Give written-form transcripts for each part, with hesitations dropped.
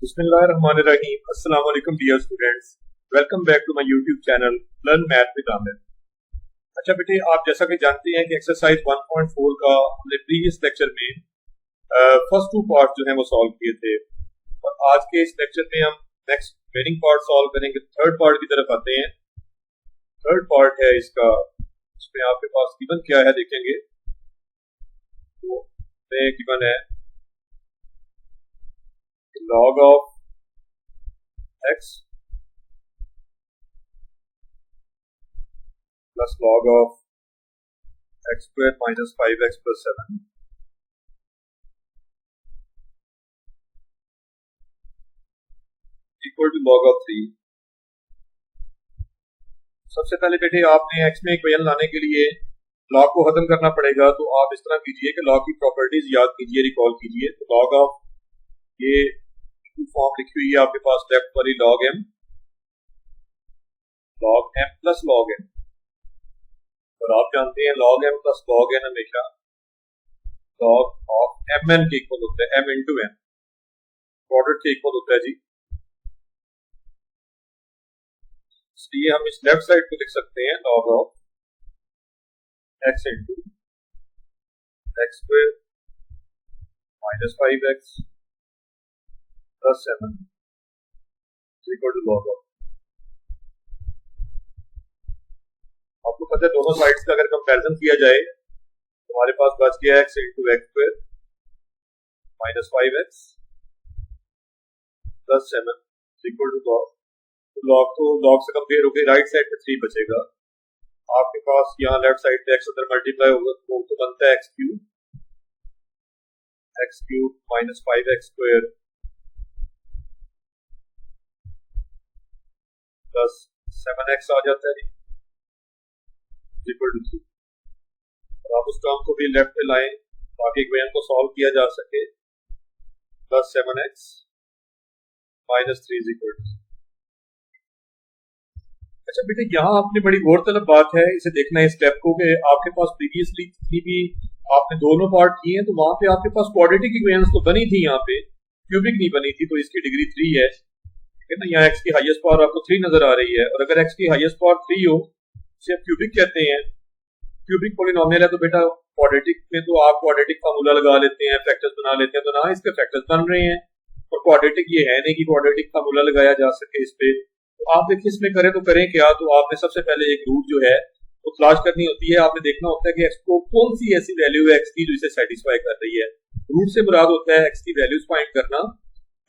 बिस्मिल्लाहिर्रहमानिर्रहीम। अस्सलाम वालेकुम dear students, welcome back to my YouTube channel learn math with Aamir. अच्छा बेटे, आप जैसा कि जानते हैं कि एक्सरसाइज 1.4 का हमने प्रीवियस लेक्चर में फर्स्ट टू पार्ट जो है वो सॉल्व किए थे और आज के इस लेक्चर में हम नेक्स्ट रिमेनिंग पार्ट सॉल्व करेंगे। थर्ड पार्ट की तरफ आते हैं। थर्ड पार्ट है इसका, इसमें आपके पास गिवन क्या है देखेंगे। तो गिवन है log of x plus log of x square minus 5x plus 7 equal to log of 3। सबसे पहले बेटे आपने x में इक्वेशन लाने के लिए log को खत्म करना पड़ेगा। तो आप इस तरह कीजिए कि log की प्रॉपर्टीज याद कीजिए, रिकॉल कीजिए। तो log ऑफ ये फॉर्म लिखी हुई है आपके पास लेफ्ट वाली, log m plus log n। और आप जानते हैं log m plus log n हमेशा log ऑफ mn के इक्वल होता है, m इंटू n प्रोडक्ट के इक्वल होता है जी। इसलिए हम इस लेफ्ट साइड को लिख सकते हैं log of x into x square minus 5x plus 7 equal to log of. आपको पता है दोनों साइड्स का अगर कंपैरिजन किया जाए तो हमारे पास बच गया x into x square minus 5x plus 7 equal to log। तो log तो log से कंपेयर होकर राइट साइड पे 3 बचेगा। आपके पास यहाँ लेफ्ट साइड पे x अंदर मल्टीप्लाई होगा तो बनता है x cube minus 5x square plus 7x आ जाता है इक्वल टू 3। और आप उस टर्म को भी लेफ्ट पे लाएं ताकि इक्वेशन को सॉल्व किया जा सके। Plus 7x minus 3 equal to. अच्छा बेटे, यहाँ आपने बड़ी गौरतलब बात है इसे देखना है स्टेप को कि आपके पास प्रीवियसली जितनी भी आपने दोनों पार्ट किए हैं तो वहां पे आपके पास क्वाड्रेटिक इक्वेशंस तो बनी थी, यहाँ पे क्यूबिक नहीं बनी थी। तो इसकी डिग्री 3 है, ना यहाँ x की हाईएस्ट पावर आपको 3 नजर आ रही है। और अगर x की हाईएस्ट पावर 3 हो इसे आप क्यूबिक कहते हैं। क्यूबिक पॉलिनोमियल है तो बेटा क्वाड्रेटिक में तो आप क्वाड्रेटिक फार्मूला लगा लेते हैं, फैक्टर्स बना लेते हैं। तो ना इसके फैक्टर्स बन रहे हैं और क्वाड्रेटिक ये है नहीं कि क्वाड्रेटिक फार्मूला लगाया जा सके इस पे। तो आप देखिए इसमें करें तो करें क्या। तो आपने सबसे पहले एक रूट जो है वो तलाश करनी होती है। आपने देखना होता है कि x को कौन सी ऐसी वैल्यू है x की जो इसे सेटिस्फाई कर रही है। रूट से मुराद होता है x की वैल्यूज फाइंड करना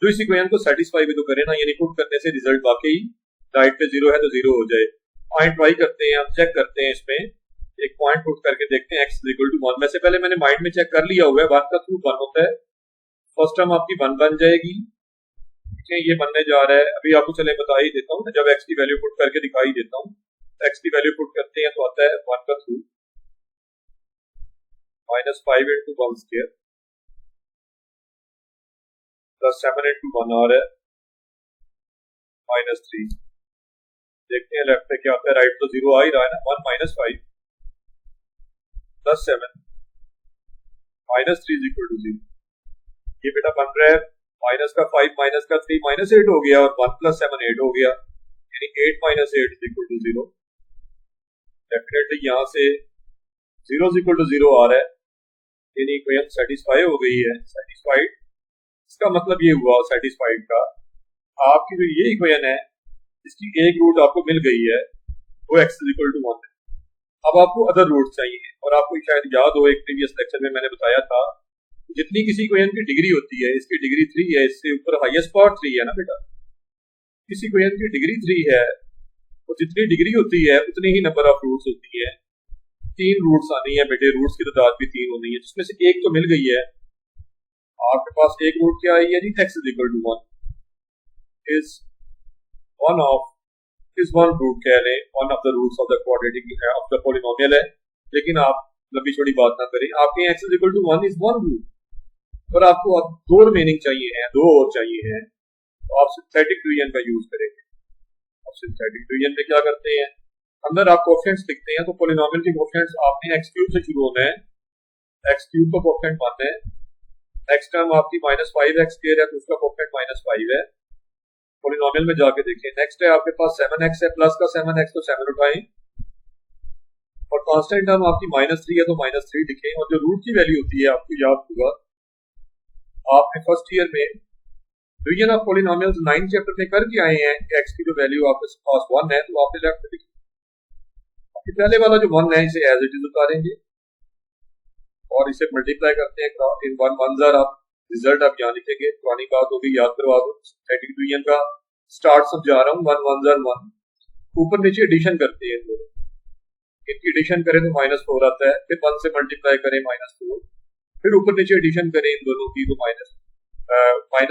जो इस इक्वेशन को सेटिस्फाई भी तो करे ना। यानी पुट करने से रिजल्ट वाकई राइट पे 0 है तो 0 हो जाए। पॉइंट वाई करते हैं, हम चेक करते हैं इसमें एक पॉइंट पुट करके देखते हैं x इक्वल टू 1। वैसे पहले मैंने माइंड में चेक कर लिया हुआ है, 1 का रूट 1 होता है। फर्स्ट टर्म आपकी 1 बन जाएगी, ठीक है, ये बनने जा रहा है। अभी आपको चले बता ही देता हूँ, जब x की वैल्यू पुट करके दिखाई देता हूँ। x की वैल्यू पुट करते हैं तो आता है 1 का root minus 5 into 1 square plus 7 into 1 आ रहा है माइनस 3। देखते हैं लेफ्ट पे क्या आता है। राइट तो 0 आ ही रहा है ना। 1 minus 5 plus 7 minus 3 equal to 0। ये बेटा बन रहा है माइनस का 5 माइनस का 3 माइनस 8 हो गया और 1 प्लस 7 8 हो गया, यानी 8 माइनस 8 इक्वल टू 0। डेफिनेटली यहाँ से 0 इक्वल टू 0 आ रहा है, यानी इक्वेशन सेटिस्फाई हो गई है। सेटिस्फाइड इसका मतलब ये हुआ सेटिस्फाइड का आपकी जो ये इक्वेशन है इसकी एक रूट आपको मिल गई है, वो x इक्वल टू 1 है। अब आपको अदर रूट चाहिए और आपको शायद याद हो एक प्रीवियस लेक्चर में मैंने बताया था जितनी किसी इक्वेशन की डिग्री होती है, इसकी डिग्री 3 है, इससे ऊपर हाईएस्ट पावर 3 है ना बेटा। किसी इक्वेशन की डिग्री 3 है तो जितनी डिग्री होती है उतनी ही नंबर ऑफ रूट्स होती है। 3 रूट्स आनी है बेटे, रूट्स की तादाद भी 3 होनी है, जिसमें से एक तो मिल गई है। आपके पास एक रूट क्या आई है जी, x equal to 1 is one root कह लें, one of the roots of the quadratic of the polynomial है। लेकिन आप लंबी छोटी बात ना करें, आपके x equal to 1 is one root और आपको अब 2 रिमेनिंग चाहिए हैं, 2 और चाहिए हैं। तो आप सिंथेटिक डिवीजन का यूज करेंगे। अब सिंथेटिक डिवीजन में क्या करते हैं, अंदर आप कोएफिशिएंट्स लिखते हैं। तो पॉलिनोमियल के कोएफिशिएंट्स आपने x क्यूब से शुरू होना है, x क्यूब का कोएफिशिएंट 1 है, नेक्स्ट टर्म आपकी -5x² है तो उसका कोफिशिएंट -5 है, पॉलिनोमियल में जाके देखें। नेक्स्ट है आपके पास 7x है, प्लस का 7x तो 7 उठाएं, और कांस्टेंट टर्म आपकी -3 है तो -3 लिखें। और जो रूट की वैल्यू होती है आपको याद होगा, आपने फर्स्ट ईयर में डिवीजन ऑफ पॉलिनोमियल्स 9 चैप्टर में करके आए हैं कि x की जो वैल्यू आपके पास 1 है तो आपने लेफ्ट में लिखी। पहले वाला जो 1 है इसे एज इट इज उतारेंगे और इसे मल्टीप्लाई करते हैं इन 1 1 आप रिजल्ट आप यहाँ लिखेंगे। पुरानी बात होगी, याद करवा दो, सिंथेटिक डिवीजन का स्टार्ट समझा रहा हूँ। 1 1 1, ऊपर नीचे एडिशन करते हैं, तो इनकी एडिशन करें तो -4 आता है, फिर 1 से मल्टीप्लाई करें -4, फिर ऊपर नीचे एडिशन करें इन दोनों की तो माइनस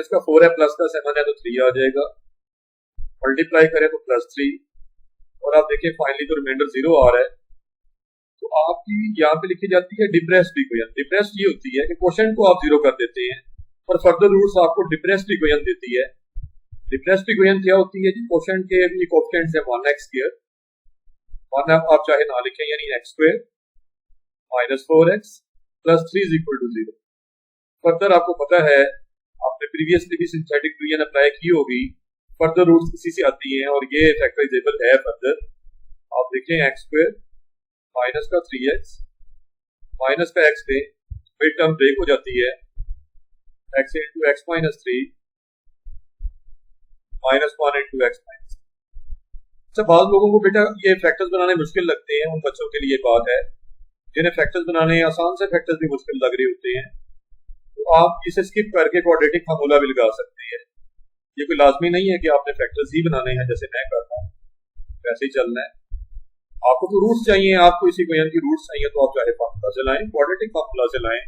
का 4 है, प्लस का 7 है तो 3 आ जाएगा, मल्टीप्लाई करें तो +3, और आप देखिए फाइनली तो रिमाइंडर 0 आ रहा है। तो आपकी यहाँ पे लिखी जाती है डिप्रेस्ड इक्वेशन। डिप्रेस्ड ये होती है कि क्वोशिएंट को आप 0 कर देते हैं और फर्दर रूट्स आपको डिप्रेस्ड इक्वेशन देती है। डिप्रेस्ड इक्वेशन क्या होती है जी? क्वोशिएंट के भी कोएफिशिएंट्स है 1x², 1 आप चाहे ना लिखें, यानी x² -4x + 3 = 0। फर्दर आपको पता है, आपने प्रीवियसली भी सिंथेटिक डिवीजन अप्लाई की होगी, फर्दर रूट्स इसी से आती हैं और ये फैक्टराइजेबल है। फर्दर आप देखें x² माइनस का 3x माइनस का x पे मिड टर्म ब्रेक हो जाती है, x × x - 3 -1 × x - 3। अच्छा, बाद लोगों को बेटा ये फैक्टर्स बनाने मुश्किल लगते हैं, उन बच्चों के लिए बात है जिन्हें फैक्टर्स बनाने आसान से फैक्टर्स भी मुश्किल लग रहे होते हैं, तो आप इसे स्किप करके क्वाड्रेटिक फार्मूला भी लगा सकते हैं। ये कोई लाजमी नहीं है कि आपने फैक्टर्स ही बनाने हैं, जैसे मैं करता हूँ वैसे ही चलना है। आपको तो रूट्स चाहिए, आपको इसी इक्वेशन की रूट्स चाहिए, तो आप चाहे फार्मूला से लाएं, क्वाड्रेटिक फार्मूला से लाएं।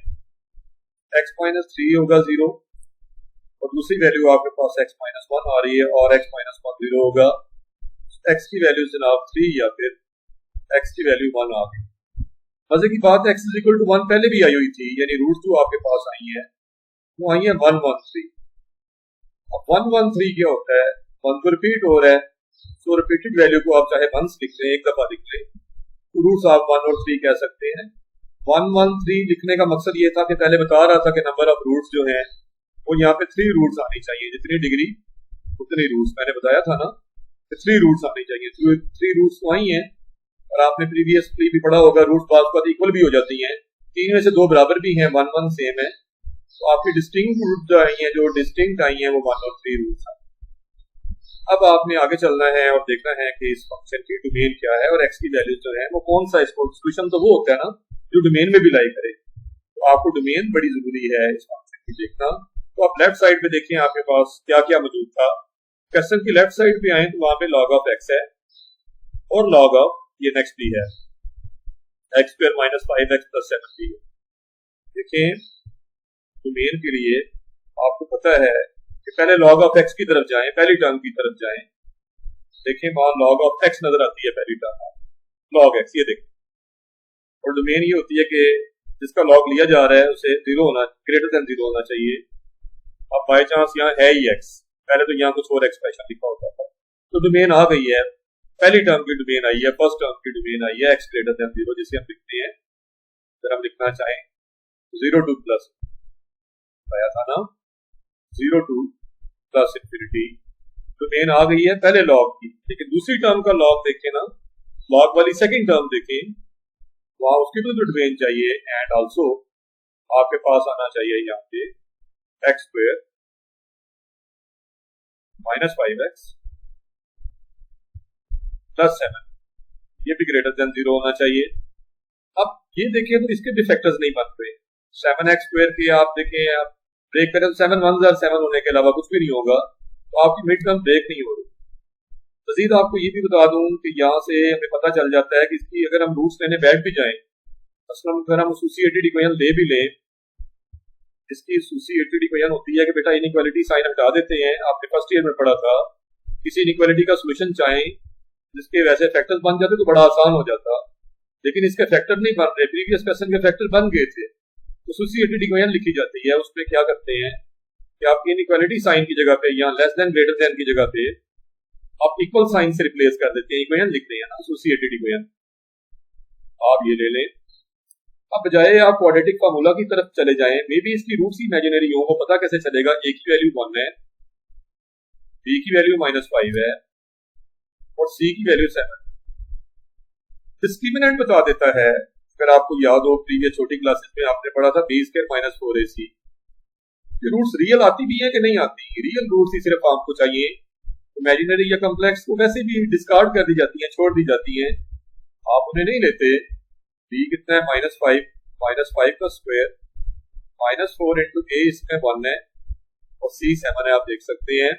x - 3 होगा 0, और दूसरी वैल्यू आपके पास x - 1 आ रही है, और x - 1 0 होगा। x की वैल्यू जनाब 3 या फिर x की वैल्यू 1 आ गई। मजे की बात है, x = 1 पहले भी आई हुई थी, यानी रूट्स जो आपके पास आई है वो आई है 1 1 3। अब 1 1 3 क्या होता है? 1 तो रिपीट हो रहा है, तो रिपीटेड वैल्यू को आप चाहे 1 लिख लें, एक दफा लिख लें, तो रूट्स आप 1 और 3 कह सकते हैं। 1 1 3 लिखने का मकसद ये था कि पहले बता रहा था कि नंबर ऑफ रूट्स जो हैं वो यहाँ पे 3 रूट्स आनी चाहिए, जितनी डिग्री उतनी रूट्स, मैंने बताया था ना, 3 रूट्स आनी चाहिए। 3 रूट्स तो आई हैं, और आपने प्रीवियसली भी पढ़ा होगा रूट्स पास पर इक्वल भी हो जाती हैं, 3 में से 2 बराबर भी हैं, 1 1 सेम है, तो आपकी डिस्टिंक्ट रूट जो आई हैं, जो डिस्टिंक्ट आई हैं, वो 1 और 3 रूट्स हैं। अब आपने आगे चलना है और देखना है कि इस फंक्शन की डोमेन क्या है और x की वैल्यू जो है वो कौन सा, इसको एक्सप्रेशन तो वो होता है ना जो डोमेन में भी लाई करे, तो आपको डोमेन बड़ी जरूरी है इस फंक्शन की देखना। तो आप लेफ्ट साइड पे देखें आपके पास क्या क्या मौजूद था। क्वेश्चन की लेफ्ट साइड पे आए तो वहां पे log of x है और log of ये नेक्स्ट भी है, x² - 5x + 7 भी है। देखें डोमेन के लिए आपको पता है कि पहले log of x की तरफ जाएं, पहली टर्म की तरफ जाएं। देखें वहां log of x नजर आती है, पहली टर्म log x, ये देखें। और डोमेन ये होती है कि जिसका log लिया जा रहा है उसे 0 होना, >0 होना चाहिए। अब बाई चांस यहाँ है ही x, पहले तो यहाँ कुछ और एक्सप्रेशन लिखा होता था, तो डोमेन आ गई है, पहली टर्म की डोमेन आई है, फर्स्ट टर्म की डोमेन आई है x > 0, जिसे हम लिखते हैं, अगर हम लिखना चाहें 0 to प्लस आया था ना, 0 to +∞, डोमेन आ गई है पहले लॉग की। लेकिन दूसरी टर्म का लॉग देखें ना, लॉग वाली सेकंड टर्म देखें, वहां उसकी तो डोमेन चाहिए, एंड आल्सो आपके पास आना चाहिए यहाँ पे x² - 5x + 7, ये भी >0 होना चाहिए। अब ये देखें तो इसके भी फैक्टर्स नहीं बन रहे। 7x² के आप देखें, आप ब्रेक करें तो 7 1 7 होने के अलावा कुछ भी नहीं होगा, तो आपकी मिड टर्म ब्रेक नहीं हो रही। मजीद आपको ये भी बता दूं कि यहाँ से हमें पता चल जाता है कि इसकी अगर हम रूट्स लेने बैठ भी जाएं, असल में अगर हम एसोसिएटेड इक्वेशन ले भी लें, इसकी एसोसिएटेड इक्वेशन होती है कि बेटा इनइक्वालिटी साइन हटा देते हैं, आपने फर्स्ट ईयर में पढ़ा था, किसी इनइक्वालिटी का सोल्यूशन चाहें जिसके वैसे फैक्टर्स बन जाते तो बड़ा आसान हो जाता, लेकिन इसके फैक्टर नहीं बन रहे, प्रीवियस क्वेश्चन के फैक्टर बन गए थे, तो एसोसिएटेड इक्वेशन लिखी जाती है। उसमें क्या करते हैं कि आप इनइक्वालिटी साइन की जगह पे, यहाँ लेस देन ग्रेटर देन की जगह पे आप इक्वल साइन से रिप्लेस कर देते हैं, इक्वेशन लिखते हैं ना एसोसिएटेड इक्वेशन। आप ये ले लें, अब बजाय आप क्वाड्रेटिक फार्मूला की तरफ चले जाएं, मे बी इसकी रूट्स इमेजिनरी हो, वो पता कैसे चलेगा? ए की वैल्यू 1 है, बी की वैल्यू -5 है और सी की वैल्यू 7। डिस्क्रिमिनेंट बता देता है, अगर आपको याद हो प्रीवियस छोटी क्लासेस में आपने पढ़ा था b² -4ac। ये रूट्स रियल आती भी है कि नहीं आती? रियल रूट्स ही सिर्फ आपको चाहिए, इमेजिनरी या कॉम्प्लेक्स को वैसे भी डिस्कार्ड कर दी जाती है, छोड़ दी जाती है, आप उन्हें नहीं लेते। b कितना है? -5 का स्क्वायर, -4 इंटू ए इसमें 1 है और c 7 है, आप देख सकते हैं।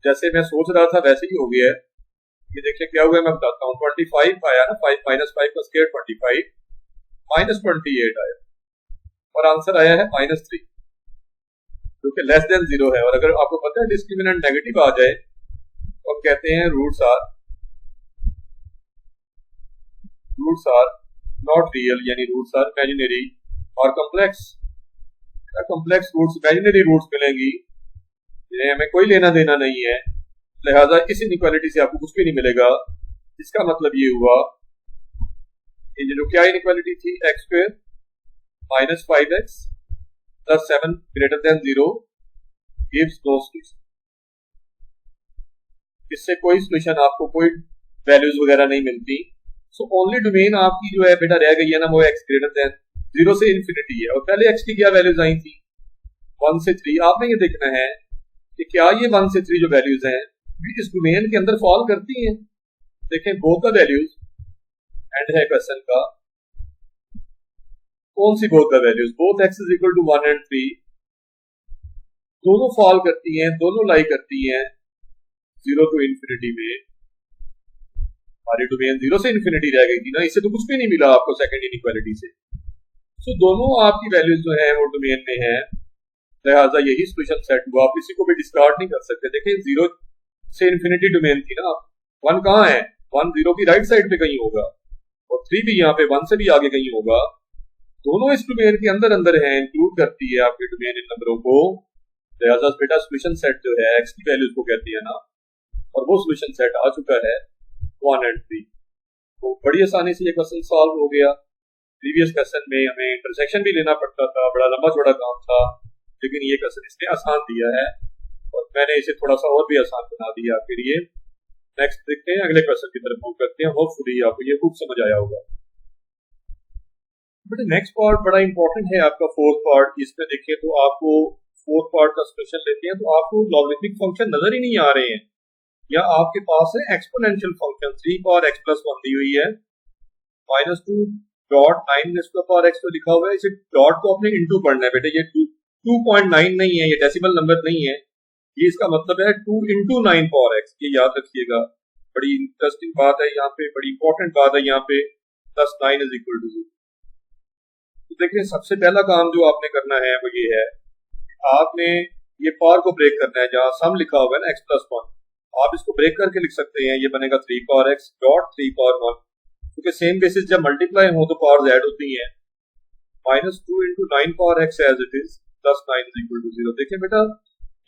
जैसे मैं सोच रहा था वैसे ही हो गया है। ये देखिए क्या हुआ है, मैं बताता हूँ। 25 आया ना, 5 का स्क्वायर 25, -28 आया और आंसर आया है -3, जो कि लेस देन 0 है। और अगर आपको पता है डिस्क्रिमिनेंट नेगेटिव आ जाए तो हम कहते हैं रूट्स आर नॉट रियल, यानी रूट्स आर इमेजिनरी और complex. Complex roots, imaginary roots मिलेंगी जिन्हें हमें कोई लेना देना नहीं है, लिहाजा इस इनइक्वालिटी से आपको कुछ भी नहीं मिलेगा। इसका मतलब ये हुआ कि जो क्या इनइक्वालिटी थी, x² -5x + 7 > 0 gives no solution। इससे कोई सोल्यूशन, आपको कोई वैल्यूज वगैरह नहीं मिलती। सो ओनली डोमेन आपकी जो है बेटा रह गई है ना, वो x > 0 से इन्फिनिटी है। और पहले x की क्या वैल्यूज आई थी? 1 से 3। आपने ये देखना है कि क्या ये 1 से 3 जो वैल्यूज हैं इस डोमेन के अंदर फॉल करती हैं। देखें बोथ द वैल्यूज, एंड है क्वेश्चन का, कौन सी both the values? Both x = 1 and 3 दोनों फॉल करती हैं, दोनों लाई करती हैं 0 to इन्फिनिटी में। हमारी डोमेन 0 से इन्फिनिटी रह गई थी ना, इससे तो कुछ भी नहीं मिला आपको सेकंड इनइक्वालिटी से। सो दोनों आपकी वैल्यूज जो है वो डोमेन में है, लिहाजा यही सोल्यूशन सेट हुआ। आप किसी को भी डिस्कार्ड नहीं कर सकते। देखिए 0 से इन्फिनिटी डोमेन थी ना, 1 कहाँ है? 1 0 की राइट साइड पे कहीं होगा और 3 भी यहाँ पे 1 से भी आगे कहीं होगा। दोनों इस डोमेन के अंदर है, इंक्लूड करती है आपके डोमेन इन नंबरों को। लिहाजा बेटा सोल्यूशन सेट जो है x की वैल्यूज को कहती है ना, और वो सोल्यूशन सेट आ चुका है 1 and 3। तो बड़ी आसानी से ये क्वेश्चन सॉल्व हो गया। प्रीवियस क्वेश्चन में हमें इंटरसेक्शन भी लेना पड़ता था, बड़ा लंबा चौड़ा काम था, लेकिन ये क्वेश्चन इसने आसान दिया है और मैंने इसे थोड़ा सा और भी आसान बना दिया आपके लिए। नेक्स्ट देखते हैं, अगले क्वेश्चन की तरफ मूव करते हैं। होपफुली आपको ये खूब समझ आया होगा। बट नेक्स्ट पार्ट बड़ा इंपॉर्टेंट है आपका, फोर्थ पार्ट। इसमें देखिए तो आपको फोर्थ पार्ट का सोल्यूशन लेते हैं तो आपको लॉगरिथमिक फंक्शन नजर ही नहीं आ रहे हैं, या आपके पास है एक्सपोनेंशियल फंक्शन 3 power x + 1 दी हुई है, -2.9x तो लिखा हुआ है। इसे डॉट को अपने इनटू पढ़ना है बेटे, ये 2.9 नहीं है, ये डेसिमल नंबर नहीं है, ये इसका मतलब है 2 × 9 power x। ये याद रखिएगा, बड़ी इंटरेस्टिंग बात है यहाँ पे, बड़ी इंपॉर्टेंट बात है यहाँ पे। + 9 = 0। तो देखिए सबसे पहला काम जो आपने करना है वो ये है, आपने ये पावर को ब्रेक करना है। जहां सम लिखा हुआ है ना x + 1, आप इसको ब्रेक करके लिख सकते हैं। ये बनेगा 3 power x डॉट 3 power 1, क्योंकि सेम बेसिस जब मल्टीप्लाई हो तो पावर्स ऐड होती हैं। -2 × 9 power x as it is, + 9 = 0। देखिए बेटा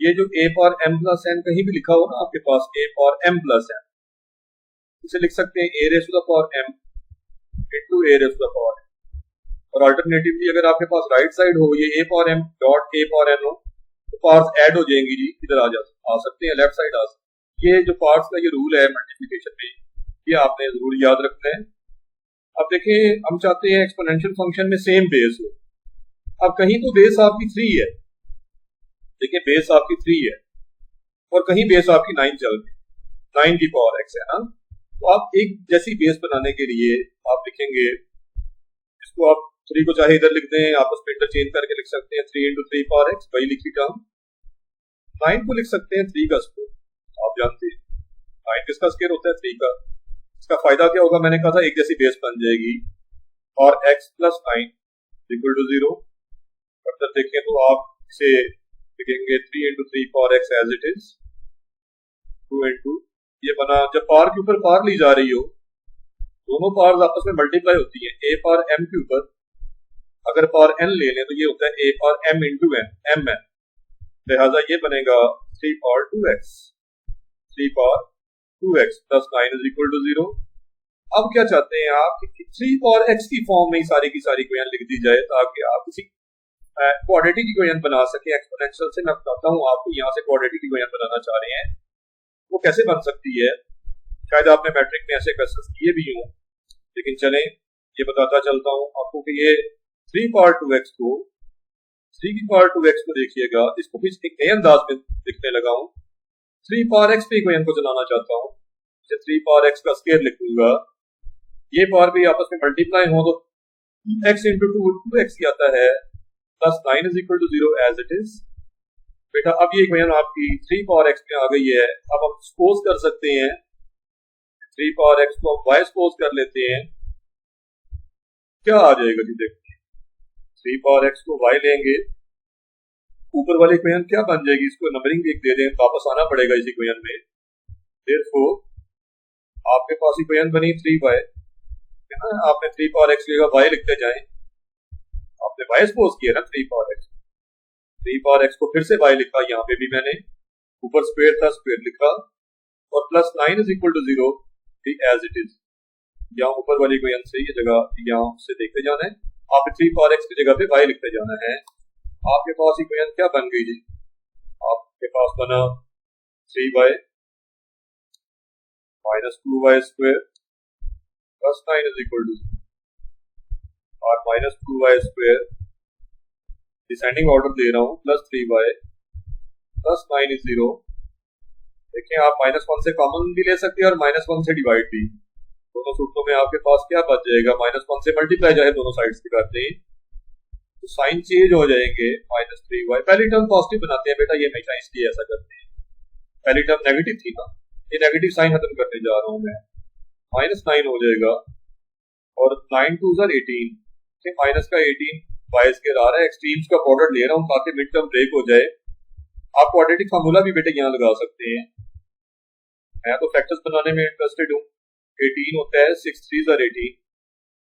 ये जो a power m + n कहीं भी लिखा हो ना आपके पास, a power m + n, इसे लिख सकते हैं a raised to the power m into a raised to the power n। और अल्टरनेटिवली अगर आपके पास राइट साइड हो, ये a power m dot a power n हो, तो पार्ट्स ऐड हो जाएंगी जी, इधर आ सकते हैं, लेफ्ट साइड आ सकते हैं। ये जो पार्ट्स का ये रूल है मल्टीप्लिकेशन में, ये आपने जरूर याद रखना है। अब देखिए हम चाहते हैं एक्सपोनेंशियल फंक्शन में सेम बेस हो। अब कहीं तो बेस आपकी 3 है, देखिए बेस आपकी 3 है और कहीं बेस आपकी 9 चल रही, 9 की पावर x है ना। तो आप एक जैसी बेस बनाने के लिए आप लिखेंगे, इसको आप 3 को चाहे इधर लिख दें, आपस में इंटरचेंज करके लिख सकते हैं 3 × 3 power x, वही लिखी टर्म। 9 को लिख सकते हैं 3 का स्क्वायर, आप जानते हैं 9 किसका स्क्वायर होता है? 3 का। इसका फायदा क्या होगा? मैंने कहा था एक जैसी बेस बन जाएगी और x + 9 = 0। अगर देखें तो आप इसे लिखेंगे 3 × 3 power x as it is, 2 × ये बना। जब पावर के ऊपर पावर ली जा रही हो, दोनों पावर्स आपस में मल्टीप्लाई होती है। a पावर m के ऊपर अगर पावर n ले लें तो ये होता है a power m × n, mn। लिहाजा ये बनेगा 3 power 2x, 3 power 2x + 9 = 0। अब क्या चाहते हैं आप कि 3 और x की फॉर्म में ही सारी की सारी इक्वेशन लिख दी जाए ताकि आप किसी क्वाड्रेटिक इक्वेशन बना सके एक्सपोनेंशियल से। मैं बताता हूँ आपको, यहाँ से क्वाड्रेटिक इक्वेशन बनाना चाह रहे हैं वो कैसे बन सकती है। शायद आपने मैट्रिक में ऐसे क्वेश्चंस किए भी हों, लेकिन चलें ये बताता चलता हूँ आपको कि ये 3 पावर 2x को 3 की पावर 2x को देखिएगा, इसको भी एक नए अंदाज में लिखने लगा हूँ। 3 पावर x पे इक्वेशन को चलाना चाहता हूँ, 3 पावर x का स्क्वायर लिखूंगा, ये पावर भी आपस में मल्टीप्लाई हो तो x इंटू 2x ही आता है, plus 9 is equal to 0 as it is. बेटा अब ये इक्वेशन आपकी 3 पावर x में आ गई है। अब हम सपोज कर सकते हैं 3 पावर x को हम y सपोज कर लेते हैं, क्या आ जाएगा जी देखिए, 3 पावर x को y लेंगे, ऊपर वाली इक्वेशन क्या बन जाएगी, इसको नंबरिंग एक दे दें, वापस आना पड़ेगा इस इक्वेशन में। देयरफॉर आपके पास इक्वेशन बनी 3y है ना, आपने 3 पावर x लेगा, y लिखते जाएं, आपने y सपोज किया ना 3 पावर x, 3 पावर x को फिर से y लिखा, यहाँ पे भी मैंने ऊपर स्क्वायर था स्क्वायर लिखा, और plus 9 is equal to 0 as it is. यहाँ ऊपर वाली इक्वेशन से ये जगह यहाँ से देखते जाना है, आपने 3 पावर x की जगह पे y लिखते जाना है। आपके पास इक्वेशन क्या बन गई जी, आपके पास बना 3y minus 2y square plus 9 is equal to और minus 2y square, descending order दे रहा हूँ, प्लस 3y प्लस 9 इज 0। देखिए आप -1 से कॉमन भी ले सकते हैं और -1 से डिवाइड भी, दोनों सूत्रों में आपके पास क्या बच जाएगा, -1 से मल्टीप्लाई जाए दोनों साइड्स की करते हैं तो साइन चेंज हो जाएंगे, -3y। पहली टर्म पॉजिटिव बनाते हैं बेटा, ये हमेशा इसलिए ऐसा करते हैं, पहली टर्म नेगेटिव थी ना, ये नेगेटिव साइन खत्म करने जा रहा हूं मैं, -9 हो जाएगा और 9 2 18, माइनस का 18 बायस के आ रहा है, एक्सट्रीम्स का प्रोडक्ट ले रहा हूँ ताकि मिड टर्म ब्रेक हो जाए। आप क्वाड्रेटिक फार्मूला भी बेटे यहाँ लगा सकते हैं, मैं तो फैक्टर्स बनाने में इंटरेस्टेड हूँ। 18 होता है 6 3 18,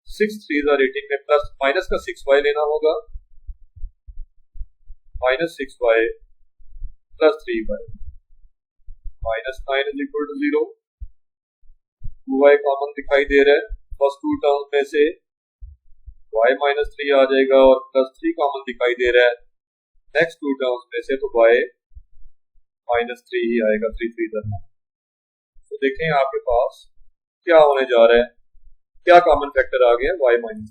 6 3 18 में प्लस माइनस का 6y लेना होगा, minus 6y plus 3y, minus 9 is equal to 0, 2y common दिखाई दे रहा है फर्स्ट टू टर्म्स में से, y माइनस 3 आ जाएगा और प्लस 3 कॉमन दिखाई दे रहा है नेक्स्ट टू टर्म्स में से, तो y माइनस 3 ही आएगा, 3 3 करना। तो देखें आपके पास क्या होने जा रहा है, क्या कॉमन फैक्टर आ गया, y माइनस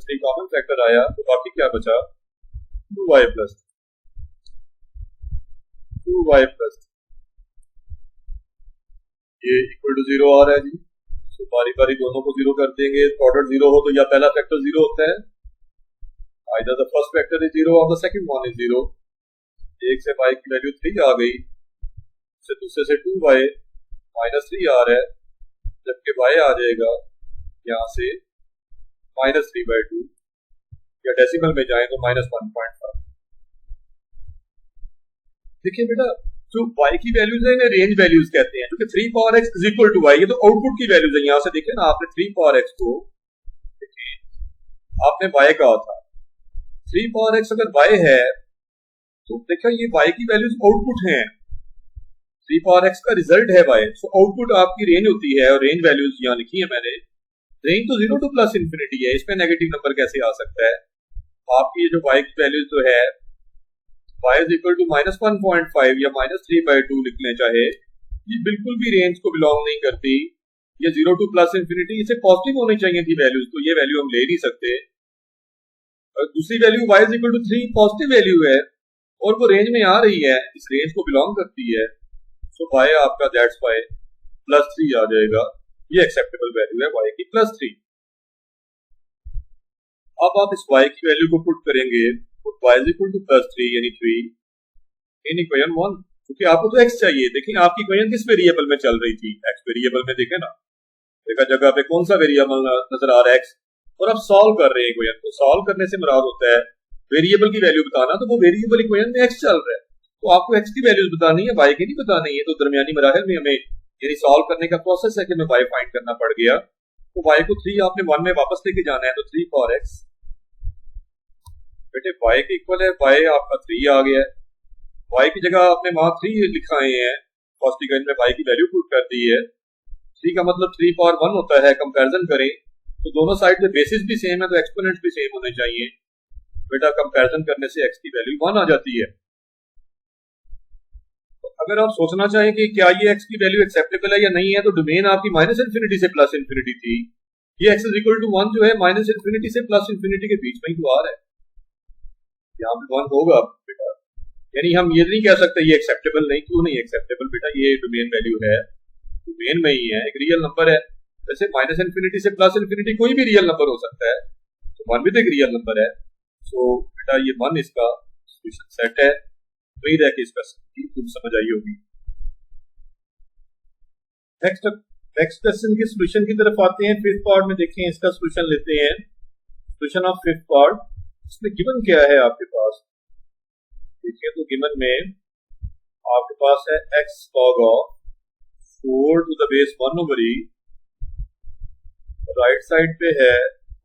3 कॉमन फैक्टर आया, तो बाकी क्या बचा 2y प्लस 2y प्लस, ये इक्वल टू 0 आ रहा है जी। तो बारी बारी दोनों को 0 कर देंगे, प्रोडक्ट 0 हो तो या पहला फैक्टर 0 होता है, either the first factor is 0 और द सेकंड वन इज 0। एक से y की वैल्यू 3 आ गई, दूसरे से 2y माइनस 3 आ रहा है, जबकि y आ जाएगा यहाँ से -3/2, या डेसिमल में जाए तो -1.5। देखिए बेटा जो y की वैल्यूज है इन्हें रेंज वैल्यूज कहते हैं, क्योंकि 3 power x is equal to y, ये तो आउटपुट की वैल्यूज है। यहाँ से देखिए ना, आपने 3 पावर x को आपने y कहा था, 3 पावर x अगर y है तो देखिए ये y की वैल्यूज आउटपुट हैं, 3 पावर x का रिजल्ट है y, सो आउटपुट आपकी रेंज होती है, और रेंज वैल्यूज यहाँ लिखी है मैंने। रेंज तो 0 टू प्लस इंफिनिटी है, इसमें नेगेटिव नंबर कैसे आ सकता है। आपकी ये जो y की वैल्यूज जो है y इज इक्वल टू -1.5 या -3/2 लिखने चाहे, ये बिल्कुल भी रेंज को बिलोंग नहीं करती, ये 0 टू प्लस इंफिनिटी, इसे पॉजिटिव होनी चाहिए थी वैल्यूज, तो ये वैल्यू हम ले नहीं सकते। और दूसरी value y is equal to 3 positive value है और वो रेंज में आ रही है, इस रेंज को बिलोंग करती है, सो y आपका दैट्स y +3 आ जाएगा, ये एक्सेप्टेबल वैल्यू है y की +3। अब आप इस y की वैल्यू को पुट करेंगे, y इज इक्वल टू +3 यानी 3 इन इक्वेशन 1, क्योंकि आपको तो x चाहिए। देखिए आपकी इक्वेशन किस वेरिएबल में चल रही थी, x वेरिएबल में, देखे ना, देखा जगह पे कौन सा वेरिएबल नजर आ रहा है x, और आप सॉल्व कर रहे हैं इक्वेशन को। सॉल्व करने से मुराद होता है वेरिएबल की वैल्यू बताना, तो वो वेरिएबल इक्वेशन में x चल रहा है, तो आपको x की वैल्यूज बतानी है, y की नहीं बतानी है। तो दरमियानी मराहल में हमें यानी सॉल्व करने का प्रोसेस है कि हमें y फाइंड करना पड़ गया, तो y को 3 आपने 1 में वापस लेके जाना है, तो 3 पावर x बेटे y के इक्वल है, y आपका 3 आ गया है, y की जगह आपने वहां 3 लिखाए हैं, फर्स्ट इक्वेशन में y की वैल्यू पुट कर दी है, 3 का मतलब 3 पावर 1 होता है, कंपैरिजन करें तो दोनों साइड पे बेसिस भी सेम है तो एक्सपोनेंट्स भी सेम होने चाहिए। बेटा कंपैरिजन करने से x की वैल्यू 1 आ जाती है। तो अगर आप सोचना चाहें कि क्या ये x की वैल्यू एक्सेप्टेबल है या नहीं है, तो डोमेन आपकी माइनस इन्फिनिटी से प्लस इन्फिनिटी थी, ये x इज इक्वल टू 1 जो है माइनस इन्फिनिटी से प्लस इन्फिनिटी के बीच में ही तो आ रहा है, यहाँ पे 1 होगा बेटा। यानी हम ये नहीं कह सकते ये एक्सेप्टेबल नहीं, क्यों नहीं एक्सेप्टेबल बेटा, ये डोमेन वैल्यू है, डोमेन में ही है, एक रियल नंबर है। वैसे माइनस इन्फिनिटी से प्लस इन्फिनिटी कोई भी रियल नंबर हो सकता है, तो 1 भी तो एक रियल नंबर है। सो बेटा ये 1 इसका सॉल्यूशन सेट है। उम्मीद है कि इसका तुम समझ आई होगी। नेक्स्ट क्वेश्चन के सॉल्यूशन की तरफ आते हैं। फिफ्थ पार्ट में देखें, इसका सॉल्यूशन लेते हैं, सॉल्यूशन ऑफ फिफ्थ पार्ट। इसमें गिवन क्या है आपके पास, देखिए तो गिवन में आपके पास है x log of 4 to the base 1 over e, right side पे है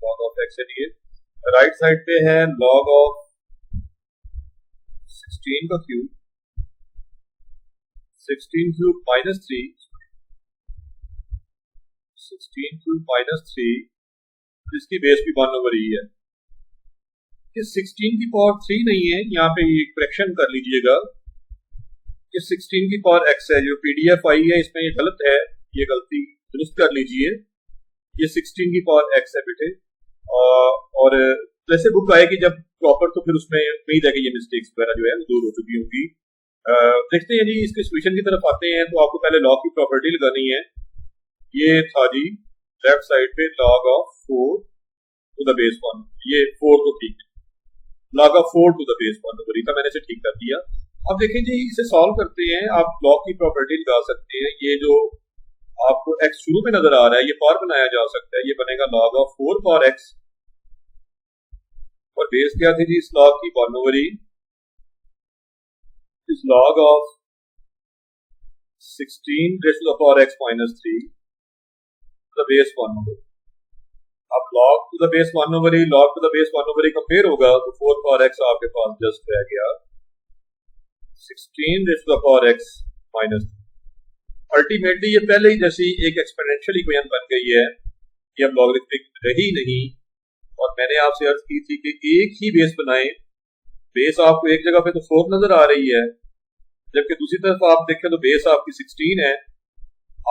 log ऑफ x, है राइट साइड पे है log ऑफ 16 का cube, 16 cube minus 3, 16 cube minus 3, इसकी बेस भी 1 ओवर e है। ये 16 की पावर 3 नहीं है, यहाँ पे ये करेक्शन कर लीजिएगा, ये 16 की पावर x है। जो PDF आई है इसमें ये गलत है, ये गलती दुरुस्त कर लीजिए, ये 16 की पावर x है बेटे। और जैसे बुक आएगी जब प्रॉपर तो फिर उसमें उम्मीद है कि ये मिस्टेक्स वगैरह जो है दूर हो चुकी होंगी। देखते हैं जी, इसके सॉल्यूशन की तरफ आते हैं। तो आपको पहले लॉग की प्रॉपर्टी लगानी है। ये था जी लेफ्ट साइड पे log of 4 to the base 1, ये 4 तो ठीक है, log of 4 to the base 1 over e था, मैंने इसे ठीक कर दिया। अब देखें जी, इसे सॉल्व करते हैं। आप लॉग की प्रॉपर्टी लगा सकते हैं। ये जो आपको x शुरू में नजर आ रहा है ये पावर बनाया जा सकता है, ये बनेगा log ऑफ 4 पावर x, और बेस क्या थी जी इस log की 1 ओवर e, इस log of 16 raise to the power x minus 3 to the base 1 over. अब log to the base 1 over e, log to the base 1 over e compare होगा तो 4 पावर x आपके पास जस्ट रह गया 16 raise to the power x minus. Ultimately ये पहले ही जैसी एक एक्सपोनेंशियल इक्वेशन बन गई है, ये अब लॉगरिथमिक रही नहीं। और मैंने आपसे अर्ज की थी कि एक ही बेस बनाएं, बेस आपको एक जगह पे तो 4 नजर आ रही है, जबकि दूसरी तरफ आप देखें तो बेस आपकी 16 है।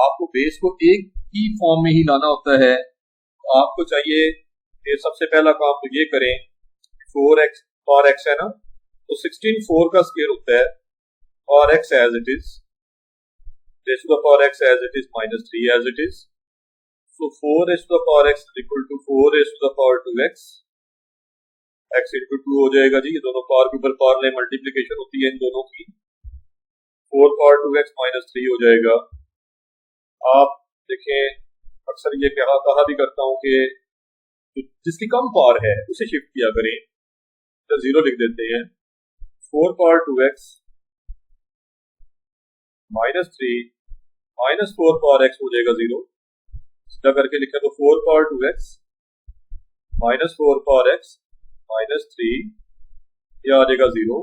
आपको बेस को एक ही फॉर्म में ही लाना होता है। तो आपको चाहिए कि सबसे पहला काम तो ये करें, 4x पावर x है ना, तो 16 4 का स्क्वायर होता है, और x as it is, raised to the power x as it is minus 3 as it is. So 4 raised to the power x is equal to 4 raised to the power 2x, x into 2 हो जाएगा जी। ये दोनों power के ऊपर power ले multiplication होती है इन दोनों की, 4 पावर 2x माइनस 3 हो जाएगा। आप देखें अक्सर ये कहा भी करता हूँ कि जिसकी कम पावर है उसे शिफ्ट किया करें, तो 0 लिख देते हैं। 4 power 2x minus 3 minus 4 power x हो जाएगा 0, सीधा करके लिखा तो 4 power 2x minus 4 power x minus 3, ये आ जाएगा 0।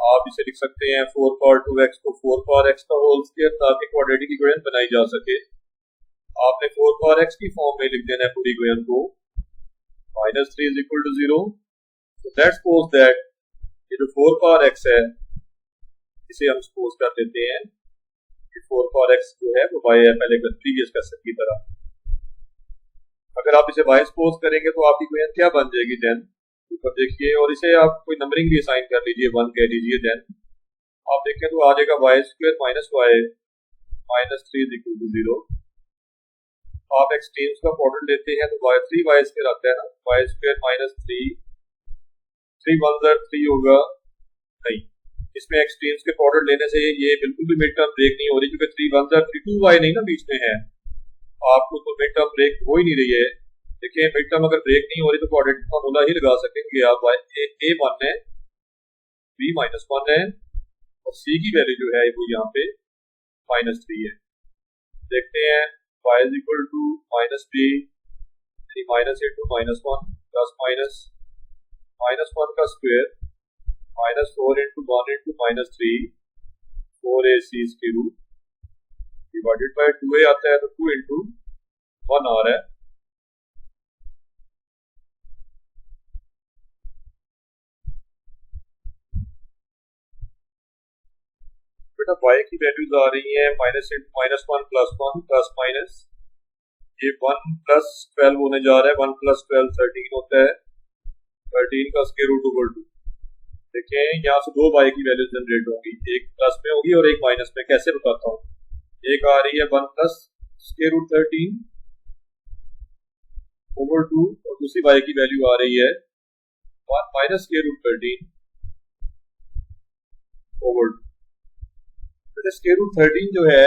आप इसे लिख सकते हैं 4 पावर 2x को 4 पावर x का होल स्क्वायर, ताकि क्वाड्रेटिक इक्वेशन बनाई जा सके। आपने 4 पावर x की फॉर्म में लिख देना है पूरी इक्वेशन को, माइनस 3 इज इक्वल टू 0। तो लेट्स सपोज दैट ये जो 4 पावर x है इसे हम सपोज कर देते हैं कि 4 पावर x जो है वो y है, पहले प्रीवियस क्वेश्चन की तरह। अगर आप इसे y सपोज करेंगे तो आपकी इक्वेशन क्या बन जाएगी, देन ऊपर देखिए, और इसे आप कोई नंबरिंग भी असाइन कर लीजिए, 1 कह लीजिए। देन आप देखें तो आ जाएगा y square minus y minus 3 is equal to 0। आप एक्सट्रीम्स का प्रोडक्ट लेते हैं तो y स्क्वायर आता है ना, y स्क्वायर माइनस 3 1 3 होगा, नहीं इसमें एक्सट्रीम्स के प्रोडक्ट लेने से ये बिल्कुल भी मिड टर्म ब्रेक नहीं हो रही, क्योंकि 3 1 3 2y नहीं ना बीच में है, आपको तो मिड टर्म ब्रेक हो ही नहीं रही है। देखिए मिड टर्म अगर ब्रेक नहीं हो रही तो क्वाड्रेटिक फार्मूला ही लगा सकेंगे आप, a 1 है, b माइनस 1 है, और c की वैल्यू जो है वो यहाँ पे माइनस 3 है। देखते हैं y is equal to minus b, minus into minus 1 plus minus 1 का square minus 4 into 1 into minus 3, 4ac इसके रूट, डिवाइडेड बाय 2a आता है तो 2 इंटू 1 आ रहा है। बेटा y की वैल्यूज आ रही है -1 प्लस माइनस, ये 1 प्लस 12 होने जा रहा है, 1 प्लस 12 13 होता है, 13 का स्क्वायर रूट ओवर 2। देखें यहाँ से दो y की वैल्यू जनरेट होगी, एक प्लस में होगी और एक माइनस में। कैसे बताता हूँ, एक आ रही है 1 प्लस स्क्वायर रूट 13 ओवर 2 और दूसरी y की वैल्यू आ रही है 1 minus square root 13 over 2। Square root 13 जो है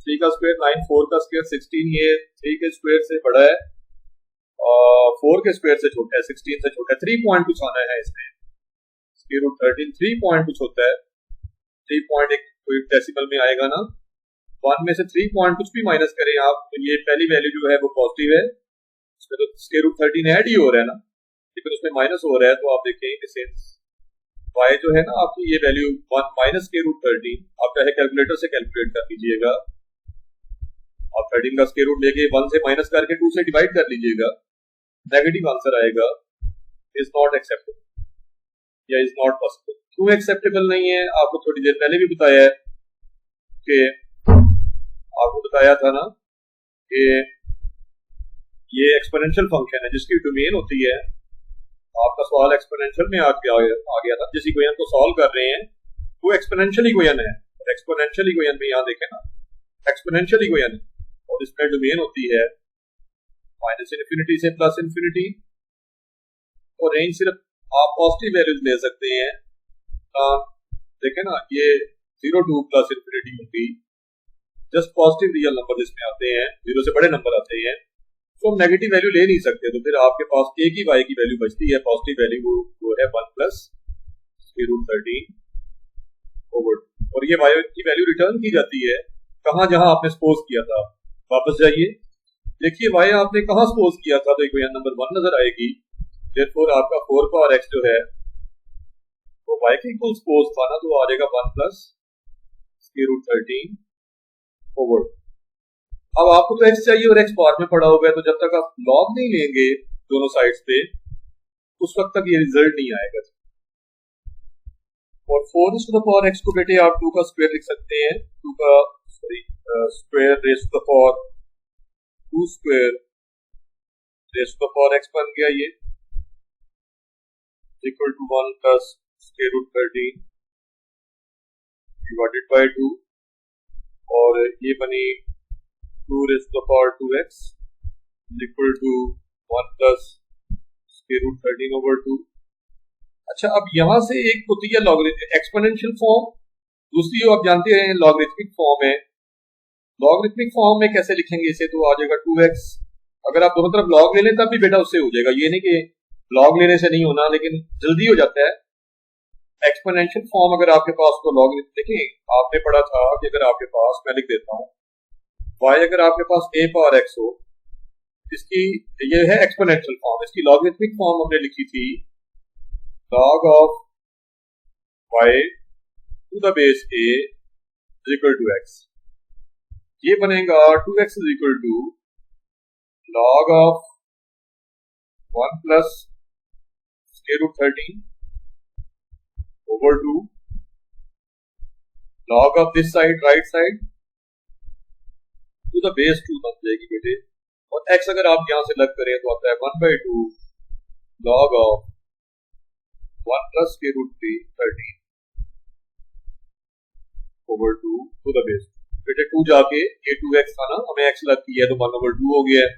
3 का स्क्वायर 9, 4 का स्क्वायर 16, ये 3 के स्क्वायर से बड़ा है और 4 के स्क्वायर से छोटा है, 16 से छोटा है। 3 पॉइंट कुछ आना है इसमें, स्क्वायर रूट 13 3 पॉइंट कुछ होता है, 3 पॉइंट एक कोई डेसिमल में आएगा ना, 1 में से 3 पॉइंट कुछ भी माइनस करें आप तो ये पहली वैल्यू जो है वो पॉजिटिव है, इसमें तो स्क्वायर रूट 13 ऐड ही हो रहा है ना, लेकिन उसमें माइनस हो रहा है। तो आप देखें सेंस y जो है ना आपकी ये वैल्यू 1 माइनस स्क्वायर रूट 13, आप चाहे कैलकुलेटर से कैलकुलेट कर लीजिएगा, आप 13 का स्क्वायर रूट लेके 1 से माइनस करके 2 से डिवाइड कर लीजिएगा, नेगेटिव आंसर आएगा। इज नॉट एक्सेप्टेबल या इज नॉट पॉसिबल। क्यों एक्सेप्टेबल नहीं है, आपको थोड़ी देर पहले भी बताया है कि आपको बताया था ना कि ये एक्सपोनेंशियल फंक्शन है जिसकी डोमेन होती है, आपका सवाल एक्सपोनेंशियल में आ गया था, जिस इक्वेशन को सॉल्व कर रहे हैं वो एक्सपोनेंशियल इक्वेशन है। एक्सपोनेंशियल इक्वेशन में यहाँ देखें ना, एक्सपोनेंशियल इक्वेशन और इसमें डोमेन होती है -इन्फिनिटी से +इन्फिनिटी और रेंज सिर्फ आप पॉजिटिव वैल्यूज ले सकते हैं। देखें ना ये 0 to +इन्फिनिटी होगी, जस्ट पॉजिटिव रियल नंबर इसमें आते हैं, 0 से बड़े नंबर आते हैं, तो हम नेगेटिव वैल्यू ले नहीं सकते। तो फिर आपके पास एक ही y की वैल्यू बचती है, पॉजिटिव वैल्यू वो है 1 प्लस स्क्वायर रूट 13 ओवर 2 और ये y की वैल्यू रिटर्न की जाती है कहाँ, जहां आपने सपोज किया था। वापस जाइए, देखिए y आपने कहाँ सपोज किया था, तो इक्वेशन नंबर 1 नजर आएगी। देयरफॉर आपका 4 पावर x जो है वो y के इक्वल सपोज था ना, तो आ जाएगा 1 प्लस स्क्वायर रूट 13 ओवर। अब आपको तो x चाहिए और x पार्ट में पड़ा हुआ है, तो जब तक आप लॉग नहीं लेंगे दोनों साइड्स पे उस वक्त तक ये रिजल्ट नहीं आएगा। और 4 टू द पावर x को बेटे आप 2 का स्क्वायर लिख सकते हैं, 2 का square raise to the power 2 square raise to the power x बन गया, ये equal to 1 plus square root 13 divided by 2 और ये बनी 2 raised to the power 2x equal to 1 plus square root 13 over 2। अच्छा, अब यहां से एक होती है लॉगरिथमिक एक्सपोनेंशियल फॉर्म, दूसरी आप जानते हैं लॉगरिथमिक फॉर्म है। लॉगरिथमिक फॉर्म में कैसे लिखेंगे इसे, तो आ जाएगा 2x। अगर आप दोनों तरफ लॉग ले लें तब भी बेटा उससे हो जाएगा, ये नहीं कि लॉग लेने से नहीं होना, लेकिन जल्दी हो जाता है। एक्सपोनेंशियल फॉर्म अगर आपके पास तो लॉग देखें आपने पढ़ा था कि अगर आपके पास, मैं लिख देता हूँ y अगर आपके पास a पावर x हो, इसकी ये है एक्सपोनेंशियल फॉर्म, इसकी लॉगरिथमिक फॉर्म हमने लिखी थी log of y to the base a is equal to x। ये बनेगा 2x is equal to log of 1 plus square root 13 over 2 log of this side right side to the base 2 बन जाएगी बेटे, और x अगर आप यहां से लग करें तो आता है 1/2 log of 1 plus square root 13 over 2 to the base. बेटे 2 जाके ये 2x था ना, हमें x लग किया है तो 1/2 हो गया है,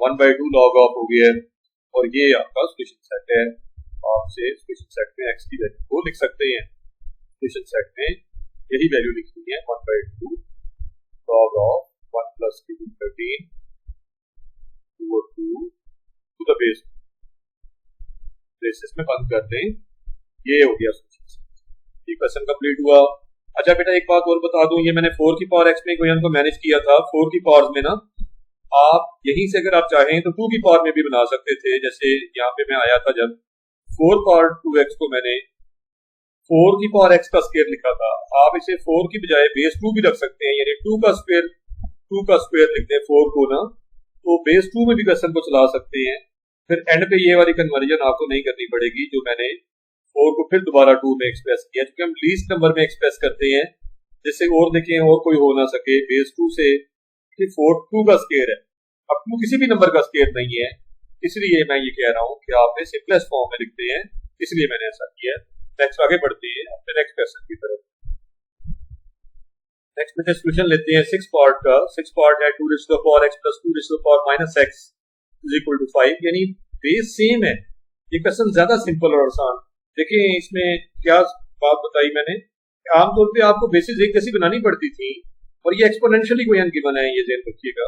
1/2 log ऑफ हो गया है, और ये आपका सॉल्यूशन सेट है। आपसे सॉल्यूशन सेट में x की वैल्यू को लिख सकते हैं, सॉल्यूशन सेट में यही वैल्यू लिखनी है 1/2 log of 1 plus square root 13 over 2 to the base. Braces में बंद कर दें, ये हो गया सॉल्यूशन। ये क्वेश्चन कंप्लीट हुआ। अच्छा बेटा एक बात और बता दूं, ये मैंने 4 की पावर x में इक्वेशन को मैनेज किया था। 4 की पावर में ना आप यहीं से अगर आप चाहें तो 2 की पावर में भी बना सकते थे। जैसे यहाँ पे मैं आया था जब 4 पावर 2x को मैंने 4 की पावर x का स्क्वायर लिखा था, आप इसे 4 की बजाय बेस 2 भी रख सकते हैं, यानी 2 का स्क्वायर 2 का स्क्वायर लिखते हैं 4 को ना, तो बेस 2 में भी क्वेश्चन को चला सकते हैं। फिर एंड पे ये वाली कन्वर्जन आपको नहीं करनी पड़ेगी जो मैंने 4 को फिर दोबारा 2 में एक्सप्रेस किया, क्योंकि हम लीस्ट नंबर में एक्सप्रेस करते हैं जिससे और देखें और कोई हो ना सके बेस 2 से कि 4 2 का स्क्वायर है। अब 2 किसी भी नंबर का स्क्वायर नहीं है, इसलिए मैं ये कह रहा हूँ कि आप सिंपलेस्ट फॉर्म में लिखते हैं, इसलिए मैंने ऐसा किया है। नेक्स्ट आगे बढ़ते हैं अपने नेक्स्ट क्वेश्चन की तरफ। नेक्स्ट में सॉल्यूशन लेते हैं 6 पार्ट का। 6 पार्ट है 2 raised to the power x plus 2 raised to the power minus x is equal to 5, यानी बेस सेम है। ये क्वेश्चन ज्यादा सिंपल और आसान। देखिए इसमें क्या बात बताई मैंने, आमतौर पे आपको बेसिस एक जैसी बनानी पड़ती थी और ये एक्सपोनेंशियली कोई गिवन है, ये ध्यान रखिएगा।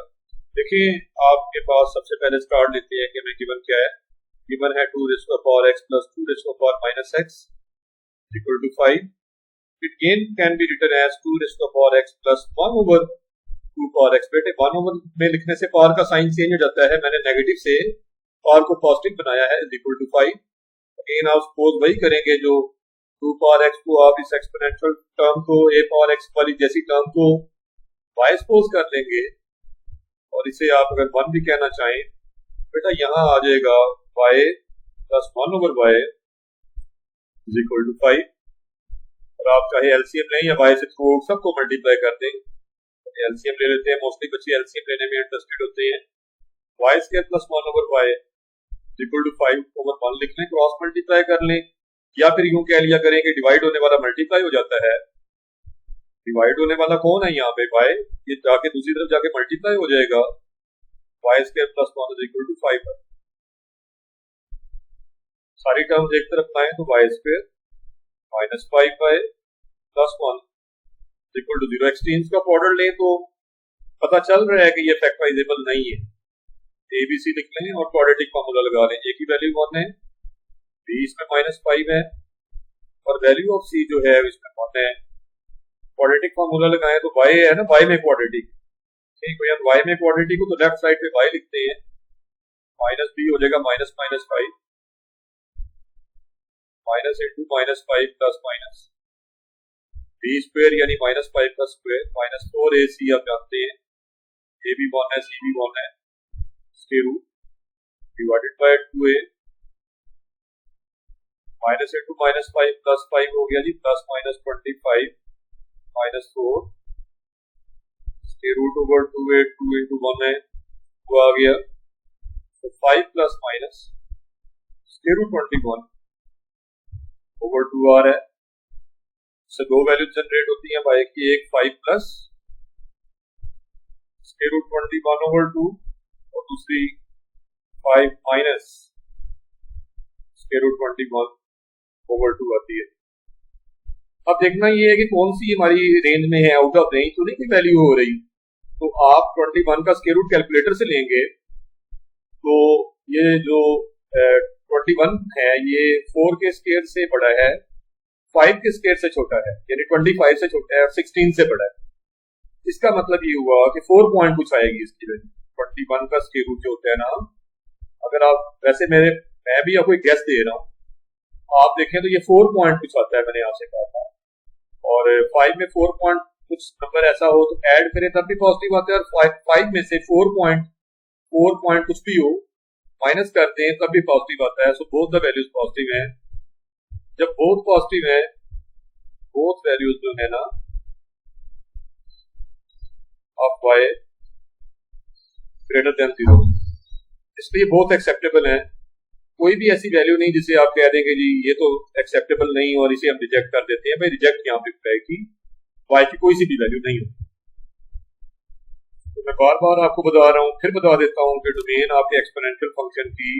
देखिए आपके पास सबसे पहले स्टार्ट लेते हैं कि हमें गिवन क्या है। गिवन है 2 raised to the power x plus 2 raised to the power minus x is equal to 5। It again can be written as 2 raised to the power x plus 1 over 2 power x। बेटे 1 over में लिखने से power का sign change हो जाता है, मैंने negative से पावर को पॉजिटिव बनाया है, is equal to 5। अगेन आप सपोज वही करेंगे जो 2 पावर x को आप इस एक्सपोनेंशियल टर्म को a पावर x वाली जैसी टर्म को y सपोज कर लेंगे, और इसे आप अगर 1 भी कहना चाहें बेटा यहाँ आ जाएगा y plus 1 over y is equal to 5। और आप चाहे एलसीएम लें या y से थ्रू सबको मल्टीप्लाई कर दें। एलसीएम ले लेते हैं, मोस्टली बच्चे एलसीएम लेने में इंटरेस्टेड होते हैं। y square plus 1 over y equal to 5 over 1 लिख लें, क्रॉस मल्टीप्लाई कर लें, या फिर यूं कह लिया करें कि डिवाइड होने वाला मल्टीप्लाई हो जाता है। डिवाइड होने वाला कौन है यहाँ पे y, ये जाके दूसरी तरफ जाके मल्टीप्लाई हो जाएगा। y square plus 1 equal to 5 है। सारी टर्म्स एक तरफ लाएं तो y square minus 5y plus 1 equal to 0। Extremes का ऑर्डर लें तो पता चल रहा है कि ये फैक्टराइजेबल नहीं है। ABC लिख लें और क्वाड्रेटिक फार्मूला लगा लें। A की वैल्यू 1 है, B इसमें माइनस 5 है, और वैल्यू ऑफ C जो है इसमें 1 है। क्वाड्रेटिक फार्मूला लगाएं तो y है ना, y में क्वाड्रेटिक, ठीक है, y में क्वाड्रेटिक को तो लेफ्ट साइड पे y लिखते हैं, माइनस b हो जाएगा minus minus 5 minus into minus 5 plus minus b square यानी माइनस 5 का स्क्वायर माइनस 4ac आप जानते हैं, a भी 1 है c भी 1 है, square root divided by 2a minus into minus 5 plus 5 हो गया जी, plus minus 25 minus 4 square root over 2a 2 into 1 है वो आ गया, तो 5 plus minus square root 21 over 2 आ रहा है। इससे दो वैल्यू जनरेट होती हैं y की, एक 5 प्लस स्क्वायर रूट 21 ओवर 2 और दूसरी 5 माइनस स्क्वायर रूट 21 ओवर 2 आती है। अब देखना ये है कि कौन सी हमारी रेंज में है, आउट ऑफ रेंज तो नहीं कोई वैल्यू हो रही। तो आप 21 का स्क्वायर रूट कैलकुलेटर से लेंगे तो ये जो 21 है ये 4 के स्क्वायर से बड़ा है, 5 के स्क्वायर से छोटा है, यानी 25 से छोटा है और 16 से बड़ा है। इसका मतलब ये हुआ कि 4 पॉइंट कुछ आएगी इसकी वैल्यू। 21 का स्क्वायर रूट जो होता है ना, अगर आप वैसे मैं भी आपको एक गेस दे रहा हूँ, आप देखें तो ये 4 पॉइंट कुछ आता है, मैंने आपसे कहा था, और 5 में 4 पॉइंट कुछ नंबर ऐसा हो तो ऐड करें तब भी पॉजिटिव आता है, और 5 में से 4 पॉइंट कुछ भी हो माइनस करते हैं तब भी पॉजिटिव आता है। सो बोथ द वैल्यूज पॉजिटिव है। जब बोथ पॉजिटिव है, बोथ वैल्यूज जो है ना ऑफ y ग्रेटर देन 0, इसलिए बोथ एक्सेप्टेबल है। कोई भी ऐसी वैल्यू नहीं जिसे आप कह देंगे जी ये तो एक्सेप्टेबल नहीं और इसे हम रिजेक्ट कर देते हैं। भाई रिजेक्ट यहाँ पे है कि y की कोई सी भी वैल्यू नहीं होती। तो मैं बार बार आपको बता रहा हूँ, फिर बता देता हूँ कि डोमेन आपके एक्सपोनेंशियल फंक्शन की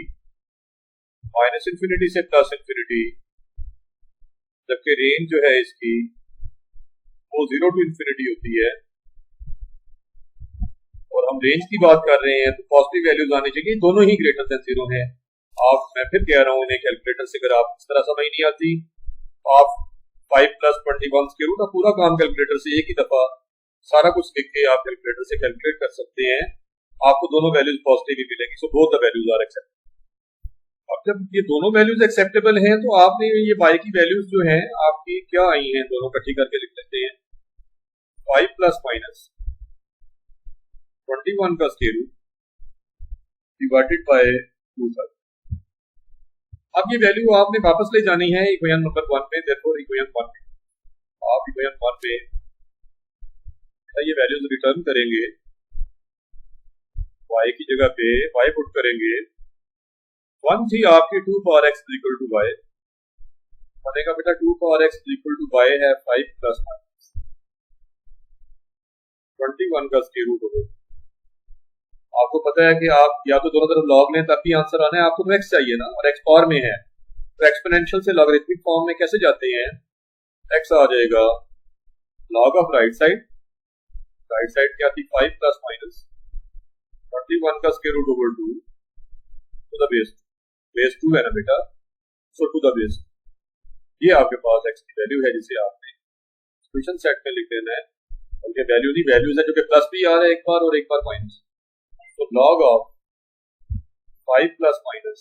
माइनस इंफिनिटी से प्लस इंफिनिटी, जबकि रेंज जो है इसकी वो 0 टू इंफिनिटी होती है, और हम रेंज की बात कर रहे हैं तो पॉजिटिव वैल्यूज आनी चाहिए, दोनों ही ग्रेटर देन 0 है। मैं फिर कह रहा हूँ इन्हें कैलकुलेटर से अगर आप इस तरह समझ नहीं आती, आप 5 प्लस 21 के रूट पूरा काम कैलकुलेटर से एक ही दफा सारा कुछ लिख के आप कैलकुलेटर से कैलकुलेट कर सकते हैं, आपको दोनों वैल्यूज पॉजिटिव ही मिलेंगी। So both the values are acceptable. अब जब ये दोनों वैल्यूज एक्सेप्टेबल हैं तो आपने ये y की वैल्यूज जो हैं आपकी क्या आई हैं, दोनों इकट्ठी करके लिख लेते हैं। 5 प्लस माइनस 21 का स्क्वायर रूट डिवाइडेड बाय 2/3। अब ये वैल्यू आपने वापस ले जानी है इक्वेशन नंबर 1 में, देयरफॉर इक्वेशन 1 में आप इक्वेशन 1 में ये वैल्यूज रिटर्न करेंगे, y की जगह पे y पुट करेंगे। 1 थी आपकी 2 power x equal to y, बनेगा बेटा 2 power x equal to y है 5 प्लस 21 का स्क्वायर रूट होगा। आपको पता है कि आप या तो दोनों तरफ लॉग लें तब भी आंसर आना है, आपको तो x चाहिए ना, और x पावर में है तो एक्सपोनेंशियल से लॉगरिथमिक फॉर्म में कैसे जाते हैं, x आ जाएगा लॉग ऑफ राइट साइड क्या थी 5 प्लस माइनस 21 का square root over 2 to the base 2 है ना बेटा, सो टू द बेस। ये आपके पास x की वैल्यू है जिसे आपने इक्वेशन सेट में लिख देना है, उनके वैल्यू नहीं वैल्यूज है जो कि प्लस भी आ रहा है एक बार और एक बार माइनस। तो log ऑफ 5 प्लस माइनस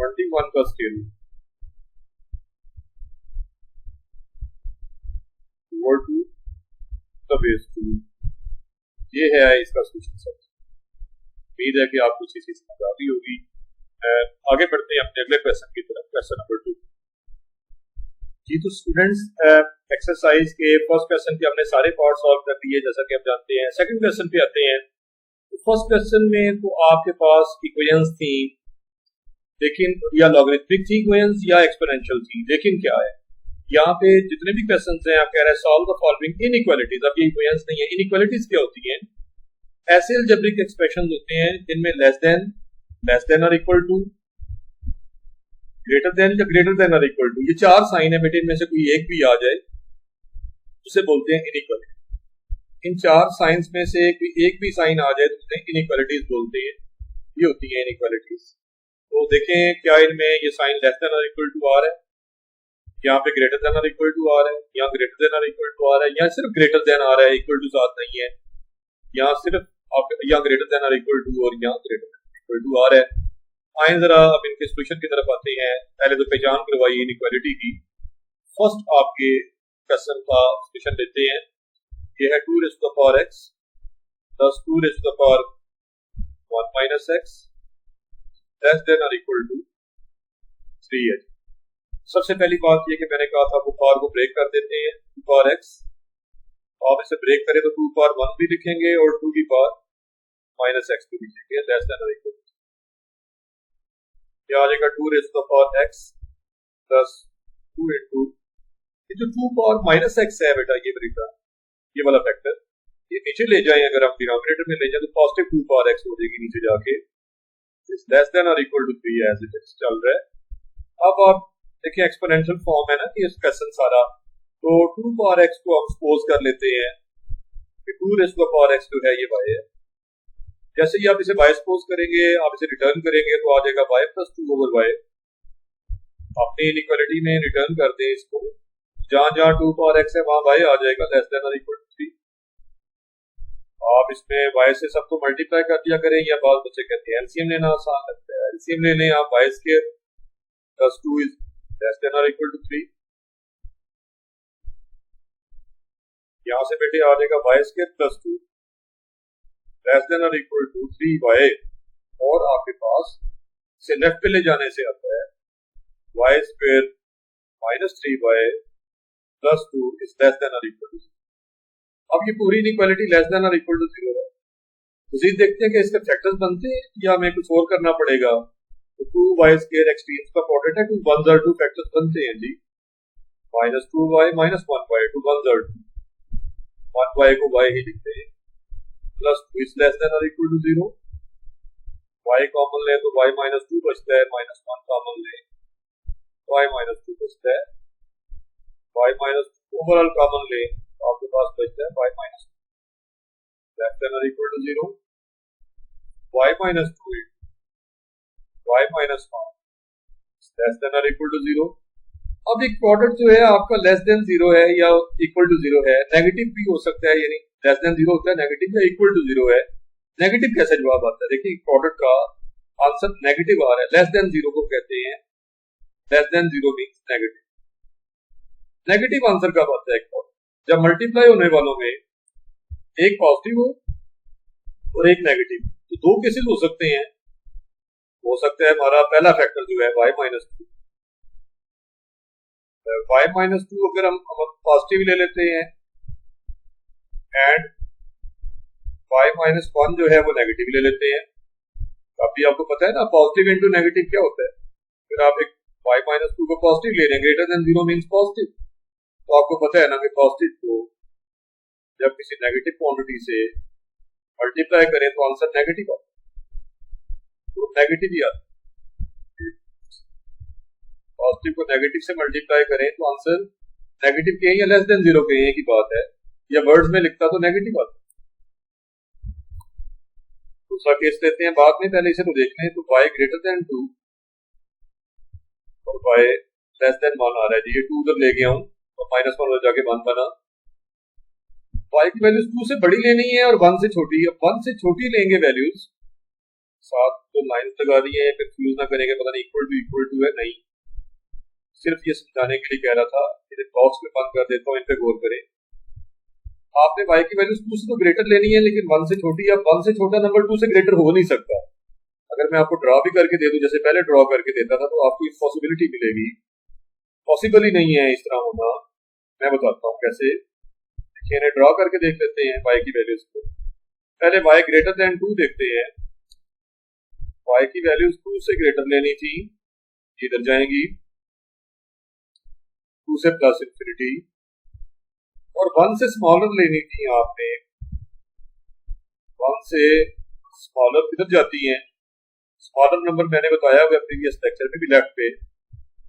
21 का square root over 2 the base 2, ये है इसका सोल्यूशन सेट। उम्मीद है कि आपको इसी चीज समझ आ रही होगी। आगे बढ़ते हैं अपने अगले क्वेश्चन की तरफ, क्वेश्चन नंबर 2। जी तो स्टूडेंट्स एक्सरसाइज के फर्स्ट क्वेश्चन के हमने सारे पार्ट सॉल्व कर दिए जैसा कि आप जानते हैं। सेकंड क्वेश्चन पे आते हैं। तो फर्स्ट क्वेश्चन में तो आपके पास इक्वेशंस थी, लेकिन या लॉगरिथमिक थी इक्वेशंस या एक्सपोनेंशियल थी, लेकिन क्या है यहाँ पे जितने भी क्वेश्चंस हैं आप कह रहे हैं सॉल्व द फॉलोइंग इनइक्वालिटीज। अब ये इक्वेशंस नहीं है, इनइक्वालिटीज क्या होती हैं, ऐसे अलजेब्रिक एक्सप्रेशंस होते हैं जिनमें लेस देन और इक्वल टू, ग्रेटर देन या ग्रेटर देन और इक्वल टू, ये चार साइन है बेटे, इनमें से कोई एक भी आ जाए उसे बोलते हैं इनइक्वालिटी। इन चार साइंस में से एक भी साइन आ जाए तो उसे इनइक्वालिटीज बोलते हैं। ये होती है इनइक्वालिटीज। तो देखें क्या इनमें ये साइन लेस देन और इक्वल टू आ रहा है, यहाँ पे ग्रेटर देन और इक्वल टू आ रहा है, यहाँ ग्रेटर देन और इक्वल टू आ रहा है, यहाँ सिर्फ ग्रेटर देन आ रहा है, इक्वल टू साथ नहीं है, यहाँ सिर्फ यहाँ ग्रेटर देन और इक्वल टू और यहाँ ग्रेटर देन इक्वल टू आ रहा है। आए जरा अब इनके सोल्यूशन की तरफ आते हैं। पहले तो पहचान करवाइए इनइक्वालिटी की। फर्स्ट आपके क्वेश्चन का सोल्यूशन लेते हैं। ये है 2 raise to the power x plus 2 raise to the power 1 minus x less than और इक्वल टू 3 है। सबसे पहली बात ये कि मैंने कहा था वो पावर को ब्रेक कर देते हैं। 2 पावर x आप इसे ब्रेक करें तो 2 पावर 1 भी लिखेंगे और 2 की पावर माइनस x भी लिखेंगे लेस देन और इक्वल। क्या आ जाएगा 2 raise to the power x plus 2 into ये जो 2 पावर माइनस x है बेटा, ये बेटा ये वाला फैक्टर ये नीचे ले जाएं, अगर हम डिनोमिनेटर में ले जाए तो पॉजिटिव 2 पावर x हो जाएगी नीचे जाके, लेस देन और equal to 3 as it is चल रहा है। अब आप देखिए एक्सपोनेंशियल फॉर्म है ना कि इस क्वेश्चन सारा, तो 2 पावर x को हम सपोज कर लेते हैं कि 2 raise to the power x जो है ये y है। जैसे ही आप इसे y सपोज करेंगे, आप इसे रिटर्न करेंगे तो आ जाएगा y प्लस 2 ओवर y। अपनी इनइक्वालिटी में रिटर्न कर दें इसको, जहां जहां 2 पावर x है वहां y आ जाएगा लेस देन और इक्वल टू 3। आप इसमें y से सबको मल्टीप्लाई कर दिया करें, या बाद बच्चे कहते हैं एलसीएम लेना आसान लगता है, एलसीएम ले लें आप, y square plus 2 is less than और इक्वल टू 3। यहां से बेटे आ जाएगा y square plus 2 less than और इक्वल टू 3y, और आपके पास से लेफ्ट पे ले जाने से आता है y square minus 3y plus 2 is less than और इक्वल टू 0। अब ये पूरी इनइक्वालिटी लेस देन और इक्वल टू 0 है। मजीद देखते हैं कि इसके फैक्टर्स बनते हैं या हमें कुछ और करना पड़ेगा। तो 2y स्क्वायर एक्सट्रीम्स का प्रोडक्ट है, 2 1 2 फैक्टर्स बनते हैं जी, minus 2y minus 1y 2 1 2 1y को y ही लिखते हैं, प्लस 2 इज लेस देन और इक्वल टू 0। y कॉमन ले तो y माइनस 2 बचता है, माइनस 1 कॉमन ले y माइनस 2 बचता है, y माइनस ओवरऑल कॉमन ले तो आपके पास बचता है y माइनस लेस देन और equal to 0, y minus 2 y minus 1 less than और इक्वल टू 0। अब एक प्रोडक्ट जो है आपका लेस देन 0 है या इक्वल टू 0 है, नेगेटिव भी हो सकता है, यानी लेस देन 0 होता है नेगेटिव, या इक्वल टू 0 है नेगेटिव। कैसे जवाब आता है, देखिए प्रोडक्ट का आंसर नेगेटिव आ रहा है। लेस देन 0 को कहते हैं, less than 0 means negative. Negative answer कब आता है एक प्रोडक्ट, जब मल्टीप्लाई होने वालों में एक पॉजिटिव हो और एक नेगेटिव, तो दो केसेस हो सकते हैं। हो सकता है हमारा पहला फैक्टर जो है y माइनस टू, अगर हम पॉजिटिव ले लेते हैं एंड y माइनस वन जो है वो नेगेटिव ले लेते हैं। अभी आपको पता है ना पॉजिटिव इंटू नेगेटिव क्या होता है। फिर आप एक y माइनस टू को पॉजिटिव ले रहे हैं, greater than zero means positive, तो आपको पता है ना कि पॉजिटिव को जब किसी नेगेटिव क्वांटिटी से मल्टीप्लाई करें तो आंसर नेगेटिव आता है, तो नेगेटिव ही आता है। पॉजिटिव को नेगेटिव से मल्टीप्लाई करें तो आंसर नेगेटिव के या लेस देन जीरो के की बात है, या वर्ड्स में लिखता तो नेगेटिव आता है। दूसरा केस लेते हैं बाद में, पहले इसे तो देख लें। तो y ग्रेटर देन टू और y लेस देन वन आ रहा है जी, ये टू उधर ले गया हूं और माइनस वन जाके वन बना। y की वैल्यूज टू से बड़ी लेनी है और वन से छोटी है। वन से छोटी लेंगे वैल्यूज, साथ तो लाइन्स लगा दी है, फिर फ्यूज ना करेंगे पता नहीं इक्वल टू है, नहीं, सिर्फ ये समझाने के लिए कह रहा था। इसे बॉक्स में बंद कर देता हूँ, इन पे गौर करें। आपने y की वैल्यूज टू से तो ग्रेटर लेनी है, लेकिन वन से छोटी, अब वन से छोटा नंबर टू से ग्रेटर हो नहीं सकता। अगर मैं आपको ड्रॉ भी करके दे दूं, जैसे पहले ड्रॉ करके देता था, तो आपको इस पॉसिबिलिटी मिलेगी। पॉसिबल ही नहीं है इस तरह होना। मैं बताता हूँ कैसे। देखिए इन्हें ड्रॉ करके देख लेते हैं y की वैल्यूज को। पहले y ग्रेटर देन टू देखते हैं। y की वैल्यूज टू से ग्रेटर लेनी थी, इधर जाएंगी, टू से प्लस इंफिनिटी, और वन से स्मॉलर लेनी थी आपने। वन से स्मॉलर किधर जाती है, स्मॉलर नंबर मैंने बताया हुआ प्रीवियस लेक्चर में भी, लेफ्ट पे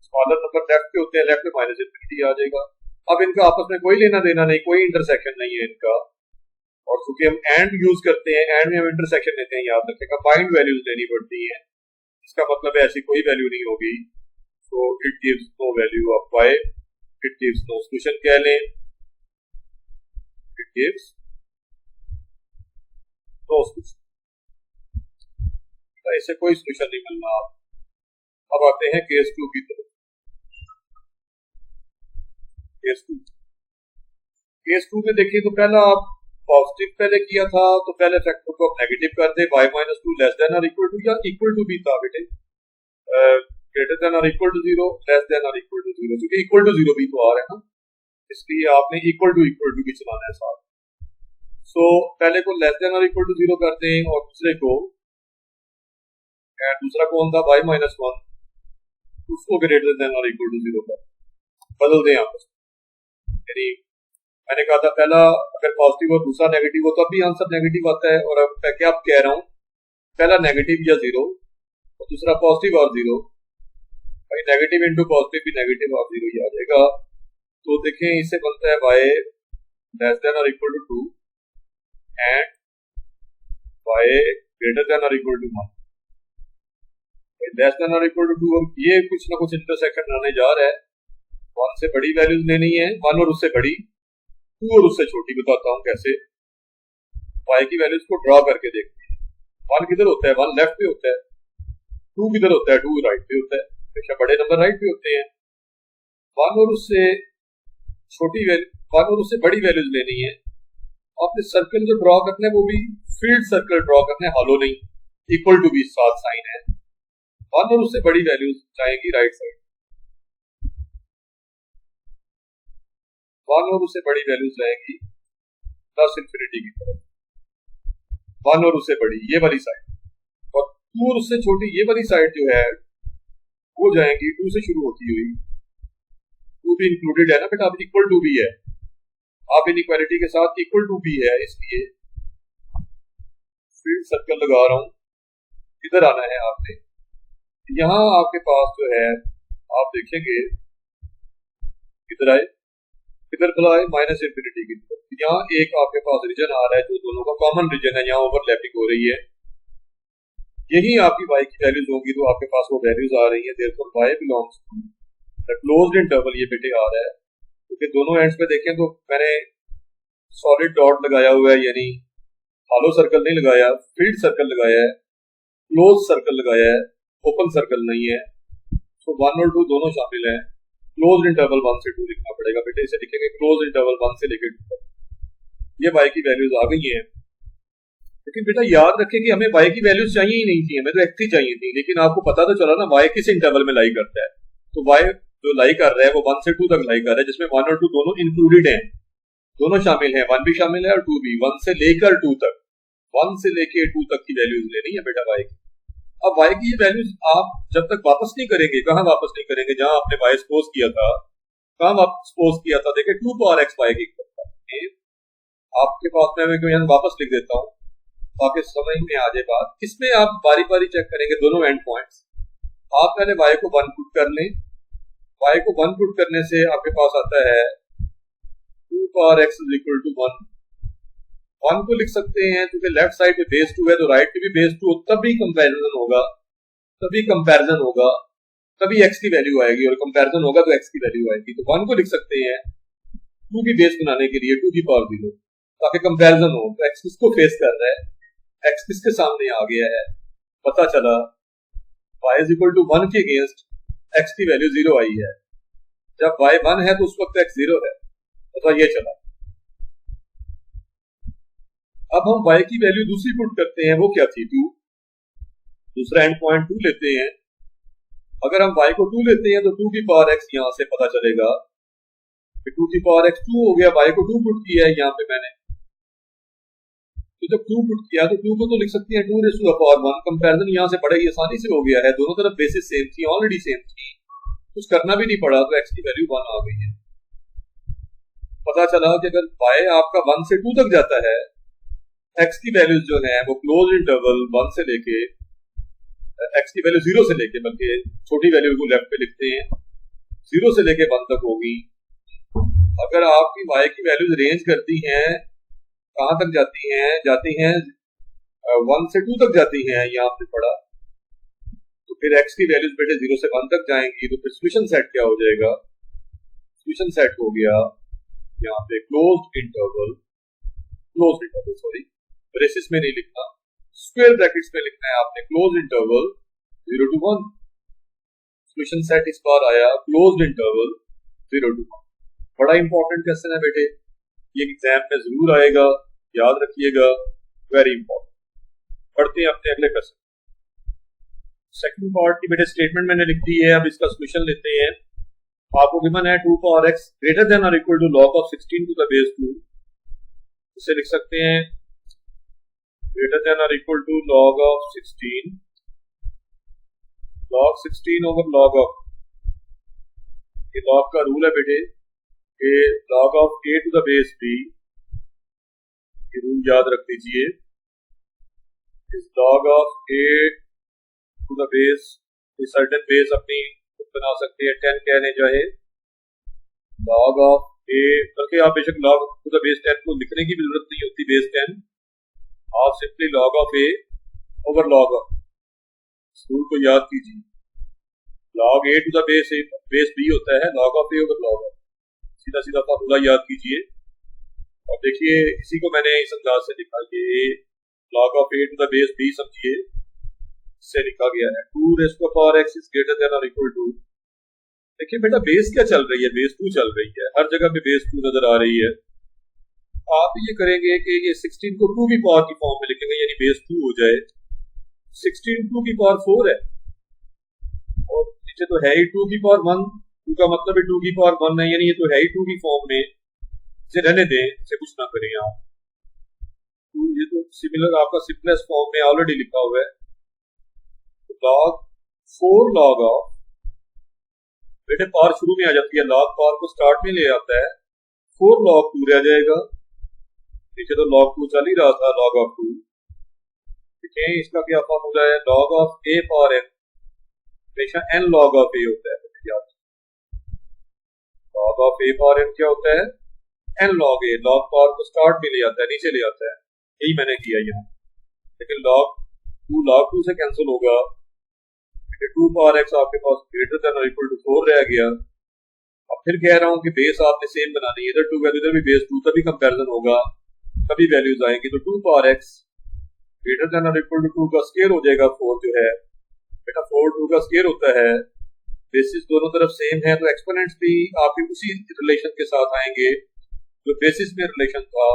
स्मॉलर नंबर लेफ्ट पे होते हैं, लेफ्ट में माइनस इंफिनिटी आ जाएगा। अब इनका आपस में कोई लेना देना नहीं, कोई इंटरसेक्शन नहीं है इनका। और चूंकि हम एंड यूज करते हैं, एंड में हम इंटरसेक्शन लेते हैं, याद रखें कंबाइंड वैल्यूज लेनी पड़ती है। इसका मतलब है ऐसी कोई वैल्यू नहीं होगी। तो it gives no value of y, it gives no solution कह लें, इट गिव्स नो सोल्यूशन, ऐसे कोई सोल्यूशन नहीं मिलना। अब आते हैं केस टू की तरफ। केस टू में देखिए, तो पहला आप पॉजिटिव पहले किया था, तो पहले फैक्टर को आप नेगेटिव कर दे, y minus two less than और इक्वल टू, या इक्वल टू भी था बेटे, ग्रेटर देन और equal to zero, less than और इक्वल टू जीरो, क्योंकि इक्वल टू जीरो भी तो आ रहा है ना, इसलिए आपने इक्वल टू भी चलाना है साथ। सो पहले को लेस देन और इक्वल टू जीरो कर दें, और दूसरा कौन था y माइनस वन, उसको ग्रेटर देन और इक्वल टू जीरो कर बदल दें आपस में। यानी मैंने कहा था पहला अगर पॉजिटिव और दूसरा नेगेटिव हो तब भी आंसर नेगेटिव आता है, और अब मैं क्या कह रहा हूँ, पहला नेगेटिव या जीरो और दूसरा पॉजिटिव और जीरो, भाई नेगेटिव इंटू पॉजिटिव भी नेगेटिव और जीरो ही आ जाएगा। तो देखें इससे बनता है y लेस देन और equal to two and y greater than और equal to one. Less than और इक्वल टू टू, और ये कुछ ना कुछ इंटरसेक्शन आने जा रहा है। वन से बड़ी वैल्यूज लेनी है, वन और उससे बड़ी, टू और उससे छोटी। बताता हूँ कैसे। y की वैल्यूज को ड्रॉ करके देखते हैं। वन किधर होता है, वन लेफ्ट पे होता है, टू किधर होता है, टू राइट पे होता है, हमेशा बड़े नंबर राइट पे होते हैं। वन और उससे छोटी वैल्यू, वन और उससे बड़ी वैल्यूज लेनी है। आपने सर्कल जो ड्रॉ करना है वो भी फील्ड सर्कल ड्रॉ करना है, हॉलो नहीं। इक्वल टू भी साथ साइन है। वन और उससे बड़ी वैल्यूज जाएंगी राइट साइड, वन और उससे बड़ी वैल्यूज जाएंगी प्लस इंफिनिटी की तरफ। वन और उससे बड़ी ये वाली साइड, और टू और उससे छोटी ये वाली साइड जो है वो जाएंगी टू से शुरू होती हुई। टू भी इंक्लूडेड है ना बेटा, अब इक्वल टू भी है, आप इनइक्वालिटी के साथ इक्वल टू भी है, इसलिए फील्ड सर्कल लगा रहा हूं। इधर आना है आपने, यहां आपके पास जो है आप देखेंगे किधर आए, किधर बुलाए माइनस इंफिनिटी की तरफ। यहाँ एक आपके पास रीजन आ रहा है जो दोनों का कॉमन रीजन है, यहाँ ओवरलैपिंग हो रही है। यही आपकी y की वैल्यूज होगी, तो आपके पास वो वैल्यूज आ रही है। Therefore y belongs to the closed interval, ये बेटे आ रहा है क्योंकि दोनों एंड्स पे देखें तो मैंने सॉलिड डॉट लगाया हुआ है, यानी हॉलो सर्कल नहीं लगाया, फील्ड सर्कल लगाया है, क्लोज सर्कल लगाया है, ओपन सर्कल नहीं है। तो वन और टू दोनों शामिल है। क्लोज इंटरवल 1 से 2 लिखना पड़ेगा बेटे, इसे लिखेंगे क्लोज इंटरवल 1 से लेकर 2 तक। ये y की वैल्यूज आ गई हैं। लेकिन बेटा याद रखें कि हमें y की वैल्यूज चाहिए ही नहीं थी, हमें तो x ही चाहिए थी। लेकिन आपको पता तो चला ना y किस इंटरवल में लाई करता है। तो y जो लाई कर रहा है वो 1 से 2 तक लाई कर रहा है, जिसमें 1 और 2 दोनों इंक्लूडेड हैं, दोनों शामिल हैं, 1 भी शामिल है और 2 भी। 1 से लेकर 2 तक, 1 से लेकर 2 तक की वैल्यूज लेनी है बेटा y की। अब y की ये वैल्यूज आप जब तक वापस नहीं करेंगे, कहाँ वापस नहीं करेंगे, जहां आपने y सपोज किया था, कहाँ वापस सपोज किया था, देखिए 2 पावर x y की आपके पास में मैं यहाँ वापस लिख देता हूँ ताकि समझ में आ जाए बात। इसमें आप बारी बारी चेक करेंगे दोनों एंड पॉइंट्स। आप पहले y को 1 पुट कर लें, y को 1 पुट करने से आपके पास आता है 2 power x is equal to 1। 1 को लिख सकते हैं क्योंकि लेफ्ट साइड पे बेस 2 है तो राइट पे भी बेस 2, तभी कंपैरिजन होगा, तभी x की वैल्यू आएगी, और कंपैरिजन होगा तो x की वैल्यू आएगी। तो 1 को लिख सकते हैं 2 की बेस बनाने के लिए 2 की पावर 0, ताकि कंपैरिजन हो। तो x किसको फेस कर रहा है, x किसके सामने आ गया है, पता चला y इज इक्वल टू 1 के अगेंस्ट x की वैल्यू 0 आई है। जब y 1 है तो उस वक्त x 0 है, पता ये चला। अब हम y की वैल्यू दूसरी पुट करते हैं, वो क्या थी 2, दूसरा एंड पॉइंट 2 लेते हैं। अगर हम y को 2 लेते हैं तो 2 की पावर x यहां से पता चलेगा कि 2 की पावर x 2 हो गया, y को 2 पुट किया है यहाँ पे मैंने, तो जब 2 पुट किया तो 2 को तो लिख सकते हैं 2 raise to the power 1। Comparison यहाँ से बड़े ही आसानी से हो गया है, दोनों तरफ बेसिस सेम थी, ऑलरेडी सेम थी, कुछ करना भी नहीं पड़ा, तो x की वैल्यू 1 आ गई है। पता चला कि अगर y आपका 1 से 2 तक जाता है, x की वैल्यूज जो है वो क्लोज इंटरवल 1 से लेके x की वैल्यू 0 से लेके, बल्कि छोटी वैल्यू को लेफ्ट पे लिखते हैं, 0 से लेके 1 तक होगी। अगर आपकी y की वैल्यूज रेंज करती हैं, कहां तक जाती हैं 1 से 2 तक जाती हैं, यहाँ पे पड़ा, तो फिर x की वैल्यूज बेटे 0 से 1 तक जाएंगी। तो फिर सॉल्यूशन सेट क्या हो जाएगा, सॉल्यूशन सेट हो गया यहाँ पे क्लोज इंटरवल सॉरी ब्रेसिस में नहीं लिखना, स्क्वायर ब्रैकेट्स में लिखना है आपने, close interval 0 to 1। Solution set इस बार आया क्लोज्ड इंटरवल 0 to 1। बड़ा इंपॉर्टेंट क्वेश्चन है बेटे, ये एग्जाम में जरूर आएगा, याद रखिएगा, वेरी इंपॉर्टेंट। पढ़ते हैं अपने अगले क्वेश्चन। सेकंड पार्ट की बेटे स्टेटमेंट मैंने लिख दी है, अब इसका सॉल्यूशन लेते हैं। आपको गिवन है 2 पावर x ग्रेटर देन और equal to log of 16 to the base 2। इसे लिख सकते हैं greater than or equal to log of 16 over log of, ये log का रूल है बेटे कि log of a to the base b, ये रूल याद रख लीजिए, इस log of a to the base, ये सर्टेन बेस अपनी बना सकते हैं, 10 कहने चाहे log of a, बल्कि आप बेशक log to the base 10 को लिखने की भी जरूरत नहीं होती, बेस 10 आप simply log of a over log of, इस रूल को याद कीजिए, log a to the base b होता है log of a over log of, सीधा सीधा फॉर्मूला याद कीजिए। और देखिए इसी को मैंने इस अंदाज से लिखा, ये log of a to the base b समझिए, इससे लिखा गया है 2 raised to the power x is greater than or equal to। देखिए बेटा बेस क्या चल रही है, बेस 2 चल रही है, हर जगह पे बेस 2 नजर आ रही है। आप ये करेंगे कि ये 16 को 2 की पावर की फॉर्म में लिखेंगे, यानी बेस 2 हो जाए, 16 2 की पावर 4 है, और नीचे तो है ही 2 की पावर 1, 2 का मतलब है 2 की पावर 1 है, यानी ये तो है ही 2 की फॉर्म में, इसे रहने दें, इसे कुछ ना करें आप। तो ये तो सिमिलर आपका सिंपलेस्ट फॉर्म में ऑलरेडी लिखा हुआ है, log 4 log ऑफ, बेटे पावर शुरू में आ जाती है, log पावर को स्टार्ट में ले आता है, 4 log 2 रह जाएगा, नीचे तो log 2 चल ही रहा था, log of 2, ठीक है। इसका क्या फॉर्मूला है, log of a power n, हमेशा n log of a होता है, log of a power n क्या होता है, n log a, log power को स्टार्ट में ले आता है, नीचे ले आता है, यही मैंने किया यहाँ। लेकिन log 2 से कैंसिल होगा, 2 पावर x आपके पास ग्रेटर देन और इक्वल टू 4 रह गया। अब फिर कह रहा हूँ कि बेस आपने सेम बनानी है, इधर 2 वैल्यू इधर भी बेस 2, तभी कंपैरिजन होगा, तभी वैल्यूज आएंगी। तो 2 पावर x ग्रेटर देन और इक्वल टू 2 का स्क्वायर हो जाएगा, 4 जो है बेटा 4 2 का स्क्वायर होता है बेसिस दोनों तरफ सेम है तो एक्सपोनेंट्स भी आपके उसी रिलेशन के साथ आएंगे जो बेसिस में रिलेशन था।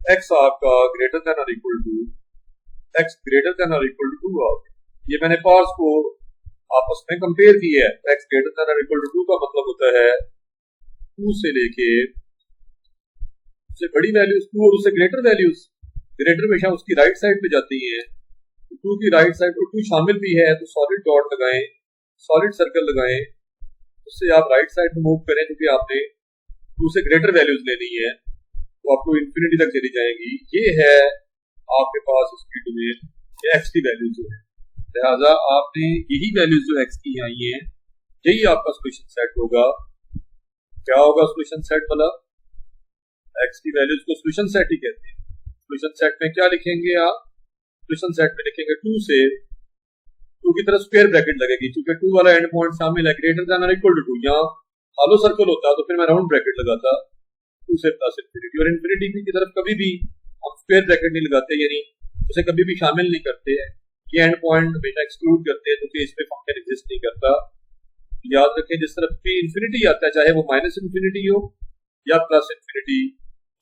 एक्स आपका ग्रेटर देन और equal to x greater than और इक्वल टू 2 ये मैंने पार्ट्स को आपस में कंपेयर किया है। एक्स ग्रेटर देन और इक्वल टू 2 का मतलब होता है 2 से लेके उससे बड़ी वैल्यूज 2 और उससे ग्रेटर वैल्यूज। ग्रेटर हमेशा उसकी राइट साइड पे जाती है, 2 की राइट साइड और 2 शामिल भी है तो सॉलिड डॉट लगाएं, सॉलिड सर्कल लगाएं, उससे आप राइट साइड में मूव करें क्योंकि आपने 2 से ग्रेटर वैल्यूज लेनी है तो आपको इंफिनिटी तक चली जाएंगी। ये है आपके पास इसकी डोमेन, ये एक्स की वैल्यूज जो है, लिहाजा आपने यही वैल्यूज जो एक्स की आई हैं यही आपका सोल्यूशन सेट होगा। क्या होगा सोल्यूशन सेट वाला? एक्स की वैल्यूज को सोल्यूशन सेट ही कहते हैं। सोल्यूशन सेट में क्या लिखेंगे आप? सोल्यूशन सेट में लिखेंगे 2 से 2 की तरफ स्क्वायर ब्रैकेट लगेगी क्योंकि 2 वाला एंड पॉइंट शामिल है ग्रेटर देन और इक्वल टू 2। यहाँ हॉलो सर्कल होता तो फिर मैं राउंड ब्रैकेट लगाता 2 से प्लस इंफिनिटी, और इंफिनिटी की तरफ कभी भी हम स्क्वायर ब्रैकेट नहीं लगाते, यानी उसे कभी भी शामिल नहीं करते हैं। ये एंड पॉइंट हमेशा एक्सक्लूड करते हैं क्योंकि इस पे फंक्शन एग्जिस्ट नहीं करता। याद रखें जिस तरफ भी इंफिनिटी आता है चाहे वो माइनस इंफिनिटी हो या प्लस इंफिनिटी,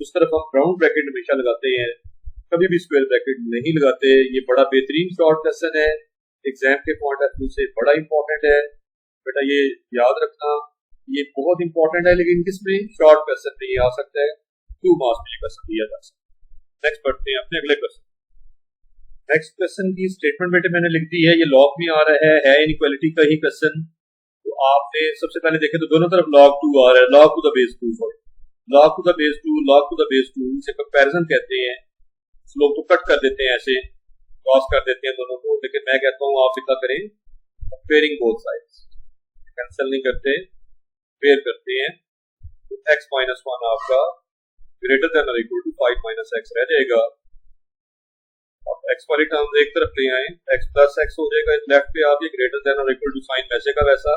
उस तरफ हम राउंड ब्रैकेट हमेशा लगाते हैं, कभी भी स्क्वायर ब्रैकेट नहीं लगाते। ये बड़ा बेहतरीन शॉर्ट लेसन है, एग्जाम के पॉइंट ऑफ व्यू से बड़ा इंपॉर्टेंट है बेटा, ये याद रखना। ये बहुत इंपॉर्टेंट है लेकिन किसमें शॉर्ट क्वेश्चन में ये आ सकता है, 2 मार्क्स में ये क्वेश्चन दिया जा सकता है। नेक्स्ट पढ़ते हैं अपने अगले क्वेश्चन। नेक्स्ट क्वेश्चन की स्टेटमेंट बेटे मैंने लिख दी है, ये लॉग में आ रहा है इनइक्वालिटी का ही क्वेश्चन। तो आपने सबसे पहले देखे तो दोनों तरफ log 2 आ रहा है, log to the base 2 sorry log to the base 2 log to the base 2, इसे कंपैरिजन कहते हैं। लोग तो कट कर देते हैं, ऐसे क्रॉस कर देते हैं दोनों को, लेकिन मैं कहता हूँ आप इतना करें कंपेयरिंग बोथ साइड्स, कैंसिल नहीं करते, कंपेयर करते हैं। तो x माइनस 1 आपका ग्रेटर देन और इक्वल टू 5 माइनस एक्स रह जाएगा। अब x वाली टर्म एक तरफ ले आए, x प्लस एक्स हो जाएगा, लेफ्ट पे आप ये ग्रेटर देन और इक्वल टू साइन वैसे का वैसा,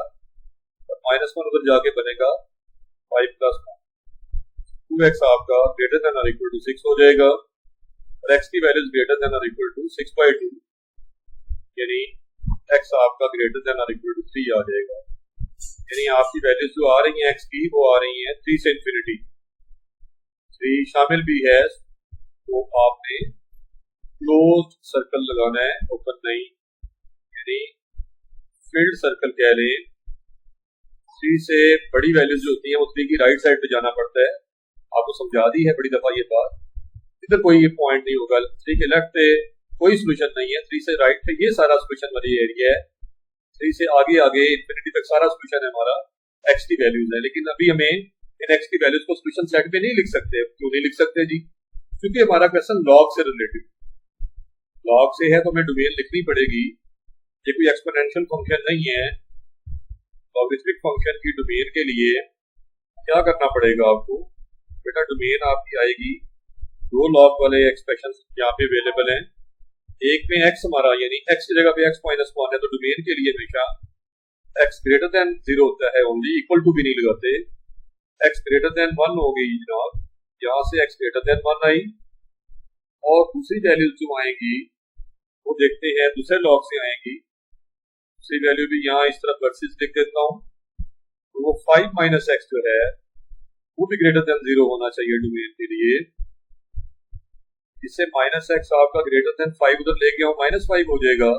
और माइनस 1 उधर जाके बनेगा 5 प्लस 2x आपका ग्रेटर देन और इक्वल टू 6 हो जाएगा, और x की वैल्यूज ग्रेटर देन और इक्वल टू 6/2, यानी x आपका ग्रेटर देन और इक्वल टू 3 आ जाएगा। यानी आपकी वैल्यूज जो आ रही हैं x की वो आ रही हैं 3 से इंफिनिटी, 3 शामिल भी है तो आपने क्लोज सर्कल लगाना है, ओपन नहीं, यानी फील्ड सर्कल कह रहे हैं। 3 से बड़ी वैल्यूज जो होती हैं वो 3 की राइट साइड पे जाना पड़ता है, आपको समझा दी है बड़ी दफा ये बात। इधर कोई पॉइंट नहीं होगा, 3 के लेफ्ट पे कोई सोल्यूशन नहीं है, 3 से राइट पे ये सारा सोल्यूशन वाली एरिया है, 3 से आगे आगे इंफिनिटी तक सारा सोल्यूशन है हमारा x की वैल्यूज है। लेकिन अभी हमें इन x की वैल्यूज को सोल्यूशन सेट में नहीं लिख सकते। क्यों नहीं लिख सकते जी? क्योंकि हमारा क्वेश्चन लॉग से रिलेटेड, लॉग से है तो हमें डोमेन लिखनी पड़ेगी। ये कोई एक्सपोनेंशियल फंक्शन नहीं है, लॉगरिथमिक फंक्शन की डोमेन के लिए क्या करना पड़ेगा आपको बेटा? डोमेन आपकी आएगी, 2 लॉग वाले एक्सप्रेशन यहाँ पे अवेलेबल हैं, एक में x हमारा यानी x की जगह पे x माइनस 1 है तो डोमेन के लिए हमेशा x ग्रेटर देन 0 होता है, ओनली इक्वल टू भी नहीं लगाते। x ग्रेटर देन 1 हो गई जनाब, यहाँ से x ग्रेटर देन 1 आई, और दूसरी वैल्यूज जो आएंगी वो देखते हैं दूसरे लॉग से आएंगी। दूसरी वैल्यू भी यहाँ इस तरफ वर्सेस लिख देता हूँ, तो वो 5 माइनस एक्स जो है वो भी ग्रेटर देन 0 होना चाहिए डोमेन के लिए। इससे माइनस एक्स आपका ग्रेटर देन 5 उधर ले गया माइनस 5 हो जाएगा,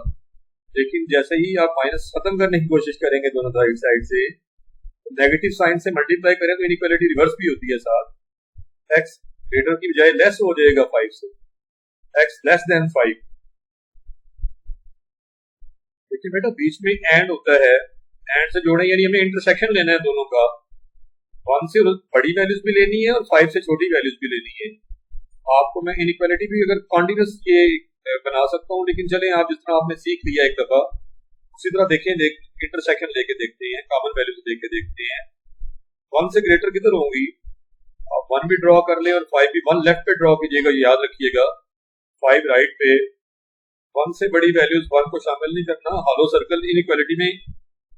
लेकिन जैसे ही आप माइनस खत्म करने की कोशिश करेंगे दोनों साइड से, नेगेटिव साइन से मल्टीप्लाई करें तो इनइक्वालिटी रिवर्स भी होती है साथ, एक्स ग्रेटर की बजाय लेस हो जाएगा 5 से, एक्स लेस देन 5। लेकिन बेटा बीच में एंड होता है, एंड से जोड़े यानी हमें इंटरसेक्शन लेना है दोनों का, 1 से बड़ी वैल्यूज भी लेनी है और 5 से छोटी वैल्यूज भी लेनी है। आपको मैं इनइक्वालिटी भी अगर कॉन्टिन्यूस ये बना सकता हूँ, लेकिन चलें आप जिस तरह आपने सीख लिया एक दफा उसी तरह देखें, इंटरसेक्शन लेके देखते हैं, कॉमन वैल्यूज लेके देखते हैं। 1 से ग्रेटर किधर होंगी? आप 1 भी ड्रॉ कर ले और 5 भी, 1 लेफ्ट पे ड्रॉ कीजिएगा, याद रखिएगा, 5 राइट पे। 1 से बड़ी वैल्यूज 1 को शामिल नहीं करना। हॉलो सर्कल इनइक्वालिटी में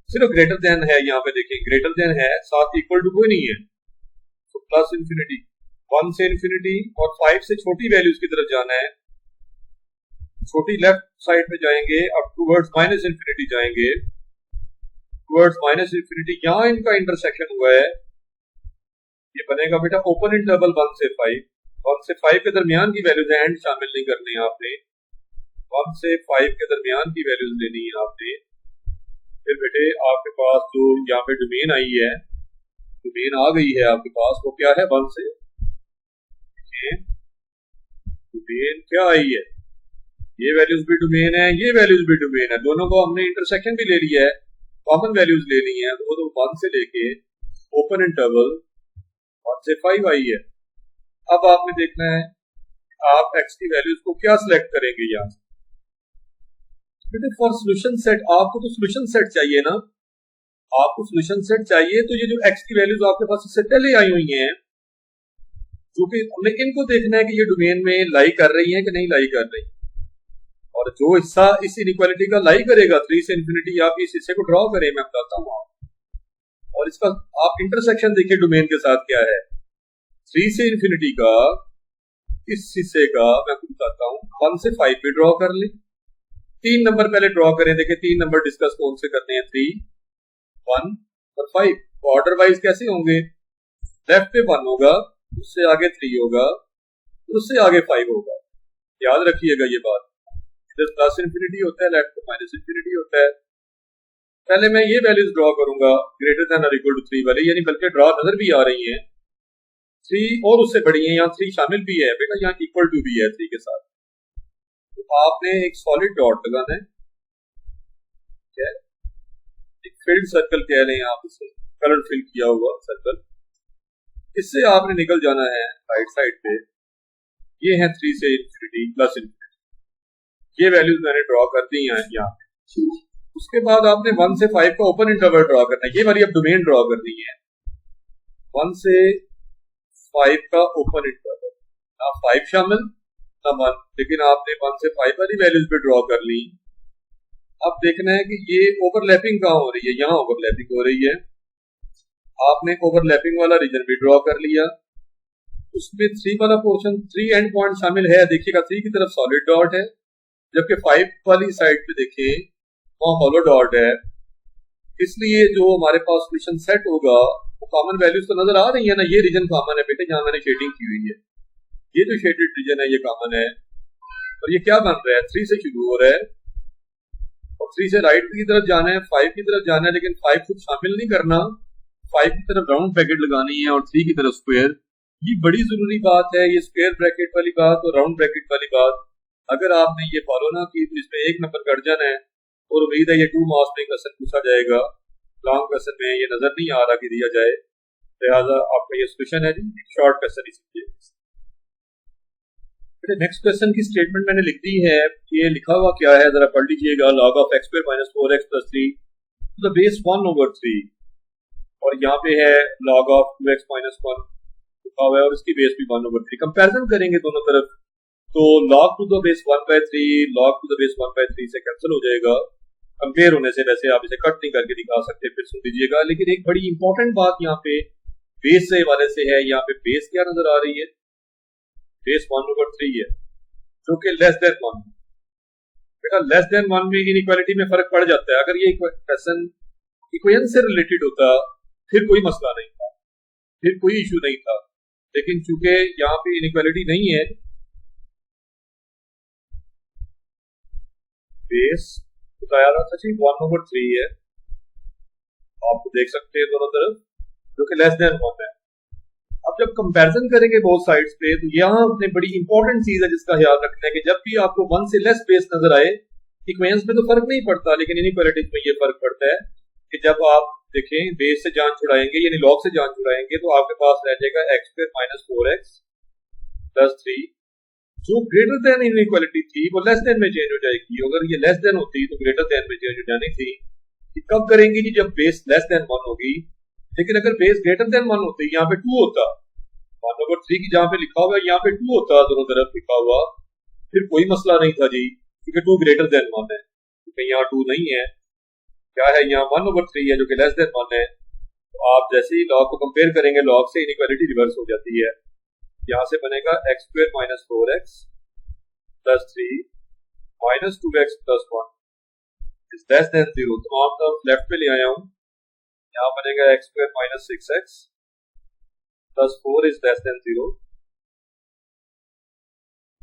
सिर्फ ग्रेटर देन है, यहाँ पे देखिए ग्रेटर देन है, साथ इक्वल टू कोई नहीं है, तो प्लस इंफिनिटी, 1 से इंफिनिटी और 5 से छोटी वैल्यूज की तरफ जाना है, छोटी लेफ्ट साइड पे जाएंगे, अब टूवर्ड्स माइनस इंफिनिटी जाएंगे, टुवर्ड्स माइनस इंफिनिटी, यहाँ इनका इंटरसेक्शन हुआ है, ये बनेगा बेटा ओपन इंटरवल 1 से 5, 1 से 5 के दरमियान की वैल्यूज एंड शामिल नहीं करनी है आपने, 1 से 5 के दरमियान की वैल्यूज लेनी है आपने। फिर बेटे आपके पास जो यहाँ पे डोमेन आई है, डोमेन आ गई है आपके पास, वो क्या है 1 से, डोमेन क्या आई है, ये वैल्यूज भी डोमेन है, ये वैल्यूज भी डोमेन है, दोनों को हमने इंटरसेक्शन भी ले लिया है, कॉमन वैल्यूज ले ली है, वो तो 1 से लेके ओपन इंटरवल 1 से 5 आई है। अब आपने देखना है आप x की वैल्यूज को क्या सिलेक्ट करेंगे यहाँ से। बेटे फॉर सोल्यूशन सेट, आपको तो सोल्यूशन सेट चाहिए ना, आपको सोल्यूशन सेट चाहिए, तो ये जो x की वैल्यूज आपके पास इससे पहले आई हुई हैं, जो कि हमने इनको देखना है कि ये डोमेन में लाई कर रही है कि नहीं लाई कर रही, और जो हिस्सा इस इनइक्वालिटी का लाई करेगा 3 से इंफिनिटी, आप इस हिस्से को ड्रॉ करें, मैं बताता हूँ आपको। और इसका आप इंटरसेक्शन देखिए डोमेन के साथ क्या है, 3 से इंफिनिटी का इस हिस्से का मैं आपको बताता हूँ, 1 से 5 पे ड्रॉ कर ले, 3 नंबर पहले ड्रॉ करें, देखिए 3 नंबर डिस्कस कौन से करते हैं, 3, 1 और 5, ऑर्डर वाइज कैसे होंगे, लेफ्ट पे 1 होगा, उससे आगे 3 होगा, उससे आगे 5 होगा, याद रखिएगा ये बात, इधर प्लस इंफिनिटी होता है, लेफ्ट पे माइनस इंफिनिटी होता है। पहले मैं ये वैल्यूज ड्रॉ करूंगा ग्रेटर देन और इक्वल टू 3 वाली, यानी बल्कि ड्रॉ नजर भी आ रही हैं, 3 और उससे बड़ी है, यहाँ 3 शामिल भी है बेटा, यहाँ इक्वल टू भी है 3 के साथ। तो आपने एक सॉलिड डॉट लगाना है, ठीक है, एक फील्ड सर्कल कह लें आप इसे, कलर फिल किया हुआ सर्कल, इससे आपने निकल जाना है राइट साइड पे, ये है 3 से इंफिनिटी प्लस इंफिनिटी, ये वैल्यूज मैंने ड्रॉ कर दी हैं यहाँ पे। उसके बाद आपने 1 से 5 का ओपन इंटरवल ड्रॉ करना है, ये वाली अब डोमेन ड्रॉ करनी है, 1 से 5 का ओपन इंटरवल, ना 5 शामिल ना 1, लेकिन आपने 1 से 5 वाली वैल्यूज भी ड्रॉ कर ली। अब देखना है कि ये ओवरलैपिंग कहाँ हो रही है, यहाँ ओवरलैपिंग हो रही है, आपने ओवरलैपिंग वाला रीजन भी ड्रॉ कर लिया, उसमें 3 वाला पोर्शन, 3 एंड पॉइंट शामिल है, देखिएगा 3 की तरफ सॉलिड डॉट है, जबकि 5 वाली साइड पे देखिए वहाँ हॉलो डॉट है, इसलिए जो हमारे पास सोल्यूशन सेट होगा वो कॉमन वैल्यूज तो नजर आ रही है ना, ये रीजन कॉमन है बेटे, जहां मैंने शेडिंग की हुई है, ये जो शेडेड रीजन है ये कॉमन है, और ये क्या बन रहा है, 3 से शुरू हो रहा है और 3 से राइट की तरफ जाना है, 5 की तरफ जाना है, लेकिन 5 खुद शामिल नहीं करना, 5 की तरफ राउंड ब्रैकेट लगानी है और 3 की तरफ स्क्वायर। ये बड़ी जरूरी बात है, ये स्क्वायर ब्रैकेट वाली बात और राउंड ब्रैकेट वाली बात, अगर आपने ये फॉलो ना की तो इसमें 1 नंबर कट जाना है, और उम्मीद है ये 2 मार्क्स में क्वेश्चन पूछा जाएगा, लॉन्ग क्वेश्चन में ये नजर नहीं आ रहा कि दिया जाए, लिहाजा आपका ये सोल्यूशन है जी, शॉर्ट क्वेश्चन ही समझिए। नेक्स्ट क्वेश्चन की स्टेटमेंट मैंने लिख दी है, ये लिखा हुआ क्या है जरा पढ़ लीजिएगा, log of x² - 4x + 3 to the base 1/3, और यहाँ पे है log of 2x - 1 लिखा हुआ है और इसकी बेस भी 1/3, कंपैरिजन करेंगे दोनों तरफ, तो log to the base 1/3 log to the base 1/3 से कैंसिल हो जाएगा, कंपेयर होने से, वैसे आप इसे कट नहीं करके दिखा सकते, फिर सुन लीजिएगा। लेकिन एक बड़ी इंपॉर्टेंट बात यहाँ पे बेस से हवाले से है, यहाँ पे बेस क्या नजर आ रही है, बेस 1/3 है, जो कि लेस देन 1, बेटा लेस देन 1 में इनइक्वालिटी में फर्क पड़ जाता है, अगर ये क्वेश्चन इक्वेशन से रिलेटेड होता फिर कोई मसला नहीं था, फिर कोई इशू नहीं था, लेकिन चूंकि यहाँ पे इनइक्वालिटी नहीं है, बेस बताया था जी 1/3 है, आपको देख सकते हैं दोनों तरफ, जो कि लेस देन 1 है। अब जब कंपैरिजन करेंगे बोथ साइड्स पे, तो यहाँ अपने बड़ी इंपॉर्टेंट चीज है जिसका ख्याल रखना है कि जब भी आपको 1 से लेस बेस नजर आए, इक्वेशंस में तो फर्क नहीं पड़ता, लेकिन इनइक्वालिटीज में ये फर्क पड़ता है कि जब आप देखें बेस से जान छुड़ाएंगे यानी लॉग से जान छुड़ाएंगे, तो आपके पास रह जाएगा x² - 4x + 3, जो ग्रेटर देन इनइक्वालिटी थी वो लेस देन में चेंज हो जाएगी, अगर ये लेस देन होती तो ग्रेटर देन में चेंज हो जानी थी। कब करेंगे जी, जब बेस लेस देन 1 होगी, लेकिन अगर बेस ग्रेटर देन 1 होती, यहाँ पे 2 होता, 1/3 की जहाँ पे लिखा हुआ है यहाँ पे 2 होता, दोनों तरफ लिखा हुआ, फिर कोई मसला नहीं था जी, क्योंकि 2 ग्रेटर देन 1 है, क्योंकि यहाँ 2 नहीं है, क्या है यहाँ 1/3 है जो कि लेस देन 1 है। तो आप जैसे ही लॉग को कंपेयर करेंगे, लॉग से इनइक्वालिटी रिवर्स हो जाती है, यहाँ से बनेगा x² - 4x + 3 - 2x + 1 is less then 0, तो आप लेफ्ट पे ले आया हूँ, यहाँ बनेगा x square minus 6x plus 4 is less then 0।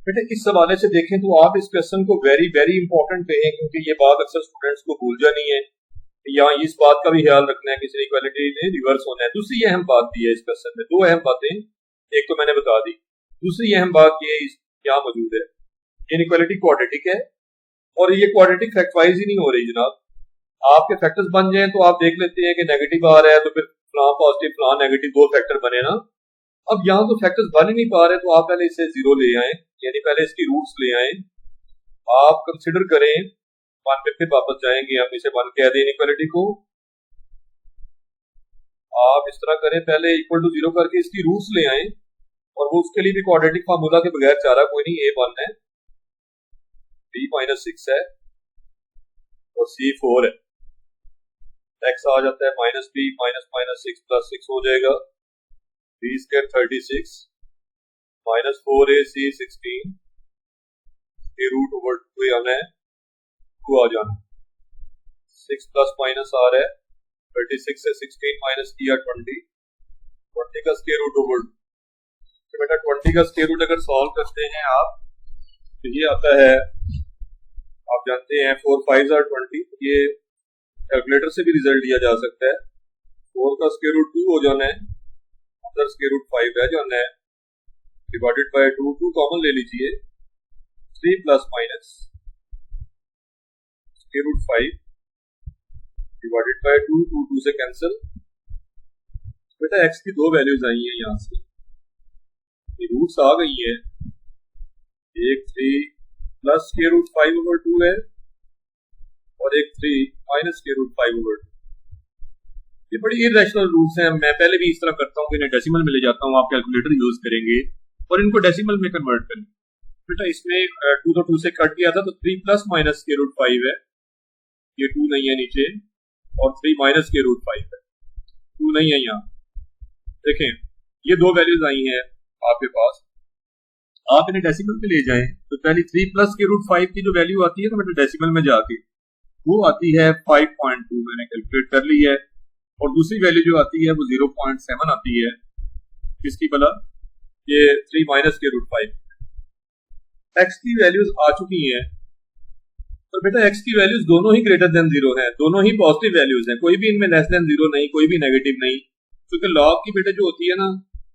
बेटे इस हवाले से देखें तो आप इस क्वेश्चन को वेरी वेरी इंपॉर्टेंट कहें, क्योंकि ये बात अक्सर स्टूडेंट्स को भूल जानी है। यहाँ इस बात का भी ख्याल रखना है कि इक्वालिटी ने रिवर्स होना है। दूसरी अहम बात भी है इस क्वेश्चन में, दो अहम बातें, एक तो मैंने बता दी, दूसरी अहम बात ये क्या मौजूद है, इनइक्वालिटी क्वाड्रेटिक है और ये क्वाड्रेटिक फैक्टराइज ही नहीं हो रही जनाब। आपके फैक्टर्स बन जाए तो आप देख लेते हैं कि नेगेटिव आ रहा है तो फिर फलां पॉजिटिव फलां नेगेटिव दो फैक्टर बने ना। अब यहाँ तो फैक्टर्स बन ही नहीं पा रहे तो आप पहले इसे जीरो ले आए, यानी पहले इसकी रूट्स ले आए। आप कंसिडर करें, वन पे फिर वापस जाएंगे, हम इसे वन कह दें इनइक्वालिटी को। आप इस तरह करें, पहले इक्वल टू जीरो करके इसकी रूट्स ले आए और वो उसके लिए भी क्वाड्रेटिक फार्मूला के बगैर चारा कोई नहीं। ए 1 है, बी माइनस 6 है और सी 4 है। एक्स आ जाता है minus b minus minus 6 plus 6 हो जाएगा, b square 36 minus 4 a c 16 के रूट ओवर 2 आना है, 2 आ जाना, 6 प्लस माइनस आ रहा है 36 से 16 माइनस किया 20 का स्क्वायर रूट ओवर। तो बेटा 20 का स्क्वायर रूट अगर सॉल्व करते हैं आप तो ये आता है, आप जानते हैं 4 5 are 20, ये कैलकुलेटर से भी रिजल्ट दिया जा सकता है। 4 का स्क्वायर रूट 2 हो जाना है, अंदर स्क्वायर रूट 5 रह जाना है, डिवाइडेड बाय 2, 2 कॉमन ले लीजिए, 3 plus minus square root 5 divided by 2, 2 से कैंसिल। बेटा एक्स की दो वैल्यूज आई हैं यहाँ से, ये रूट्स आ गई है, एक 3 प्लस स्क्वायर रूट 5 ओवर 2 है और एक 3 माइनस स्क्वायर रूट 5 ओवर 2। ये बड़ी इरेशनल रूट्स हैं। मैं पहले भी इस तरह करता हूँ कि इन्हें डेसिमल में ले जाता हूँ, आप कैलकुलेटर यूज करेंगे और इनको डेसिमल में कन्वर्ट करेंगे। बेटा इसमें 2 तो 2 से कट गया था तो 3 प्लस माइनस स्क्वायर रूट 5 है, ये 2 नहीं है नीचे, और 3 माइनस स्क्वायर रूट 5 है, 2 नहीं है यहाँ। देखें ये दो वैल्यूज आई हैं आपके पास, आप इन्हें डेसिमल में ले जाएं तो पहली 3 प्लस स्क्वायर रूट 5 की जो वैल्यू आती है ना बेटा डेसिमल में जाके वो आती है 5.2, मैंने कैलकुलेट कर ली है, और दूसरी वैल्यू जो आती है वो 0.7 आती है। किसकी भला? ये 3 माइनस स्क्वायर रूट 5। एक्स की वैल्यूज आ चुकी हैं तो बेटा एक्स की वैल्यूज दोनों ही ग्रेटर देन 0 हैं, दोनों ही पॉजिटिव वैल्यूज हैं, कोई भी इनमें लेस देन 0 नहीं, कोई भी नेगेटिव नहीं। क्योंकि लॉग की बेटा जो होती है ना,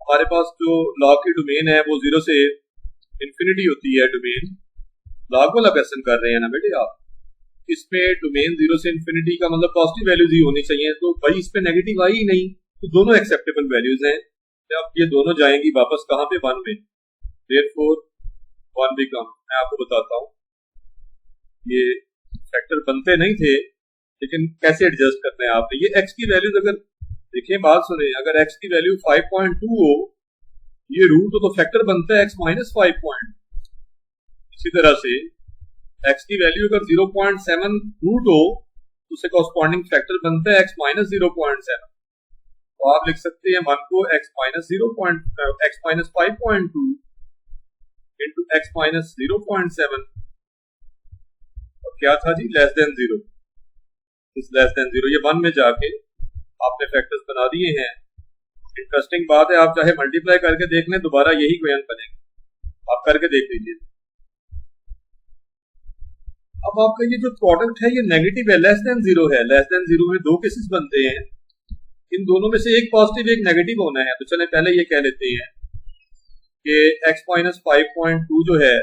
हमारे पास जो लॉग की डोमेन है वो 0 से इंफिनिटी होती है डोमेन। लॉग वाला क्वेश्चन कर रहे हैं ना बेटे आप, इसमें डोमेन 0 से इंफिनिटी का मतलब पॉजिटिव वैल्यूज ही होनी चाहिए, तो भाई इस पे नेगेटिव आई ही नहीं, तो दोनों एक्सेप्टेबल वैल्यूज हैं। अब ये दोनों जाएंगी वापस कहाँ पे? 1 में, देयरफॉर 1 बिकम, मैं आपको बताता हूँ, ये फैक्टर बनते नहीं थे लेकिन कैसे एडजस्ट करना है आपने। ये एक्स की वैल्यूज अगर देखिए, बात सुने, अगर एक्स की वैल्यू 5.2 हो, ये रूट तो फैक्टर बनता है एक्स माइनस 5. इसी तरह से एक्स की वैल्यू अगर 0.7 रूट हो तो उसे कॉरस्पॉन्डिंग फैक्टर बनता है एक्स माइनस 0.7। तो आप लिख सकते हैं 1 को x minus 5.2 into x minus 0.7, और क्या था जी? लेस देन 0, इस लेस देन 0, ये 1 में जाके आपने फैक्टर्स बना दिए हैं। इंटरेस्टिंग बात है, आप चाहे मल्टीप्लाई करके देख लें, दोबारा यही क्वेश्चन बनेगा, आप करके देख लीजिए। अब आपका ये जो प्रोडक्ट है ये नेगेटिव है, लेस देन 0 है। लेस देन 0 में दो केसेस बनते हैं, इन दोनों में से एक पॉजिटिव एक नेगेटिव होना है। तो चले पहले ये कह लेते हैं कि x माइनस 5.2 जो है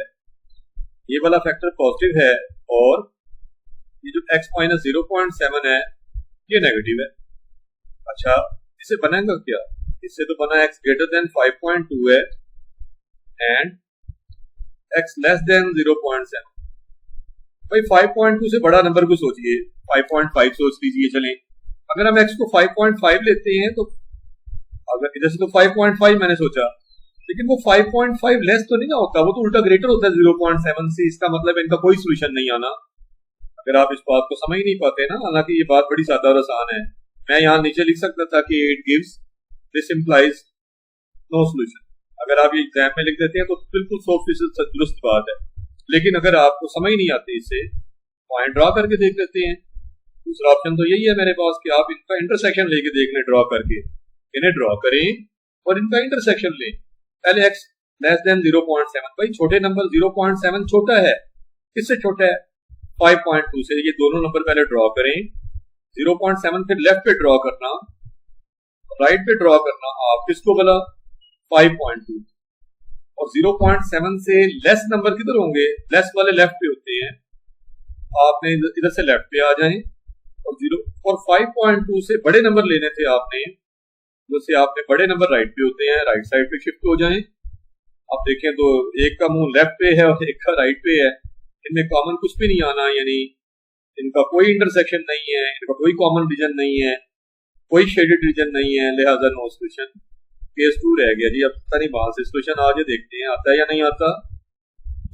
ये वाला फैक्टर पॉजिटिव है और ये जो x माइनस 0.7 है ये नेगेटिव है। अच्छा, इससे बनेगा क्या? इससे तो बना x ग्रेटर देन 5.2 है एंड x लेस देन 0.7। भाई 5.2 से बड़ा नंबर को सोचिए, 5.5 सोच लीजिए। चलें, अगर हम x को 5.5 लेते हैं तो अगर इधर से तो 5.5 मैंने सोचा, लेकिन वो 5.5 लेस तो नहीं ना होता, वो तो उल्टा ग्रेटर होता है 0.7 से। इसका मतलब इनका कोई सोल्यूशन नहीं आना। अगर आप इस बात को समझ नहीं पाते ना, हालांकि ये बात बड़ी सादा और आसान है, मैं यहाँ नीचे लिख सकता था कि it gives, this implies no solution. अगर आप ये एग्जाम में लिख देते हैं तो बिल्कुल 100% दुरुस्त बात है, लेकिन अगर आपको समझ नहीं आती इससे पॉइंट ड्रॉ करके देख लेते हैं। दूसरा ऑप्शन तो यही है मेरे पास कि आप इनका इंटरसेक्शन लेके देख लें, ड्रॉ करके इन्हें ड्रॉ करें और इनका इंटरसेक्शन लें। पहले x लेस देन 0.7, भाई छोटे नंबर 0.7 छोटा है, किससे छोटा है 5.2 से। ये दोनों नंबर पहले ड्रॉ करें, 0.7 फिर लेफ्ट पे ड्रॉ करना, राइट पे ड्रॉ करना, आप किसको बोला 5.2। और 0.7 से लेस नंबर किधर होंगे, लेस वाले लेफ्ट पे होते हैं, आपने इधर से लेफ्ट पे आ जाएं। और 5.2 से बड़े नंबर लेने थे आपने, जैसे आपने बड़े नंबर राइट पे होते हैं, राइट साइड पे शिफ्ट हो जाएं। आप देखें तो एक का मुंह लेफ्ट पे है और एक का राइट पे है, इनमें कॉमन कुछ भी नहीं आना, यानी इनका कोई इंटरसेक्शन नहीं है, इनका कोई कॉमन रीजन नहीं है, कोई शेडेड रीजन नहीं है, लिहाजा नो सोल्यूशन। केस 2 रह गया जी। अब पता नहीं वहां से सोल्यूशन आज देखते हैं आता है या नहीं आता।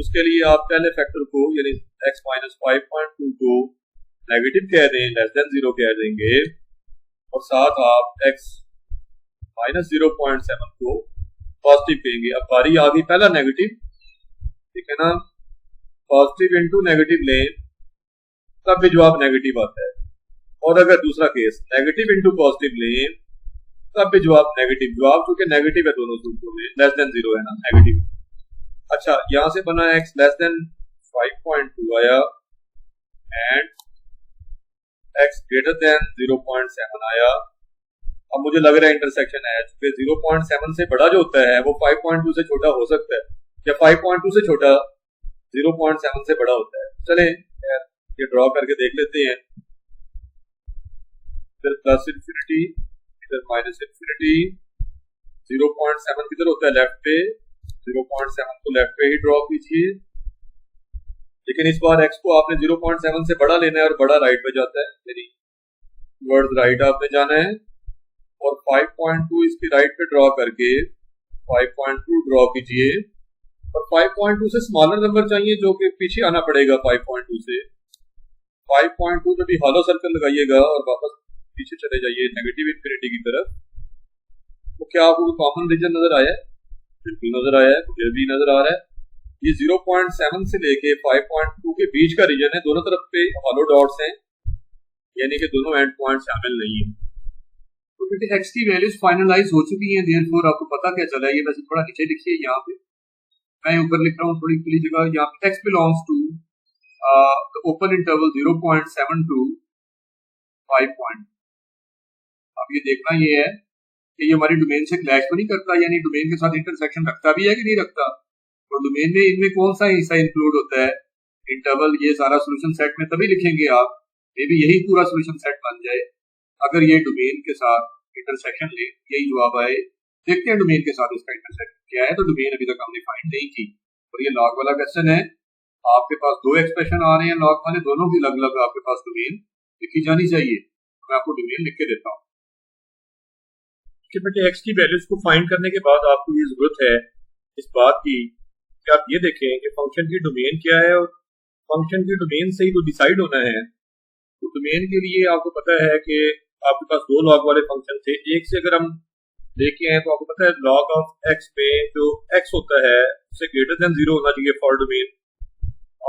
उसके लिए आप पहले फैक्टर को यानी x माइनस 5.2 को नेगेटिव कह दें, लेस देन 0 कह देंगे, और साथ आप x माइनस 0.7 को पॉजिटिव कहेंगे। अब बारी आ गई पहला नेगेटिव, ठीक है ना, पॉजिटिव इंटू नेगेटिव लें तब भी जवाब नेगेटिव आता है। और अगर दूसरा केस नेगेटिव इंटू पॉजिटिव लें तब भी जवाब नेगेटिव, जवाब चूंकि नेगेटिव है दोनों सूत्रों में, लेस देन 0 है ना, नेगेटिव। अच्छा, यहां से बना x लेस देन 5.2 आया एंड x ग्रेटर देन 0.7 आया। अब मुझे लग रहा है इंटरसेक्शन है, क्योंकि 0.7 से बड़ा जो होता है वो 5.2 से छोटा हो सकता है, या 5.2 से छोटा 0.7 से बड़ा होता है। चले ये ड्रॉ करके देख लेते हैं। इधर प्लस इंफिनिटी, इधर माइनस इंफिनिटी, 0.7 किधर होता है लेफ्ट पे, 0.7 को लेफ्ट पे ही ड्रॉ कीजिए। लेकिन इस बार x को आपने 0.7 से बड़ा लेना है और बड़ा राइट पे जाता है, यानी टुवर्ड्स राइट आपने जाना है। और 5.2 इसकी राइट पे ड्रॉ करके 5.2 ड्रॉ कीजिए, और 5.2 से स्मॉलर नंबर चाहिए जो कि पीछे आना पड़ेगा 5.2 से। 5.2 में भी हॉलो सर्कल लगाइएगा और वापस पीछे चले जाइए नेगेटिव इंफिनिटी की तरफ। तो क्या आपको कॉमन रीजन नजर आया है? बिल्कुल नजर आया है, मुझे भी नजर आ रहा है। ये 0.7 से लेके 5.2 के बीच का रीजन है, दोनों तरफ पे हॉलो डॉट्स हैं, यानी कि दोनों एंड पॉइंट शामिल नहीं है। तो बेटे x की वैल्यूज फाइनलाइज हो चुकी हैं, देयरफॉर आपको पता क्या चला है, ये वैसे थोड़ा नीचे लिखिए, यहाँ पे मैं ऊपर लिख रहा हूँ थोड़ी खुली जगह, यहाँ पे x belongs to open interval 0.7 to 5. अब ये देखना ये है कि ये हमारी डोमेन से क्लैश तो नहीं करता, यानी डोमेन के साथ इंटरसेक्शन रखता भी है कि नहीं रखता। तो डोमेन में इनमें कौन सा हिस्सा इंक्लूड होता है, इंटरवल। ये सारा सोल्यूशन सेट में तभी लिखेंगे आप, मे भी यही पूरा सोल्यूशन सेट बन जाए अगर ये डोमेन के साथ इंटरसेक्शन ले, यही जवाब आए। देखते हैं डोमेन के साथ इसका इंटरसेक्शन क्या है। तो डोमेन अभी तक हमने फाइंड नहीं की, और ये लॉग वाला क्वेश्चन है। आपके पास दो एक्सप्रेशन आ रहे हैं लॉग वाले, दोनों की अलग अलग आपके पास डोमेन लिखी जानी चाहिए। मैं आपको डोमेन लिख के देता हूँ कि बेटे x की वैल्यूज को फाइंड करने के बाद आपको ये जरूरत है इस बात की कि आप ये देखें कि फंक्शन की डोमेन क्या है, और फंक्शन की डोमेन से ही तो डिसाइड होना है। तो डोमेन के लिए आपको पता है कि आपके पास दो लॉग वाले फंक्शन थे, एक से अगर हम देखे हैं तो आपको पता है लॉग ऑफ x में जो x होता है उससे ग्रेटर देन 0 होना चाहिए फॉर डोमेन।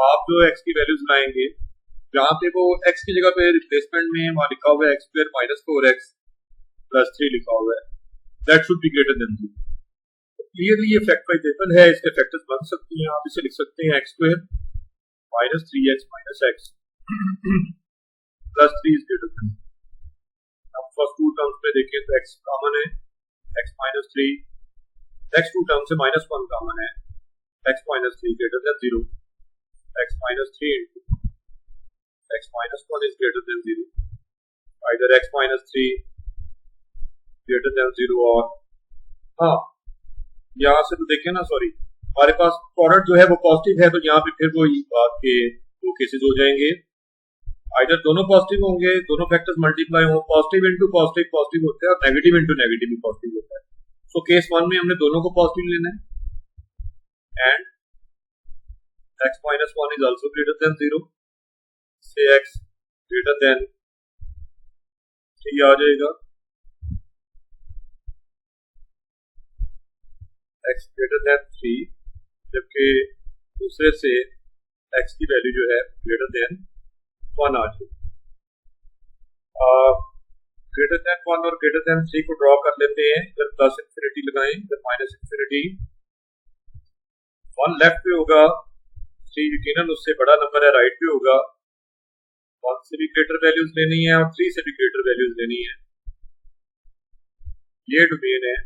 आप जो x की वैल्यूज लाएंगे, जहाँ पे वो x की जगह पे रिप्लेसमेंट में वहाँ लिखा हुआ है x square minus 4x plus 3 लिखा हुआ है, that should be greater than 0। Clearly ये फैक्टराइजेबल है, इसके फैक्टर्स बन सकती हैं। आप इसे लिख सकते हैं x square minus 3x minus x plus 3 is greater than. अब फर्स्ट टू टर्म्स में देखें तो x कॉमन है, x minus 3, next two term से माइनस 1 कॉमन है, x minus 3 greater than 0, x minus 3 into x minus 1 is greater than 0, either x minus 3 greater than 0 और हाँ यहाँ से तो देखें ना, सॉरी हमारे पास प्रोडक्ट जो है वो पॉजिटिव है, तो यहाँ पे फिर वही बात के दो केसेस हो जाएंगे, आइदर दोनों पॉजिटिव होंगे, दोनों फैक्टर्स मल्टीप्लाई हो, पॉजिटिव इंटू पॉजिटिव पॉजिटिव होता है और नेगेटिव इंटू नेगेटिव भी पॉजिटिव होता है। सो केस 1 में हमने दोनों को पॉजिटिव लेना है and x minus 1 is also greater than 0 से x ग्रेटर देन 3 आ जाएगा, x ग्रेटर देन 3, जबकि दूसरे से x की वैल्यू जो है ग्रेटर देन 1 आ जाएगी। ग्रेटर देन 1 और ग्रेटर देन 3 को ड्रॉ कर लेते हैं। इधर प्लस इंफिनिटी लगाएं, इधर माइनस इंफिनिटी। 1 लेफ्ट पे होगा, 3 यकीनन उससे बड़ा नंबर है, राइट पे होगा। 1 से भी ग्रेटर वैल्यूज लेनी है और 3 से भी ग्रेटर वैल्यूज लेनी है। ये डोमेन है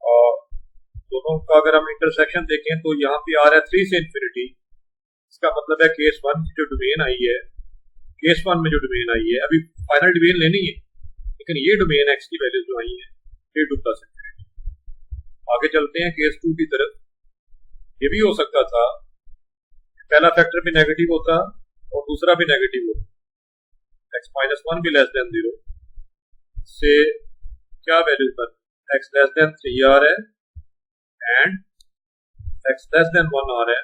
और दोनों का अगर हम इंटरसेक्शन देखें तो यहाँ पे आ रहा है 3 से इंफिनिटी। इसका मतलब है केस 1 की जो डोमेन आई है, केस 1 में जो डोमेन आई है, अभी फाइनल डोमेन लेनी है, लेकिन ये डोमेन एक्स की वैल्यू जो आई है ये 2 प्लस इंफिनिटी। आगे चलते हैं केस 2 की तरफ। ये भी हो सकता था पहला फैक्टर भी नेगेटिव होता और दूसरा भी नेगेटिव होता। एक्स माइनस 1 भी लेस देन 0 से क्या वैल्यू पर एक्स लेस देन 3 आ रहा है एंड x लेस देन 1 आ रहा है।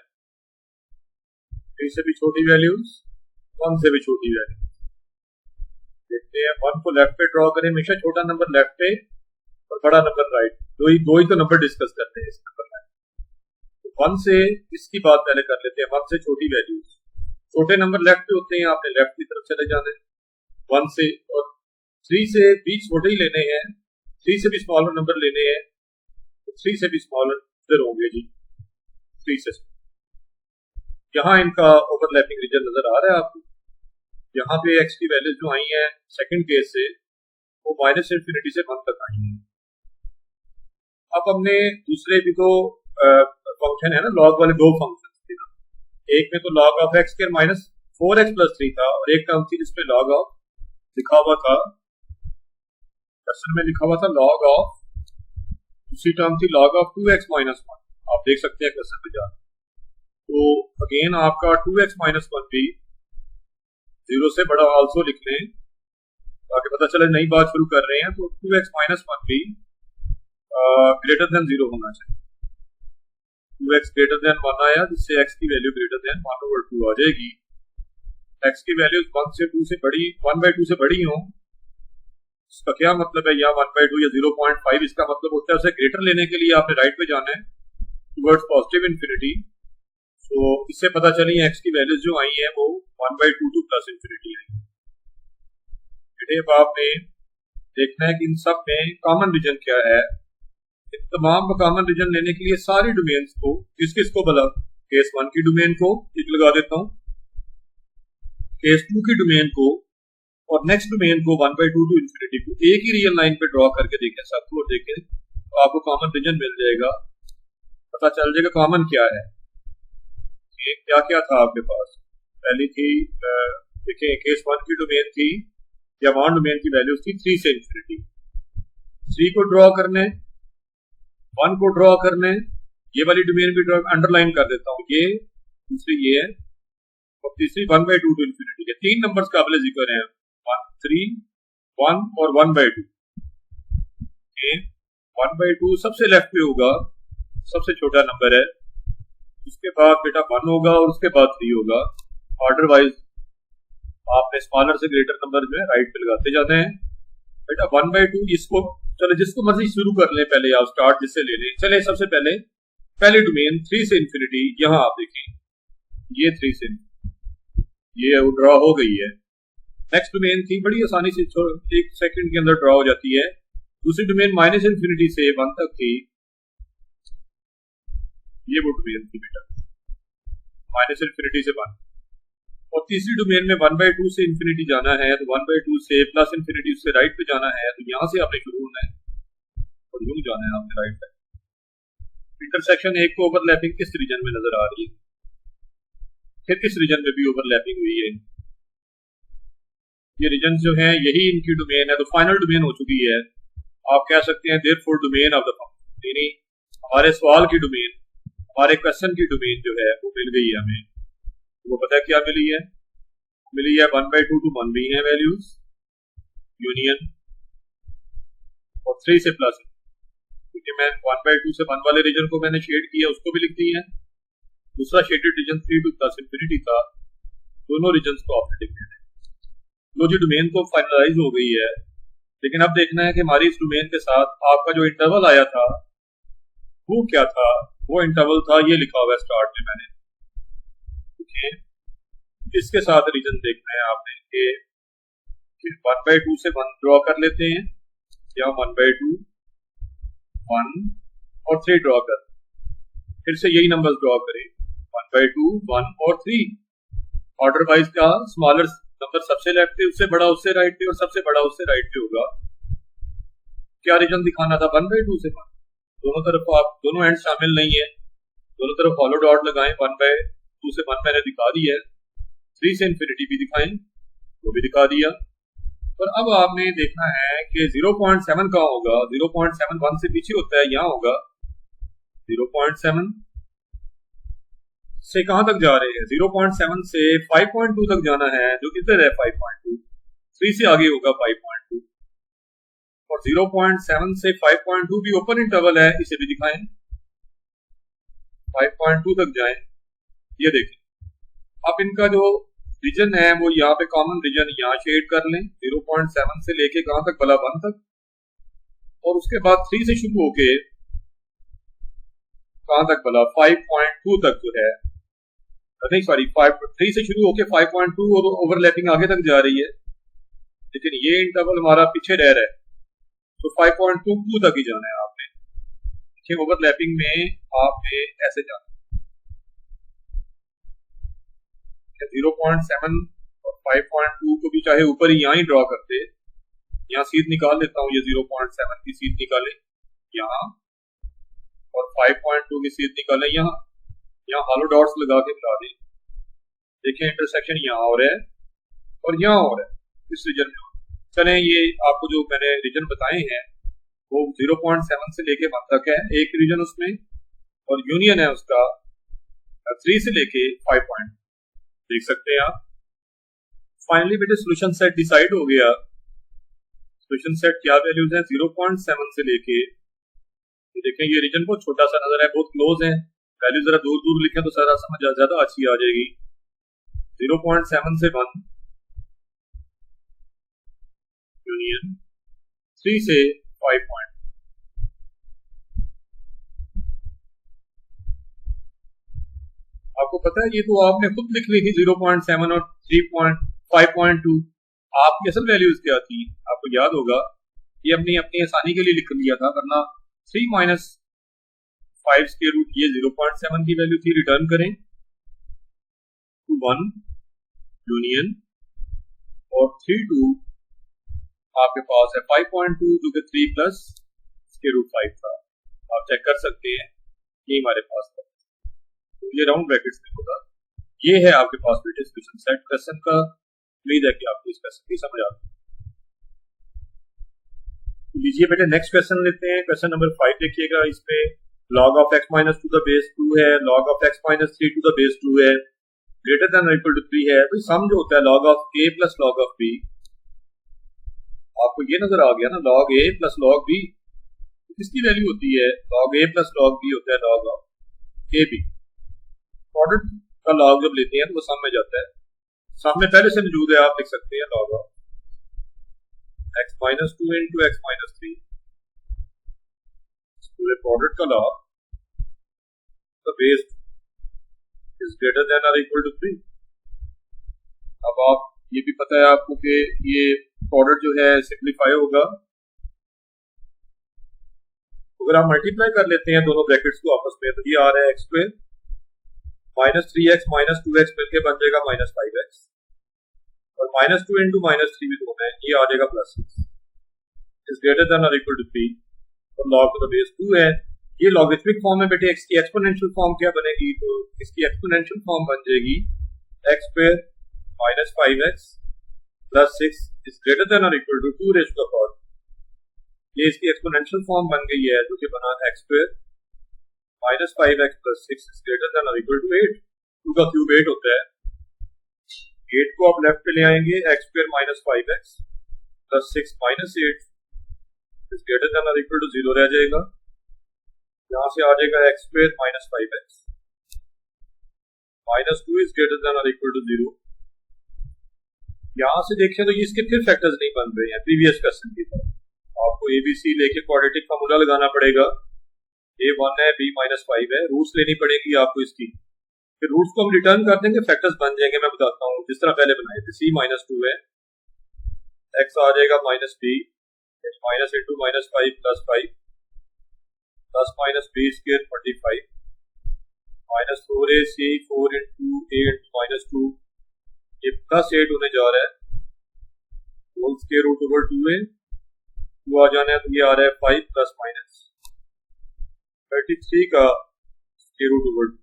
3 से भी छोटी वैल्यूज, 1 से भी छोटी वैल्यूज। देखते हैं 1 को लेफ्ट पे ड्रॉ करें, हमेशा छोटा नंबर लेफ्ट पे और बड़ा नंबर राइट। दो ही तो नंबर डिस्कस करते हैं इस नंबर में। तो 1 से इसकी बात पहले कर लेते हैं, 1 से छोटी वैल्यूज। छोटे नंबर लेफ्ट पे होते हैं, आपने लेफ्ट की तरफ चले जाना है 1 से, और 3 से भी छोटे ही लेने हैं, 3 से भी स्मॉलर नंबर लेने हैं। 3 से भी स्मॉलर फिर होंगे जी 3 से। यहाँ इनका ओवरलैपिंग रीजन नजर आ रहा है आपको। यहाँ पे एक्स की वैल्यूज जो आई हैं सेकंड केस से वो माइनस इंफिनिटी से 1 तक आई हैं। अब हमने दूसरे भी तो फंक्शन है ना, लॉग वाले 2 फंक्शन थे ना। एक में तो log of x square minus 4x plus 3 था और एक टर्म थी जिसमें लॉग ऑफ लिखा हुआ था, क्वेश्चन में लिखा हुआ था लॉग ऑफ, दूसरी टर्म थी log ऑफ 2x माइनस 1। आप देख सकते हैं क्वेश्चन में जाकर। तो अगेन आपका 2x माइनस 1 भी 0 से बड़ा आल्सो लिख लें ताकि पता चले नई बात शुरू कर रहे हैं। तो 2x माइनस 1 भी ग्रेटर देन 0 होना चाहिए। 2x ग्रेटर देन 1 आया जिससे x की वैल्यू ग्रेटर देन 1/2 आ जाएगी। x की वैल्यू 1 से 2 से बड़ी, 1/2 से बड़ी हो, इसका क्या मतलब है? या 1/2 या 0.5, इसका मतलब होता है उसे ग्रेटर लेने के लिए आपने राइट पे जाना है टुवर्ड्स पॉजिटिव इंफिनिटी। तो इससे पता चली एक्स की वैल्यूज जो आई है वो 1/2 टू प्लस इंफिनिटी आई। अब आपने देखना है कि इन सब में कॉमन रीजन क्या है। इन तमाम कॉमन रीजन लेने के लिए सारी डोमेन्स को, किसको भला, केस 1 की डोमेन को टिक लगा देता हूँ, केस 2 की डोमेन को और नेक्स्ट डोमेन को 1/2 टू इंफिनिटी को एक ही रियल लाइन पे ड्रॉ करके देखें सबको, और देखें तो आपको कॉमन रीजन मिल जाएगा, पता चल जाएगा कॉमन क्या है। ये क्या क्या था आपके पास। पहली थी देखिए केस 1 की डोमेन थी या वन डोमेन की वैल्यूज थी 3 से इंफिनिटी। 3 को ड्रॉ करने, 1 को ड्रॉ करने, ये वाली डोमेन भी ड्रॉ अंडरलाइन कर देता हूँ, ये दूसरी ये है और तीसरी 1/2 टू इंफिनिटी के 3 नंबर्स काबिल जिक्र हैं, 3, 1 और 1/2। 1/2 सबसे लेफ्ट पे होगा, सबसे छोटा नंबर है, उसके बाद बेटा 1 होगा और उसके बाद 3 होगा। ऑर्डर वाइज आपने स्मॉलर से ग्रेटर नंबर जो है राइट पे लगाते जाते हैं। बेटा 1/2 इसको चलो जिसको मर्जी शुरू कर लें, पहले आप स्टार्ट जिससे ले लें। चले सबसे पहले पहली डोमेन 3 से इंफिनिटी, यहाँ आप देखें ये 3 से ये ड्रॉ हो गई है। नेक्स्ट डोमेन थी बड़ी आसानी से 1 सेकंड के अंदर ड्रॉ हो जाती है। दूसरी डोमेन माइनस इंफिनिटी से 1 तक थी, ये वो डोमेन थी बेटा माइनस इंफिनिटी से 1। और तीसरी डोमेन में 1/2 से इंफिनिटी जाना है तो 1/2 से प्लस इंफिनिटी से राइट पे जाना है, तो यहाँ से आपने शुरू होना है और यूं जाना है आपने राइट पे। इंटरसेक्शन एक को ओवरलैपिंग किस रीजन में नजर आ रही है, फिर किस रीजन में भी ओवरलैपिंग हुई है। ये रीजन जो है यही इनकी डोमेन है, तो फाइनल डोमेन हो चुकी है। आप कह सकते हैं therefore domain of the function, यानी हमारे सवाल की डोमेन, हमारे क्वेश्चन की डोमेन जो है वो मिल गई है हमें। वो पता क्या मिली है? मिली है 1/2 टू 1 भी है वैल्यूज यूनियन और 3 से प्लस, क्योंकि मैं 1/2 से 1 वाले रीजन को मैंने शेड किया, उसको भी लिख दी है। दूसरा shaded region 3 two plus infinity था, दोनों रीजन को आपने लिख दिया। लो जी डोमेन तो फाइनलाइज हो गई है, लेकिन अब देखना है कि हमारी इस डोमेन के साथ आपका जो इंटरवल आया था वो क्या था। वो इंटरवल था ये लिखा हुआ है स्टार्ट में मैंने, इसके साथ रीजन देखना है आपने कि फिर 1/2 से 1 ड्रॉ कर लेते हैं, या 1/2 1 और 3 ड्रॉ कर, फिर से यही नंबर्स ड्रॉ करें 1/2 1 और 3। ऑर्डर वाइज का स्मॉलर नंबर सबसे लेफ्ट पे, उससे बड़ा उससे राइट पे और सबसे बड़ा उससे राइट पे होगा। क्या रीजन दिखाना था 1/2 से 1, दोनों तरफ आप दोनों एंड शामिल नहीं है, दोनों तरफ फॉलो डॉट लगाएं। 1/2 से 1 मैंने दिखा दिया है, 3 से इन्फिनिटी भी दिखाएं, वो भी दिखा दिया। पर अब आपने देखना है कि 0.7 कहाँ होगा। 0.7 1 से पीछे होता है, यहाँ होगा 0.7 से कहां तक जा रहे हैं, 0.7 से 5.2 तक जाना है, जो किधर है 5.2, 3 से आगे होगा 5.2, और 0.7 से 5.2 भी ओपन इंटरवल है, इसे भी दिखाएं, 5.2 तक जाएं। ये देखें, अब इनका जो रीजन है वो यहाँ पे कॉमन रीजन यहाँ शेड कर लें, 0.7 से लेके कहां तक भला 1 तक, और उसके बाद 3 से शुरू होके कहां तक भला 5.2 तक जो है, नहीं सॉरी 3 से शुरू होके 5.2 और ओवरलैपिंग आगे तक जा रही है, लेकिन ये इंटरवल हमारा पीछे रह रहा है, तो 5.22 तक ही जाना है आपने। देखिए ओवरलैपिंग में आपने ऐसे जाना है, 0.7 और 5.2 को भी चाहे ऊपर ही यहाँ ही ड्रॉ करते, यहाँ सीध निकाल लेता हूँ, ये 0.7 की सीध निकाले यहाँ, और 5.2 की सीध निकाले यहाँ, यहाँ हॉलो डॉट्स लगा के मिला दें। देखिए इंटरसेक्शन यहाँ हो रहा है और यहाँ हो रहा है इस रीजन में। चलें, ये आपको जो मैंने रीजन बताए हैं वो 0.7 से लेके 1 तक है एक रीजन उसमें, और यूनियन है उसका 3 से लेके 5. देख सकते हैं आप। फाइनली बेटे सोल्यूशन सेट डिसाइड हो गया। सोल्यूशन सेट क्या वैल्यूज है 0.7 से लेके, देखें ये रीजन बहुत छोटा सा नजर है, बहुत क्लोज है, वैल्यू जरा दूर दूर लिखें तो सारा समझ ज्यादा अच्छी आ जाएगी। 0.7 से 1 यूनियन 3 से 5. आपको पता है ये तो आपने खुद लिख ली थी 0.7 और 5.2, आपकी असल वैल्यूज क्या थी आपको याद होगा, ये हमने अपनी आसानी के लिए लिख लिया था, वरना 3 माइनस 5 के रूट ये 0.7 की वैल्यू थी। रिटर्न करें to 1 यूनियन और 3 2 आपके पास है 5.2 जो कि 3 प्लस इसके रूट 5 था। आप चेक कर सकते हैं ये हमारे पास था, तो ये राउंड ब्रैकेट्स में होगा। ये है आपके पास बेटे सोल्यूशन सेट क्वेश्चन का। उम्मीद है कि आपको इस क्वेश्चन की समझ आ गई। लीजिए बेटे नेक्स्ट क्वेश्चन लेते हैं। क्वेश्चन नंबर 5 देखिएगा, इस पे log of x minus 2 the base 2 है, log of x minus 3 to the base 2 है, greater than or equal to 3 है। तो सम जो होता है log of a plus log of b, आपको ये नजर आ गया ना, log a plus log b किसकी वैल्यू होती है, log a plus log b होता है log of ab। प्रोडक्ट का log जब लेते हैं तो वो सम में जाता है, सम में पहले से मौजूद है, आप लिख सकते हैं log of x minus 2 into x minus 3 पूरे प्रोडक्ट का log the base is greater than or equal to 3। अब आप ये भी पता है आपको कि ये प्रोडक्ट जो है सिंप्लीफाई होगा, अगर आप मल्टीप्लाई कर लेते हैं दोनों ब्रैकेट्स को आपस में, तो ये आ रहा है x square minus 3x minus 2x मिलकर बन जाएगा माइनस 5x, और माइनस 2 इंटू माइनस 3 भी दो है, ये आ जाएगा प्लस 6 इज ग्रेटर देन और इक्वल टू 3। और log to the base 2 है, ये लॉगरिथमिक फॉर्म में बेटे, x की एक्सपोनेंशियल फॉर्म क्या बनेगी, तो इसकी एक्सपोनेंशियल फॉर्म बन जाएगी x square minus 5x plus 6 is greater than और equal to 2 raise to the power. ये इसकी एक्सपोनेंशियल फॉर्म बन गई है, जो कि बना x square minus 5x plus 6 is greater than और इक्वल टू 8। 2 का क्यूब 8 होता है, 8 को आप लेफ्ट पे ले आएंगे, x square minus 5x plus 6 minus 8 is greater than और इक्वल टू 0 रह जाएगा। यहाँ से आ जाएगा x square minus 5x minus 2 is greater than और इक्वल टू 0। यहाँ से देखें तो ये इसके फिर फैक्टर्स नहीं बन रहे हैं प्रीवियस क्वेश्चन की तरह, आपको ABC लेके क्वाड्रेटिक फार्मूला लगाना पड़ेगा, A1 है, B माइनस 5 है, रूट्स लेनी पड़ेगी आपको इसकी, फिर रूट्स को हम रिटर्न कर देंगे, फैक्टर्स बन जाएंगे। मैं बताता हूँ जिस तरह पहले बनाए थे, C माइनस 2 है, एक्स आ जाएगा minus b, minus into minus 5 plus 5, 10 minus b square 25, minus 4ac 4 into a into minus 2, ये प्लस 8 होने जा रहा है, whole square root over 2a, 2 आ जाना है तो ये आ रहा है 5 प्लस माइनस 33 का स्क्वायर रूट ओवर 2।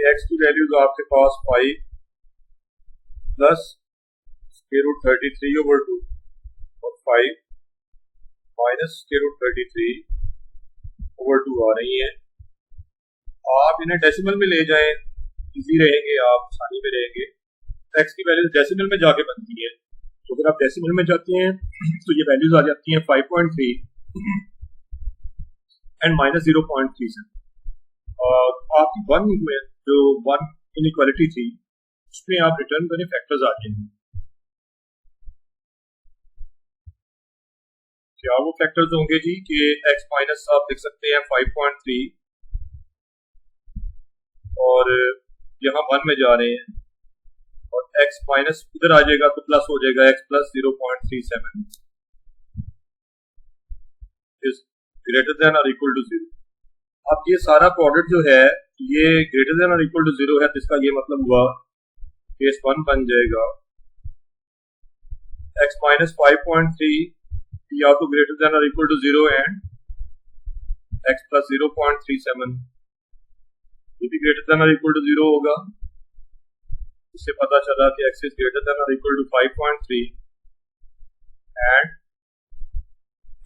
एक्स की वैल्यूज आपके पास 5 प्लस स्क्वायर रूट 33 ओवर 2 और 5 माइनस स्क्वायर रूट 33 ओवर 2 आ रही हैं। आप इन्हें डेसिमल में ले जाएं, इजी रहेंगे, आप आसानी में रहेंगे। एक्स की वैल्यूज डेसिमल में जाके बनती है, तो अगर आप डेसिमल में जाते हैं तो ये वैल्यूज आ जाती हैं 5.3 एंड माइनस 0.37। और आपकी वन में जो वन इनइक्वालिटी थी उसमें आप रिटर्न करें फैक्टर्स आ जाएंगे। क्या वो फैक्टर्स होंगे जी कि x माइनस आप लिख सकते हैं 5.3 और यहाँ 1 में जा रहे हैं और x माइनस इधर आ जाएगा तो प्लस हो जाएगा, x plus 0.37 is greater than और इक्वल टू 0। अब ये सारा प्रोडक्ट जो है ये ग्रेटर देन और इक्वल टू 0 है, तो इसका ये मतलब हुआ केस 1 बन जाएगा x माइनस 5.3 या तो ग्रेटर देन और equal to 0 and x plus 0.37 ये भी ग्रेटर देन और इक्वल टू 0 होगा। इससे पता चला कि x इज ग्रेटर देन और equal to 5.3 and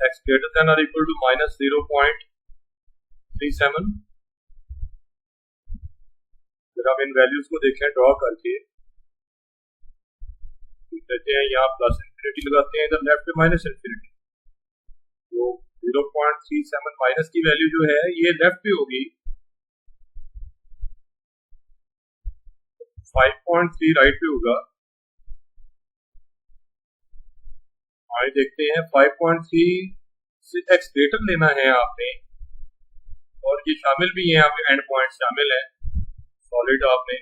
x greater than और इक्वल टू माइनस 0.37। अगर हम इन वैल्यूज को देखें ड्रॉ करके देते हैं, यहाँ प्लस इंफिनिटी लगाते हैं, इधर लेफ्ट पे माइनस इंफिनिटी, तो 0.37 माइनस की वैल्यू जो है ये लेफ्ट पे होगी, 5.3 राइट पे होगा। आगे देखते हैं 5.3 से x ग्रेटर लेना है आपने, और ये शामिल भी है, आपके एंड पॉइंट शामिल है सॉलिड आपने,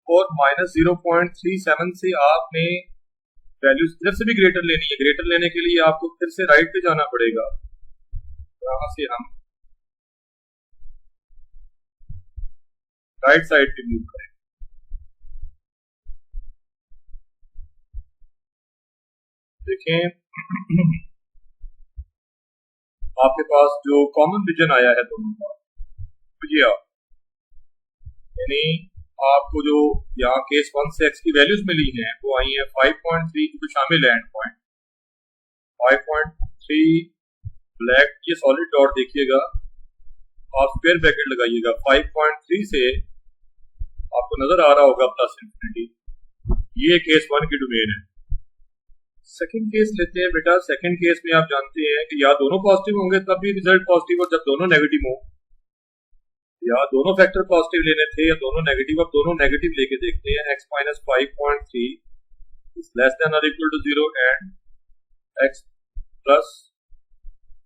और माइनस 0.37 से आपने वैल्यूज इधर से भी ग्रेटर लेनी है। ग्रेटर लेने के लिए आपको फिर से राइट पे जाना पड़ेगा, यहाँ से हम राइट साइड पे मूव करें। देखें आपके पास जो कॉमन रीजन आया है दोनों का, तो ये यानी आपको जो यहाँ केस 1 से x की वैल्यूज मिली हैं वो आई है 5.3 जो शामिल है एंड पॉइंट 5.3 ब्लैक, ये सॉलिड डॉट देखिएगा, आप स्क्वायर ब्रैकेट लगाइएगा, 5.3 से आपको नजर आ रहा होगा प्लस इंफिनिटी, ये केस 1 की डोमेन है। सेकंड केस लेते हैं बेटा। सेकंड केस में आप जानते हैं कि या दोनों पॉजिटिव होंगे तब भी रिजल्ट पॉजिटिव, और जब दोनों नेगेटिव हो, या दोनों फैक्टर पॉजिटिव लेने थे या दोनों नेगेटिव, अब दोनों नेगेटिव लेके देखते हैं। x minus 5.3 is less than और equal to 0 and x plus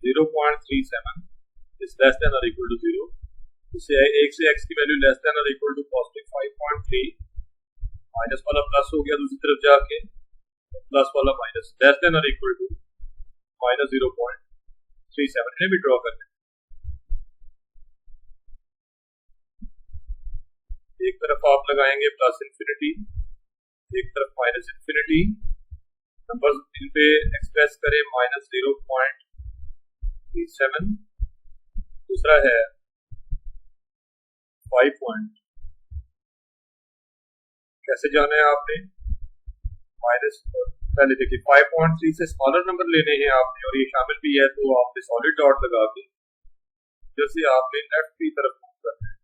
0.37 is less than और इक्वल टू 0। इससे एक से x की वैल्यू लेस देन और इक्वल टू पॉजिटिव 5.3, माइनस वाला प्लस हो गया दूसरी तरफ जाके, प्लस वाला माइनस, लेस देन और इक्वल टू माइनस 0.37 इन्हें भी ड्रॉ करते हैं। एक तरफ आप लगाएंगे प्लस इंफिनिटी, एक तरफ माइनस इंफिनिटी, नंबर इन पे एक्सप्रेस करें माइनस 0.37, दूसरा है 5 पॉइंट, कैसे जाना है आपने, माइनस पहले देखिए 5.3 से स्मॉलर नंबर लेने हैं आपने और ये शामिल भी है, तो आपने सॉलिड डॉट लगा के जैसे आपने लेफ्ट की तरफ मूव करना है।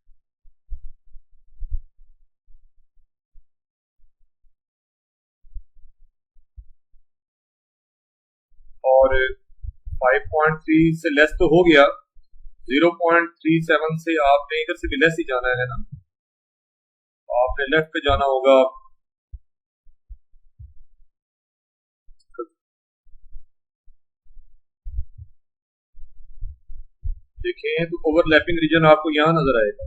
और 5.3 से लेस तो हो गया, 0.37 से आपने इधर से भी लेस ही जाना है ना, आपने लेफ्ट पे जाना होगा। देखें तो ओवरलैपिंग रीजन आपको यहां नजर आएगा,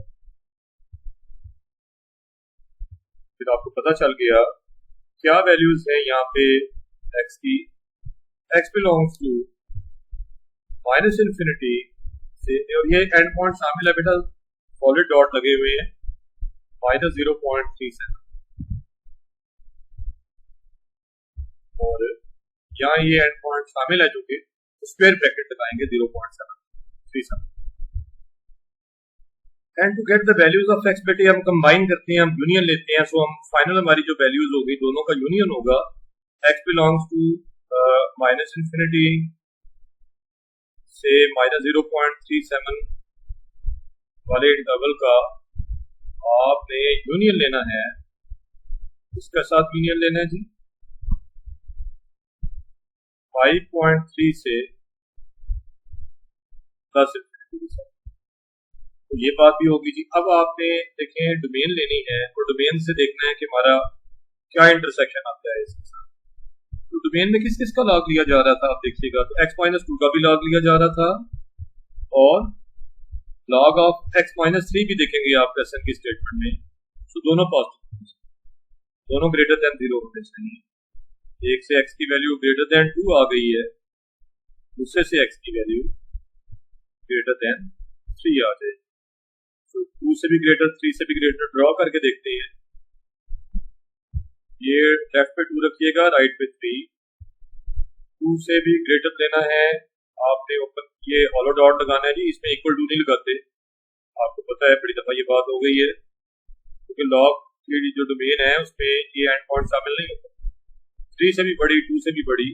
फिर आप आपको पता चल गया क्या वैल्यूज है यहाँ पे x की। x belongs to minus infinity से, और ये एंड पॉइंट शामिल है बेटा, सॉलिड डॉट लगे हुए हैं, -0.37, और यहाँ ये एंड पॉइंट शामिल है जो कि स्क्वायर ब्रैकेट लगाएंगे 0.737। And to get the values of x बेटे हम कंबाइन करते हैं, हम यूनियन लेते हैं। सो हम फाइनल हमारी जो वैल्यूज होगी दोनों का यूनियन होगा। x belongs to minus infinity से -0.37 वाले इंटरवल का आपने यूनियन लेना है। इसके साथ यूनियन लेना है जी 5.3 से प्लस इन्फिनिटी। तो ये बात भी होगी जी। अब आपने देखें डोमेन लेनी है और डोमेन से देखना है कि हमारा क्या इंटरसेक्शन आता है इसके साथ। तो डोमेन में किस किस का लॉग लिया जा रहा था आप देखिएगा, तो x-2 का भी लॉग लिया जा रहा था और लॉग ऑफ x-3 भी देखेंगे आप क्वेश्चन की स्टेटमेंट में। तो दोनों पॉजिटिव, दोनों ग्रेटर देन 0 होने चाहिए। एक से x की वैल्यू ग्रेटर देन 2 आ गई है, दूसरे से x की वैल्यू ग्रेटर देन 3 आ जाए। तो 2 से भी ग्रेटर 3 से भी ग्रेटर ड्रॉ करके देखते हैं। ये लेफ्ट पे 2 रखिएगा, राइट पे 3। 2 से भी ग्रेटर लेना है आपने, ऊपर ये हॉलो डॉट लगाना है जी, इसमें इक्वल टू नहीं लगाते, आपको पता है बड़ी दफा ये बात हो गई है, क्योंकि लॉग की जो डोमेन है उसमें ये एंड पॉइंट शामिल नहीं होता। 3 से भी बड़ी 2 से भी बड़ी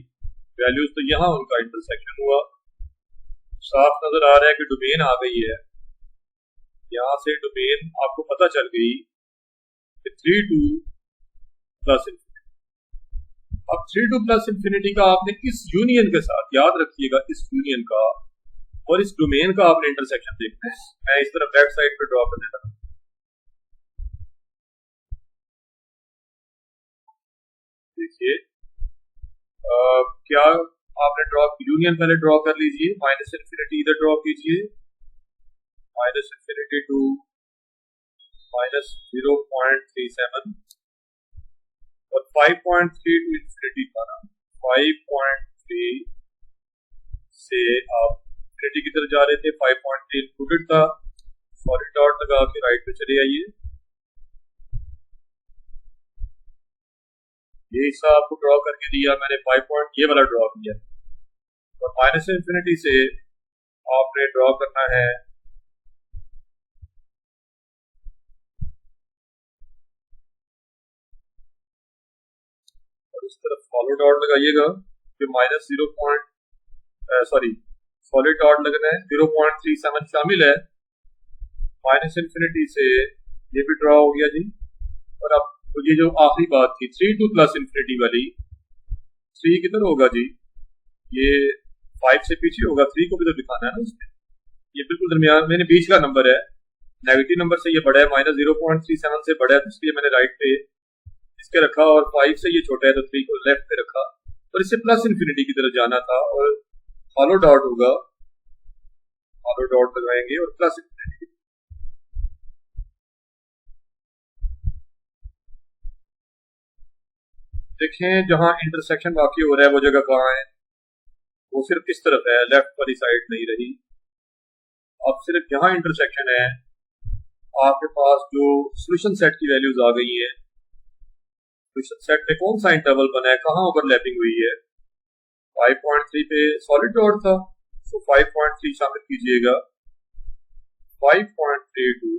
वैल्यूज, तो यहाँ उनका इंटरसेक्शन हुआ। साफ नजर आ रहा है कि डोमेन आ गई है, यहाँ से डोमेन आपको पता चल गई कि 3 2 प्लस इन्फिनिटी। अब 3 2 प्लस इन्फिनिटी का आपने इस यूनियन के साथ, याद रखिएगा इस यूनियन का और इस डोमेन का आपने इंटरसेक्शन देखना है। मैं इस तरफ लेफ्ट साइड पे ड्रॉ कर देता हूं, देखिए क्या आपने ड्रॉ, यूनियन पहले ड्रॉ कर लीजिए, माइनस इन्फिनिटी इधर ड्रॉ कीजिए, माइनस इन्फिनिटी टू -0.37 और 5.3 टू इन्फिनिटी था ना, 5.3 से आप इन्फिनिटी की तरफ जा रहे थे, 5.3 इंक्लूडेड था, सॉलिड डॉट लगा के राइट पे चले आइए। ये हिस्सा आपको ड्रॉ करके दिया मैंने, 5 पॉइंट ये वाला ड्रॉ किया, और माइनस इन्फिनिटी से आपने ड्रॉ करना है और इस तरफ फॉलो डॉट लगाइएगा, फिर सॉलिड डॉट लगना है, 0.37 शामिल है। माइनस इन्फिनिटी से ये भी ड्रॉ हो गया जी। और अब तो ये जो आखिरी बात थी 3 2 प्लस इन्फिनिटी वाली, 3 किधर होगा जी, ये 5 से पीछे होगा, 3 को भी तो दिखाना है ना इसमें। ये बिल्कुल दरमियान मैंने बीच का नंबर है, नेगेटिव नंबर से ये बड़ा है, -0.37 से बड़ा है, तो इसलिए मैंने राइट पे इसके रखा, और 5 से ये छोटा है तो 3 को लेफ्ट पे रखा, और इससे प्लस इन्फिनिटी की तरफ जाना था, और हॉलो डॉट होगा, हॉलो डॉट लगाएंगे और प्लस इन्फिनिटी। देखें जहां इंटरसेक्शन वाकई हो रहा है वो जगह कहाँ है, वो सिर्फ किस तरफ है, लेफ्ट वाली साइड नहीं रही। अब सिर्फ यहाँ इंटरसेक्शन है, आपके पास जो सॉल्यूशन सेट की वैल्यूज आ गई है, सॉल्यूशन सेट में कौन सा इंटरवल बना है, कहाँ ओवरलैपिंग हुई है। 5.3 पे सॉलिड डॉट था, तो 5.3 शामिल कीजिएगा, 5.32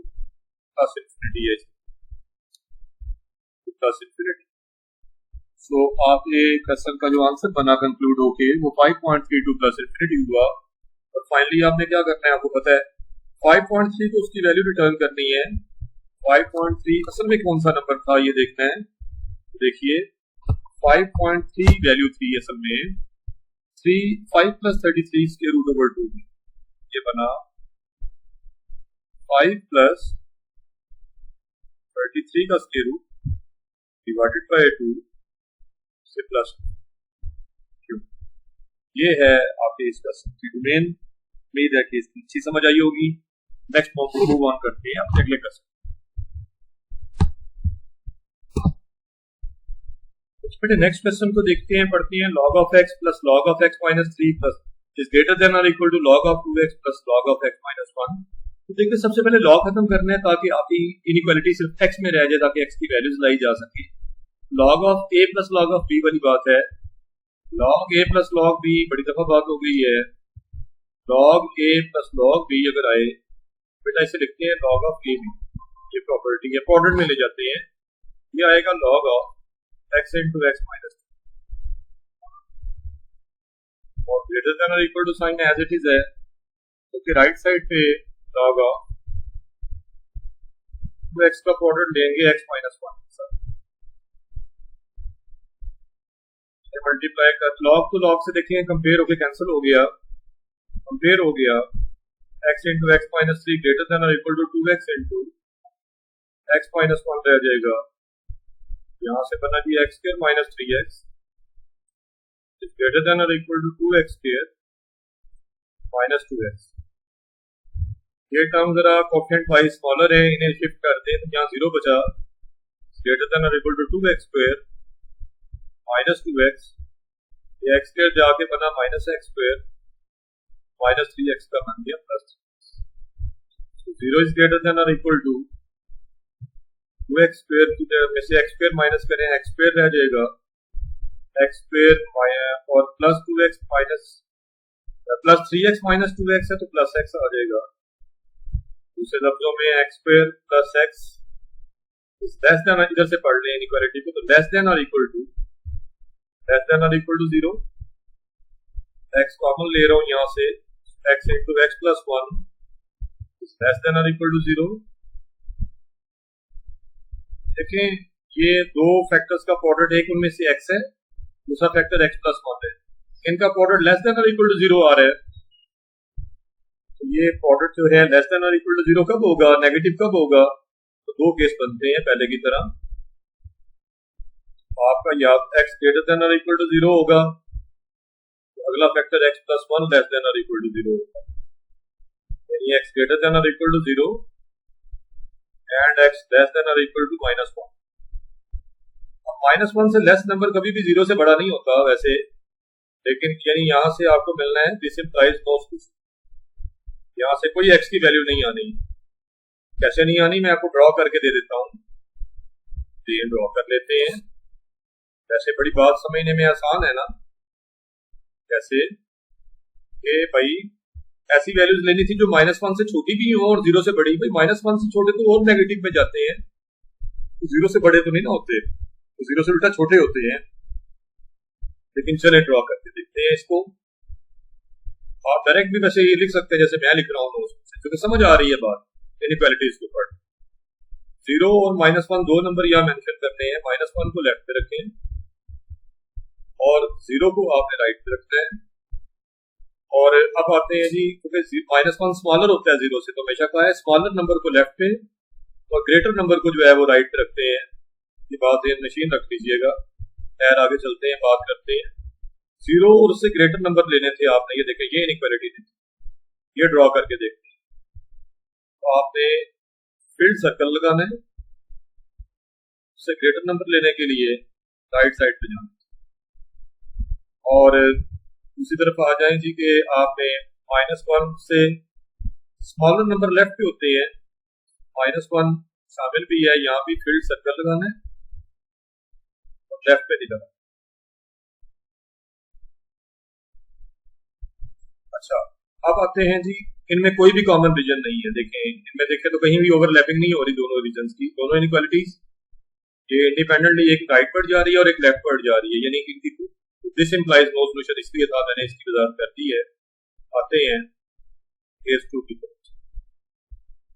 प्लस इन्फिनिटी है, प्लस इन्फिनिटी। सो आपके क्वेश्चन का जो आंसर बना कंक्लूड होके वो 5.32 प्लस इन्फिनिटी हुआ। और फाइनली आपने क्या करना है, आपको पता है 5.3 को उसकी वैल्यू रिटर्न करनी है। 5.3 असल में कौन सा नंबर था ये देखना है। देखिए 5.3 वैल्यू थी असल में 5 + 33 स्क्वायर रूट ओवर 2, ये बना 5 + 33 का स्क्वायर रूट डिवाइडेड बाय 2 से प्लस क्यू। ये है आपके इस क्वेश्चन की डोमेन। उम्मीद है कि इसकी अच्छी समझ आई होगी। नेक्स्ट मूव ऑन करते हैं अपने अगले क्वेश्चन। बेटे नेक्स्ट क्वेश्चन को देखते हैं, पढ़ते हैं। log of x plus log of x minus 3 plus is greater than or equal to log of 2x plus log of x minus 1। तो देखिए सबसे पहले log खत्म करना है ताकि आपकी इनइक्वालिटी सिर्फ x में रह जाए, ताकि x की वैल्यूज लाई जा सके। log of a plus log of b वाली बात है। log a plus log b बड़ी दफा बात हो गई है। log a plus log b अगर आए बेटा इसे लिखते हैं log of a b, ये प्रॉपर्टी है, क्वाड्रेंट में ले जाते हैं। ये आएगा log of x into x minus 2 और ग्रेटर देन और equal to sign as it is है, तो फिर राइट साइड पे log of 2x का क्वाड्रेंट लेंगे x minus 1 के साथ, मल्टीप्लाई कर log तो log से देखें कंपेयर होके कैंसिल हो गया, कंपेयर हो गया x into x minus 3 greater than और equal to 2x into x minus 1 रह जाएगा। यहाँ से बना जी x square minus 3x is greater than or equal to 2x square minus 2x। ये टर्म जरा कोफिशिएंट वाइज स्मॉलर है, इन्हें शिफ्ट कर दें तो यहाँ 0 बचा, greater than or equal to 2x square minus 2x, ये x square जाके बना minus x square minus 3x का बन गया plus. 0 is greater than or equal to 2x square में से x स्क्वायर माइनस करें, x स्क्वायर रह जाएगा, x स्क्वायर और plus 2x minus plus 3x minus 2x है तो प्लस x आ जाएगा। दूसरे लफ्जों में x square plus x less then, इधर से पढ़ लें इनइक्वालिटी को, तो लेस देन और इक्वल टू 0, x कॉमन ले रहा हूँ यहाँ से, x into x plus 1 less than और इक्वल टू 0। देखें ये दो फैक्टर्स का प्रोडक्ट, एक उनमें से x है, दूसरा फैक्टर x प्लस 1 है, इनका प्रोडक्ट लेस देन और इक्वल टू 0 आ रहा है। तो ये प्रोडक्ट जो है लेस देन और इक्वल टू 0 कब होगा, नेगेटिव कब होगा, तो दो केस बनते हैं पहले की तरह। आपका या x ग्रेटर देन और इक्वल टू 0 होगा, तो अगला factor x plus 1 less than और इक्वल टू 0 होगा, यानी x ग्रेटर देन और equal to 0 and x less than और इक्वल टू -1। अब -1 से लेस नंबर कभी भी 0 से बड़ा नहीं होता वैसे, लेकिन यानी यहाँ से आपको मिलना है दिस इंप्लाइज नो सॉल्यूशन, यहाँ से कोई x की वैल्यू नहीं आनी। कैसे नहीं आनी मैं आपको ड्रॉ करके दे देता हूँ, ये ड्रॉ कर लेते हैं। वैसे बड़ी बात समझने में आसान है ना, कैसे कि भाई ऐसी वैल्यूज लेनी थी जो -1 से छोटी भी हो और 0 से बड़ी। भाई -1 से छोटे तो और नेगेटिव में जाते हैं, तो 0 से बड़े तो नहीं ना होते, तो 0 से उल्टा छोटे होते हैं। लेकिन चले ड्रॉ करके देखते हैं इसको। आप डायरेक्ट भी वैसे ये लिख सकते हैं जैसे मैं लिख रहा हूँ, क्योंकि समझ आ रही है बात इनइक्वालिटीज के ऊपर। 0 और -1 दो नंबर यहाँ मेंशन करने हैं, -1 को लेफ्ट पे रखें और 0 को आपने राइट पे रखना है। और अब आते हैं जी, क्योंकि -1 स्मॉलर होता है 0 से, तो हमेशा कहा है स्मॉलर नंबर को लेफ्ट पे और ग्रेटर नंबर को जो है वो राइट पे रखते हैं। ये बात नशीन रख लीजिएगा। खैर आगे चलते हैं, बात करते हैं। 0 और उससे ग्रेटर नंबर लेने थे आपने, ये देखें ये इनइक्वालिटी थी, ये ड्रॉ करके देखते हैं। तो आपने फील्ड सर्कल लगाना है, उससे ग्रेटर नंबर लेने के लिए राइट साइड पे जाना और दूसरी तरफ आ जाए जी कि आपने -1 से स्मॉलर नंबर लेफ्ट पे होते हैं, -1 शामिल भी है, यहाँ भी फील्ड सर्कल लगाना है और लेफ्ट पे नहीं लगाना। अच्छा अब आते हैं जी, इनमें कोई भी कॉमन रीजन नहीं है। देखें इनमें देखें तो कहीं भी ओवरलैपिंग नहीं हो रही दोनों रीजन्स की, दोनों इनइक्वालिटीज ये इंडिपेंडेंटली एक राइट पर जा रही है और एक लेफ्ट पर जा रही है, यानी कि इनकी दिस इंप्लाइज नो सॉल्यूशन, इसलिए था मैंने इसकी वजाहत कर दी है। आते हैं केस 2 की तरफ।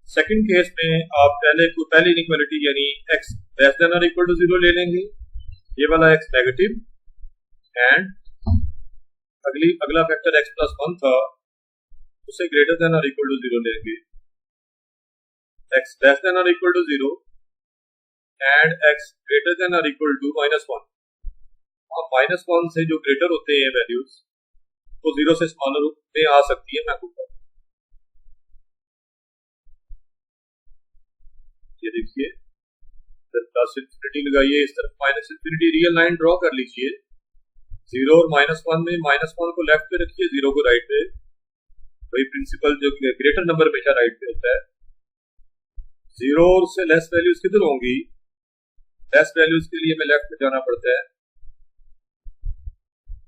सेकंड केस में आप पहली इनइक्वालिटी यानी x लेस देन और इक्वल टू 0 ले लेंगे, ये वाला x नेगेटिव, एंड अगला फैक्टर x प्लस 1 था, उसे ग्रेटर देन और इक्वल टू 0 लेंगे। x लेस देन और equal to 0 and x greater than और इक्वल टू -1। अब -1 से जो ग्रेटर होते हैं वैल्यूज तो 0 से स्मॉलर में आ सकती है। मैं आपको ये देखिए इधर प्लस इन्फिनिटी लगाइए, इस तरफ minus infinity, real line draw कर लीजिए। 0 और -1 में -1 को लेफ्ट पे रखिए, 0 को राइट पे। वही प्रिंसिपल जो ग्रेटर नंबर हमेशा राइट पे होता है। 0 और उससे लेस वैल्यूज किधर होंगी? लेस वैल्यूज के लिए हमें लेफ्ट में जाना पड़ता है।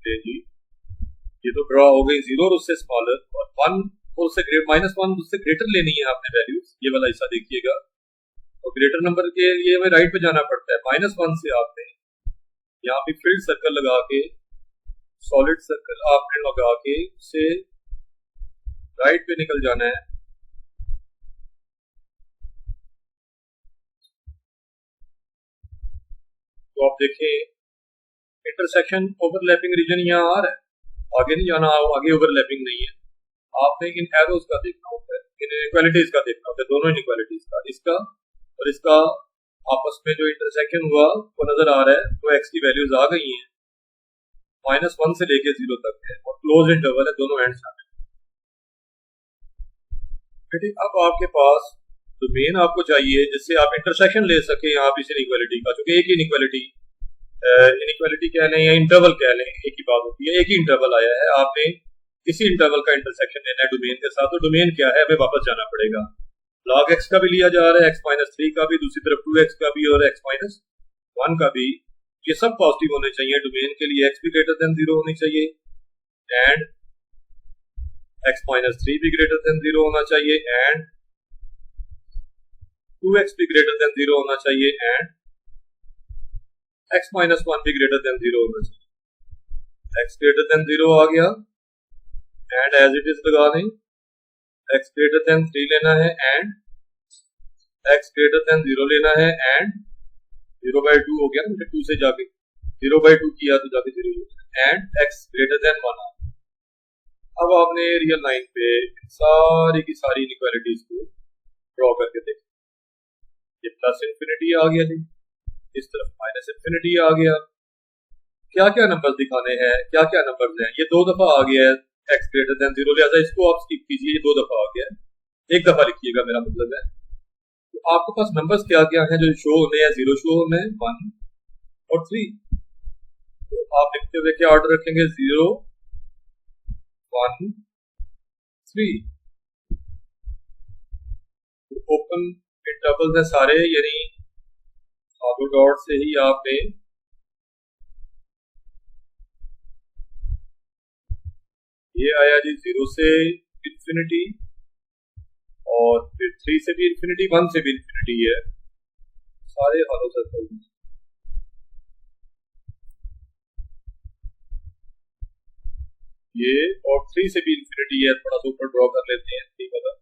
जी ये तो ड्रॉ हो गई 0 और उससे स्मॉलर, और 1 और उससे -1 उससे ग्रेटर लेनी है आपने वैल्यूज। ये वाला हिस्सा देखिएगा, और ग्रेटर नंबर के लिए हमें राइट पे जाना पड़ता है। -1 से आपने यहाँ पे फील्ड सर्कल लगा के, सॉलिड सर्कल आपने लगा के उससे राइट पे निकल जाना है। तो आप देखें इंटरसेक्शन ओवरलैपिंग रीजन यहाँ आ रहा है, आगे नहीं जाना, आगे ओवरलैपिंग नहीं है। आपने इन एरोज का देखना होता है, इन इनइक्वालिटीज का देखना होता है, दोनों इनइक्वालिटीज का, इसका और इसका आपस में जो इंटरसेक्शन हुआ वो नजर आ रहा है। तो एक्स की वैल्यूज आ गई हैं, -1 से लेके 0 तक है, और क्लोज इंटरवल है, दोनों एंड्स में। अब आपके पास डोमेन आपको चाहिए जिससे आप इंटरसेक्शन ले सके आप इस इनइक्वालिटी का, क्योंकि एक ही इनइक्वालिटी कह लें या इंटरवल कह लें, एक ही बात होती है। एक ही इंटरवल आया है, आपने किसी इंटरवल का इंटरसेक्शन लेना है डोमेन के साथ, तो डोमेन क्या है हमें वापस जाना पड़ेगा। log x का भी लिया जा रहा है, x-3 का भी, दूसरी तरफ 2x का भी और x-1 का भी। ये सब पॉजिटिव होने चाहिए डोमेन के लिए। x भी ग्रेटर देन 0 होनी चाहिए, एंड x-3 भी ग्रेटर देन 0 होना चाहिए, एंड 2x भी ग्रेटर देन 0 होना चाहिए, एंड x-1 भी ग्रेटर देन 0 होना चाहिए। x ग्रेटर देन 0 आ गया, एंड एज इट इज लगा दें। x ग्रेटर देन 3 लेना है, एंड x ग्रेटर देन 0 लेना है, एंड 0/2 हो गया ना, 2 से जाके 0/2 किया तो जाके 0 हो गया, एंड x ग्रेटर देन 1। अब आपने रियल लाइन पे सारी की सारी इनइक्वालिटीज को ड्रॉ करके देखा। ये प्लस इन्फिनिटी आ गया जी, इस तरफ माइनस इन्फिनिटी आ गया। क्या क्या नंबर्स दिखाने हैं, क्या क्या नंबर्स हैं? ये 2 दफा आ गया है x ग्रेटर देन 0, लिहाजा इसको आप स्किप कीजिए, ये 2 दफा आ गया है, 1 दफा लिखिएगा मेरा मतलब है। तो आपके पास नंबर्स क्या क्या हैं जो शो होने हैं? 0 शो होने हैं, 1 और 3। तो आप लिखते हुए क्या ऑर्डर रखेंगे? 0 1 3। ओपन इंटरवल्स है सारे, यानी ऑटो डॉट से ही आपने ये आया जी 0 से इन्फिनिटी, और फिर 3 से भी इन्फिनिटी, 1 से भी इन्फिनिटी है, सारे हॉलो सर्कल। ये और 3 से भी इन्फिनिटी है, थोड़ा सा ऊपर ड्रॉ कर लेते हैं 3 वाला।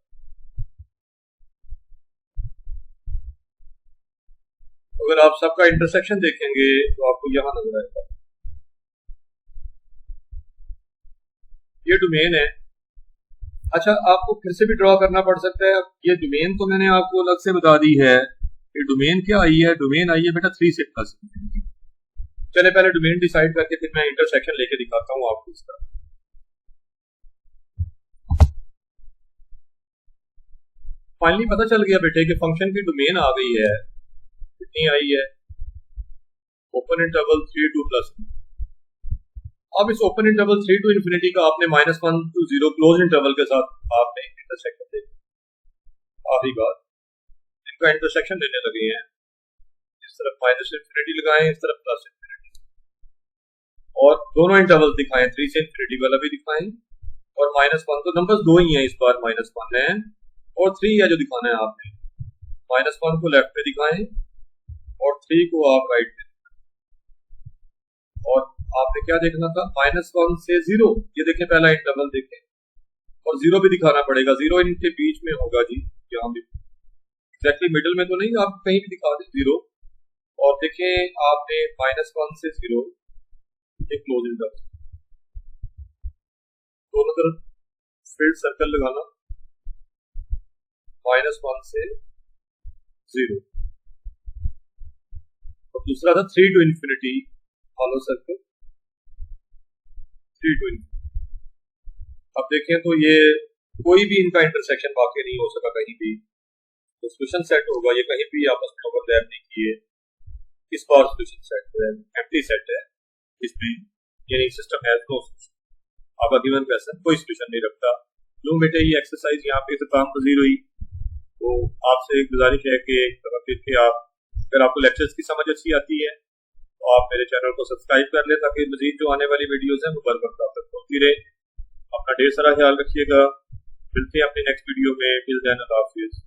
अगर आप सबका इंटरसेक्शन देखेंगे तो आपको यहां नजर आएगा, ये डोमेन है। अच्छा, आपको फिर से भी ड्रॉ करना पड़ सकता है। ये डोमेन तो मैंने आपको अलग से बता दी है। ये डोमेन क्या आई है? डोमेन आई है बेटा 3 से प्लस। चले पहले डोमेन डिसाइड करके फिर मैं इंटरसेक्शन लेके दिखाता हूं आपको इसका। फाइनली पता चल गया बेटे कि फंक्शन की डोमेन आ गई है, कितनी आई है? Open interval 3 to plus. अब इस ओपन इंटरवल 3 to इन्फिनिटी का आपने -1 to 0 क्लोज इंटरवल के साथ आपने इंटरसेक्शन देखा। आखिरी बात, इनका इंटरसेक्शन लेने लगे हैं, इस तरफ माइनस इन्फिनिटी लगाएं, इस तरफ प्लस इन्फिनिटी, और दोनों इंटरवल दिखाएं, 3 से इन्फिनिटी वाला भी दिखाएं, और -1। तो नंबर्स 2 ही हैं इस बार, -1 है और 3 है जो दिखाना है आपने। -1 को लेफ्ट पे दिखाएं और 3 को आप राइट पे। और आपने क्या देखना था? -1 से 0, ये देखें पहला इंटरवल देखें, और 0 भी दिखाना पड़ेगा। 0 इनके बीच में होगा जी, यहाँ भी एग्जैक्टली मिडिल में तो नहीं, आप कहीं भी दिखा दें 0। और देखें आपने -1 से 0 एक क्लोज इंटरवल, दोनों तरफ फील्ड सर्कल लगाना, -1 से 0। और दूसरा था 3 to infinity hollow circle, 3 to infinity. अब देखें तो ये कोई भी इनका इंटरसेक्शन वाकई नहीं हो सका कहीं भी, तो सोल्यूशन सेट होगा, ये कहीं भी आपस में ओवरलैप नहीं किए। इस पावर सोल्यूशन सेट है, एम्प्टी सेट है, इसमें यानी सिस्टम है नो सोल्यूशन, आपका गिवन क्वेश्चन कोई सोल्यूशन नहीं रखता। लो बेटे ये एक्सरसाइज यहाँ पे इख्तिताम पजीर हुई, तो आपसे गुजारिश है कि फिर के आप, अगर आपको लेक्चर्स की समझ अच्छी आती है तो आप मेरे चैनल को सब्सक्राइब कर लें ताकि मजीद जो आने वाली वीडियोस हैं वो बर वक्त आप तक पहुँचती रहे। अपना ढेर सारा ख्याल रखिएगा, मिलते हैं अपने नेक्स्ट वीडियो में। टिल देन अल्लाह हाफिज़।